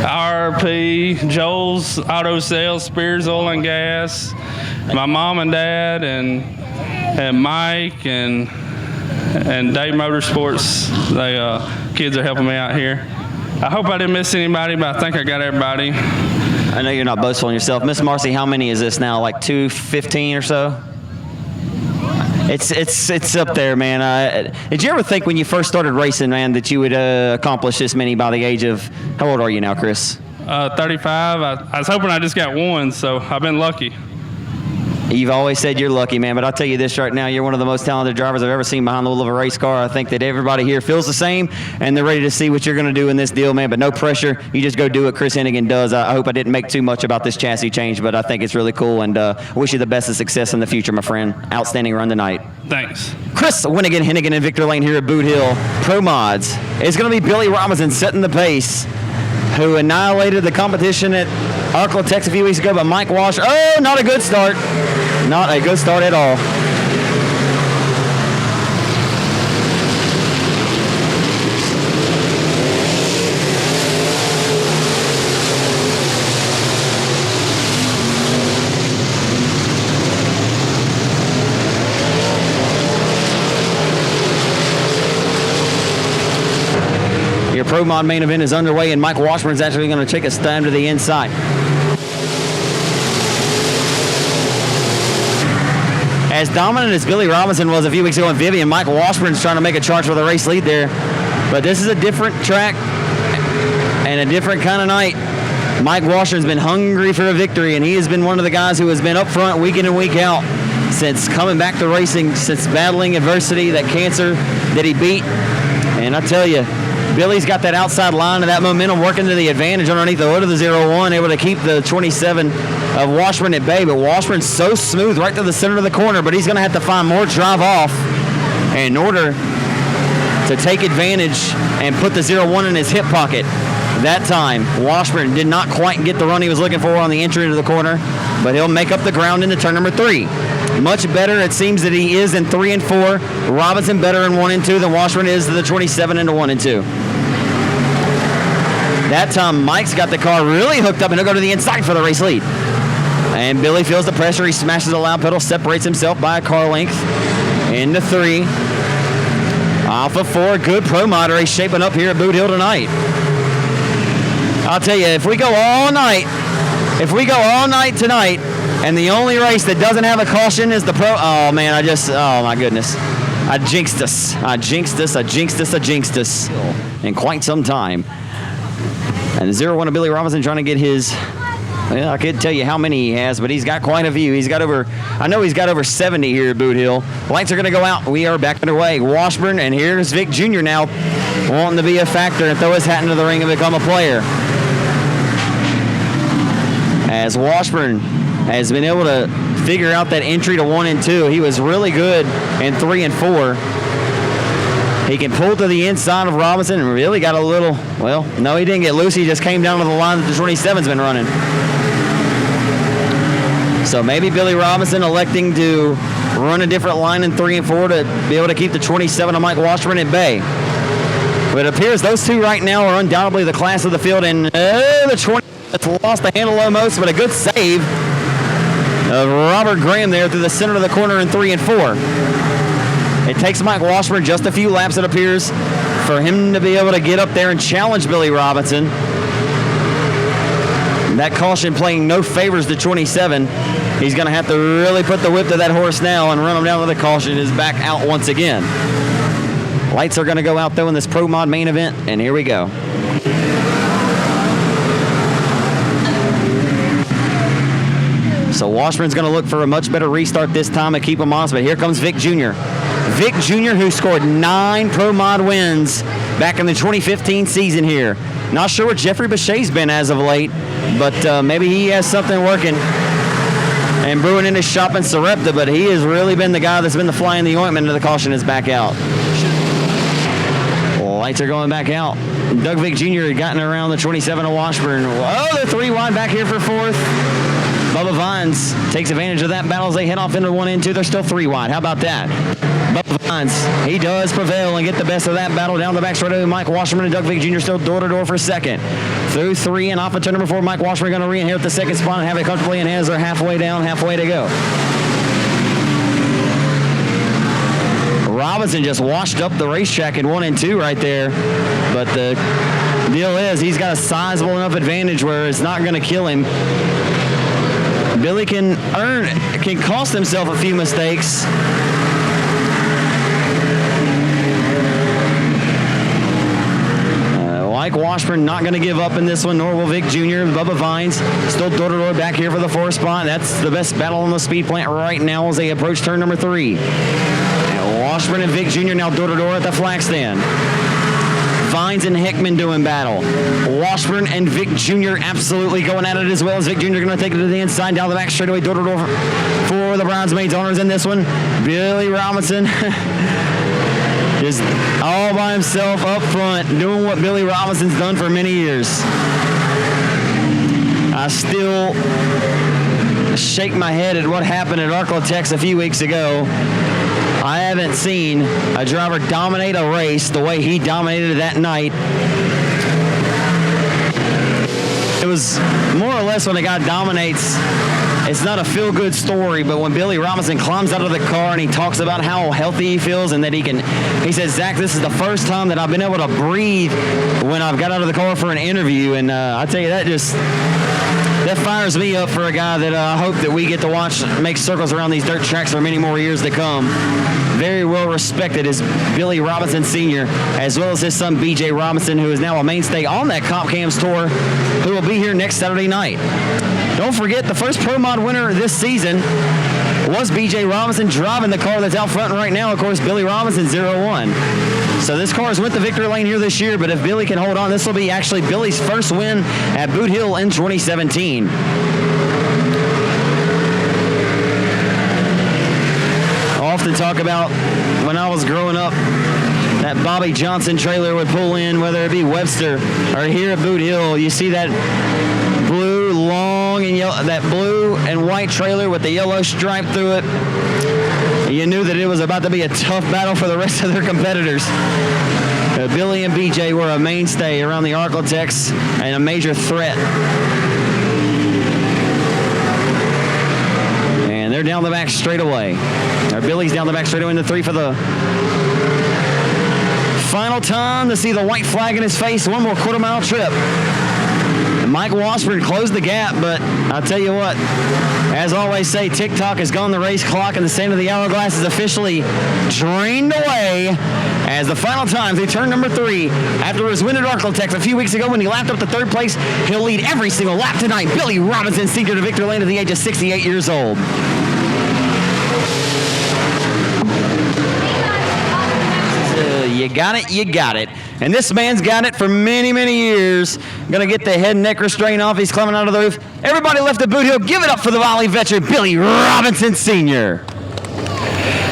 Speaker 9: RP, Joel's Auto Sales, Spears Oil and Gas, my mom and dad, and Mike and Dave Motorsports. They kids are helping me out here. I hope I didn't miss anybody, but I think I got everybody.
Speaker 1: I know you're not boastful in yourself. Miss Marcy, how many is this now? Like 215 or so? It's up there, man. Did you ever think when you first started racing, man, that you would accomplish this many by the age of, how old are you now, Chris?
Speaker 9: 35. I was hoping I just got one, so I've been lucky.
Speaker 1: You've always said you're lucky, man, but I'll tell you this right now, you're one of the most talented drivers I've ever seen behind the wheel of a race car. I think that everybody here feels the same, and they're ready to see what you're going to do in this deal, man, but no pressure. You just go do what Chris Hennigan does. I hope I didn't make too much about this chassis change, but I think it's really cool, and wish you the best of success in the future, my friend. Outstanding run tonight.
Speaker 9: Thanks.
Speaker 1: Chris Winnigan, Hennigan, and Victor Lane here at Boot Hill Pro Mods. It's going to be Billy Robinson setting the pace, who annihilated the competition at Arklatex a few weeks ago, but Mike Walsh, oh, not a good start. Not a good start at all. Your Pro Mod main event is underway, and Mike Washburn's actually going to take a stand to the inside. As dominant as Billy Robinson was a few weeks ago in Vivian, Mike Washburn's trying to make a charge for the race lead there. But this is a different track and a different kind of night. Mike Washburn's been hungry for a victory, and he has been one of the guys who has been up front week in and week out since coming back to racing, since battling adversity, that cancer that he beat. And I tell you, Billy's got that outside line and that momentum working to the advantage underneath the hood of the 0-1, able to keep the 27 of Washburn at bay. But Washburn's so smooth right to the center of the corner, but he's going to have to find more drive off in order to take advantage and put the 0-1 in his hip pocket. That time, Washburn did not quite get the run he was looking for on the entry into the corner, but he'll make up the ground into turn number 3. Much better, it seems, that he is in 3 and 4. Robinson better in 1 and 2 than Washburn is to the 27 into 1 and 2. That time, Mike's got the car really hooked up, and he'll go to the inside for the race lead. And Billy feels the pressure. He smashes the loud pedal, separates himself by a car length into 3. Off of 4, good Pro Mod race shaping up here at Boot Hill tonight. I'll tell you, if we go all night tonight, and the only race that doesn't have a caution is the Pro, oh man, oh my goodness. I jinxed us in quite some time. And the 0-1 of Billy Robinson trying to get his, well, I could tell you how many he has, but he's got quite a few. I know he's got over 70 here at Boot Hill. Lights are going to go out. We are back underway. Washburn, and here's Vic Jr. now wanting to be a factor and throw his hat into the ring and become a player. As Washburn has been able to figure out that entry to 1 and 2. He was really good in 3 and 4. He can pull to the inside of Robinson and really got a little, well, no, he didn't get loose. He just came down to the line that the 27's been running. So maybe Billy Robinson electing to run a different line in 3 and 4 to be able to keep the 27 of Mike Washburn at bay. But it appears those two right now are undoubtedly the class of the field, and the 20 that's lost the handle almost, but a good save of Robert Graham there through the center of the corner in 3 and 4. It takes Mike Washburn just a few laps, it appears, for him to be able to get up there and challenge Billy Robinson. That caution playing no favors to 27. He's going to have to really put the whip to that horse now and run him down to the caution. Is back out once again. Lights are going to go out, though, in this Pro Mod main event, and here we go. So So Washburn's going to look for a much better restart this time and keep them honest. But here comes Vic Jr. Vic Jr., who scored 9 Pro Mod wins back in the 2015 season here. Not sure what Jeffrey Bechet's been as of late, but maybe he has something working and brewing in his shop in Sarepta, but he has really been the guy that's been the fly in the ointment, and the caution is back out. Lights are going back out. Doug Vick Jr. had gotten around the 27 of Washburn. Oh, they're 3 wide back here for 4th. Bubba Vines takes advantage of that battle as they head off into 1 and 2. They're still 3 wide. How about that? Bubba Vines, he does prevail and get the best of that battle down the back straight. Mike Washburn and Doug Vick Jr. still door-to-door for 2nd. Through 3 and off of turn number 4, Mike Washburn going to re-inherit the 2nd spot and have it comfortably in hands. They're halfway down, halfway to go. Robinson just washed up the racetrack in 1 and 2 right there. But the deal is he's got a sizable enough advantage where it's not going to kill him. Billy can cost himself a few mistakes. Mike Washburn not going to give up in this one, nor will Vic Jr. Bubba Vines still door-to-door back here for the 4th spot. That's the best battle on the speed plant right now as they approach turn number 3. Washburn and Vic Jr. now door-to-door at the flag stand. Vines and Hickman doing battle. Washburn and Vic Jr. absolutely going at it as well as Vic Jr. going to take it to the inside, down the back straightaway, door-to-door for the bridesmaids owners in this one. Billy Robinson just all by himself up front, doing what Billy Robinson's done for many years. I still shake my head at what happened at Arklatex a few weeks ago. I haven't seen a driver dominate a race the way he dominated that night. It was more or less when a guy dominates, it's not a feel-good story, but when Billy Robinson climbs out of the car and he talks about how healthy he feels and that he says, Zach, this is the first time that I've been able to breathe when I've got out of the car for an interview. And I tell you, that fires me up for a guy that I hope that we get to watch make circles around these dirt tracks for many more years to come. Very well respected is Billy Robinson Sr., as well as his son BJ Robinson, who is now a mainstay on that Comp Cams tour, who will be here next Saturday night. Don't forget, the first Pro Mod winner this season was BJ Robinson, driving the car that's out front right now, of course, Billy Robinson 01. So this car has went the victory lane here this year, but if Billy can hold on, this will be actually Billy's first win at Boot Hill in 2017. I often talk about when I was growing up, that Bobby Johnson trailer would pull in, whether it be Webster or here at Boot Hill. You see that blue, long and yellow, that blue and white trailer with the yellow stripe through it. You knew that it was about to be a tough battle for the rest of their competitors. Billy and BJ were a mainstay around the Arklatex and a major threat. And they're down the back straightaway. Or Billy's down the back straightaway in the 3 for the final time to see the white flag in his face. 1 more quarter-mile trip. And Mike Washburn closed the gap, but I'll tell you what, as always say, TikTok has gone the race clock, and the sand of the hourglass is officially drained away as the final time through turn number 3, after his win at Arklatex a few weeks ago when he lapped up to 3rd place, he'll lead every single lap tonight. Billy Robinson Sr. to victory lane at the age of 68 years old. You got it, you got it. And this man's got it for many, many years. Gonna get the head and neck restraint off. He's climbing out of the roof. Everybody left at Boot Hill. Give it up for the Valley veteran, Billy Robinson Sr.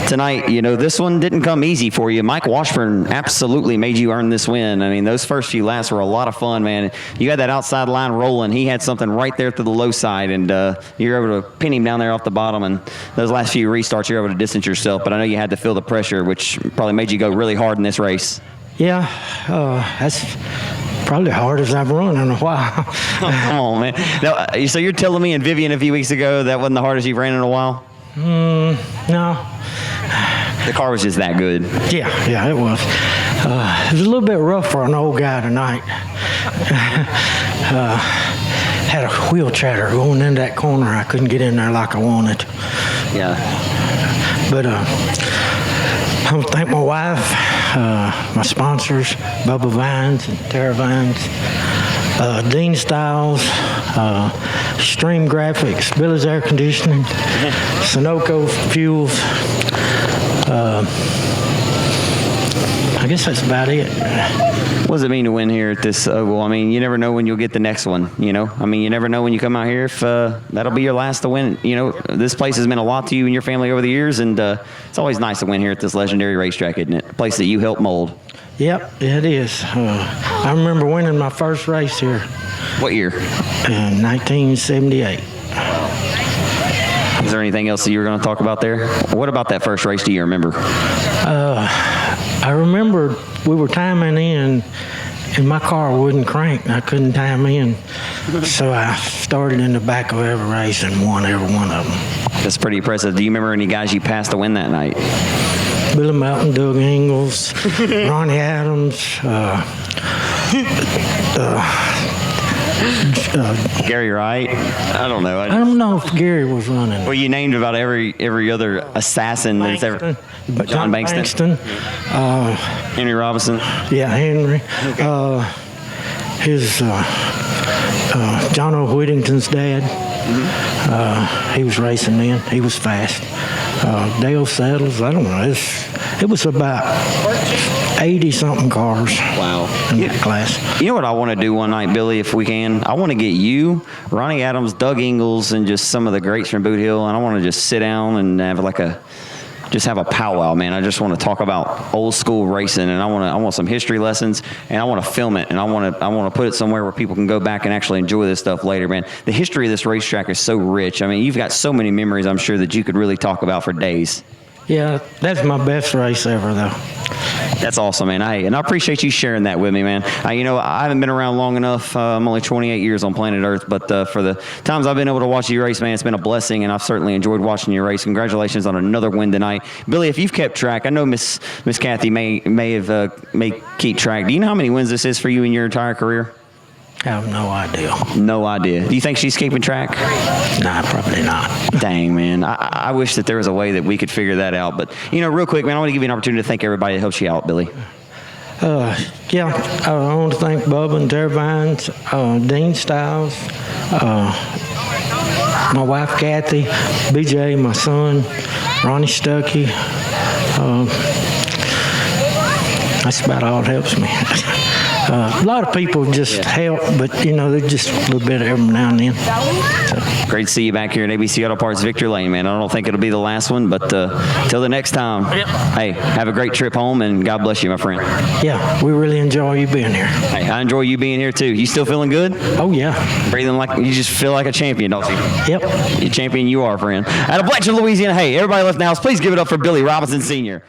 Speaker 1: Tonight, you know, this one didn't come easy for you. Mike Washburn absolutely made you earn this win. I mean, those first few laps were a lot of fun, man. You had that outside line rolling. He had something right there to the low side, and you were able to pin him down there off the bottom. And those last few restarts, you were able to distance yourself. But I know you had to feel the pressure, which probably made you go really hard in this race.
Speaker 10: Yeah, that's probably the hardest I've run in a while.
Speaker 1: Come on, man. Now, so you're telling me and Vivian a few weeks ago that wasn't the hardest you've ran in a while?
Speaker 10: No.
Speaker 1: The car was just that good.
Speaker 10: Yeah, it was. It was a little bit rough for an old guy tonight. Had a wheel chatter going in that corner. I couldn't get in there like I wanted.
Speaker 1: Yeah.
Speaker 10: But I want to thank my wife, my sponsors, Bubba Vines and Tara Vines. Dean Styles, Stream Graphics, Billy's Air Conditioning, Sunoco Fuels. I guess that's about it.
Speaker 1: What does it mean to win here at this oval? I mean, you never know when you'll get the next one, you know? I mean, you never know when you come out here if that'll be your last to win. You know, this place has meant a lot to you and your family over the years, and it's always nice to win here at this legendary racetrack, isn't it? A place that you helped mold.
Speaker 10: Yep, it is. I remember winning my first race here.
Speaker 1: What year?
Speaker 10: 1978.
Speaker 1: Is there anything else that you were going to talk about there? What about that first race do you remember?
Speaker 10: I remember we were timing in, and my car wouldn't crank, and I couldn't time in. So I started in the back of every race and won every one of them.
Speaker 1: That's pretty impressive. Do you remember any guys you passed to win that night?
Speaker 10: Billy Melton, Doug Ingalls, Ronnie Adams,
Speaker 1: Gary Wright? I don't know.
Speaker 10: I don't know if Gary was running.
Speaker 1: Well, you named about every other assassin that's ever. John Bankston. Henry Robinson.
Speaker 10: Yeah, Henry.
Speaker 1: Okay.
Speaker 10: His John O. Whittington's dad. He was racing then. He was fast. Dale Saddles. I don't know. It was about 80-something cars.
Speaker 1: Wow.
Speaker 10: In that class.
Speaker 1: You know what I want to do one night, Billy, if we can? I want to get you, Ronnie Adams, Doug Ingalls, and just some of the greats from Boothill, and I want to just sit down and have have a powwow, man. I just want to talk about old school racing, and I want some history lessons, and I want to film it, and I want to put it somewhere where people can go back and actually enjoy this stuff later, man. The history of this racetrack is so rich. I mean, you've got so many memories, I'm sure, that you could really talk about for days.
Speaker 10: Yeah, that's my best race ever, though.
Speaker 1: That's awesome, man. And I appreciate you sharing that with me, man. You know, I haven't been around long enough. I'm only 28 years on planet Earth, but for the times I've been able to watch you race, man, it's been a blessing, and I've certainly enjoyed watching you race. Congratulations on another win tonight. Billy, if you've kept track, I know Miss Kathy may keep track. Do you know how many wins this is for you in your entire career?
Speaker 10: I have no idea.
Speaker 1: No idea. Do you think she's keeping track?
Speaker 10: Nah, probably not. Dang,
Speaker 1: man. I wish that there was a way that we could figure that out. But, you know, real quick, man, I want to give you an opportunity to thank everybody that helps you out, Billy.
Speaker 10: Yeah, I want to thank Bubba and Terry Vines, Dean Styles, my wife Kathy, BJ, my son, Ronnie Stuckey. That's about all that helps me. A lot of people just help, but, you know, they're just a little bit every now and then. So.
Speaker 1: Great to see you back here at ABC Auto Parts Victory Lane, man. I don't think it'll be the last one, but till the next time, hey, have a great trip home, and God bless you, my friend.
Speaker 10: Yeah, we really enjoy you being here.
Speaker 1: Hey, I enjoy you being here, too. You still feeling good?
Speaker 10: Oh, yeah.
Speaker 1: Breathing like you just feel like a champion, don't you?
Speaker 10: Yep.
Speaker 1: You're a champion you are, friend. Out of Bletcher, Louisiana, hey, everybody left in the house, please give it up for Billy Robinson Sr.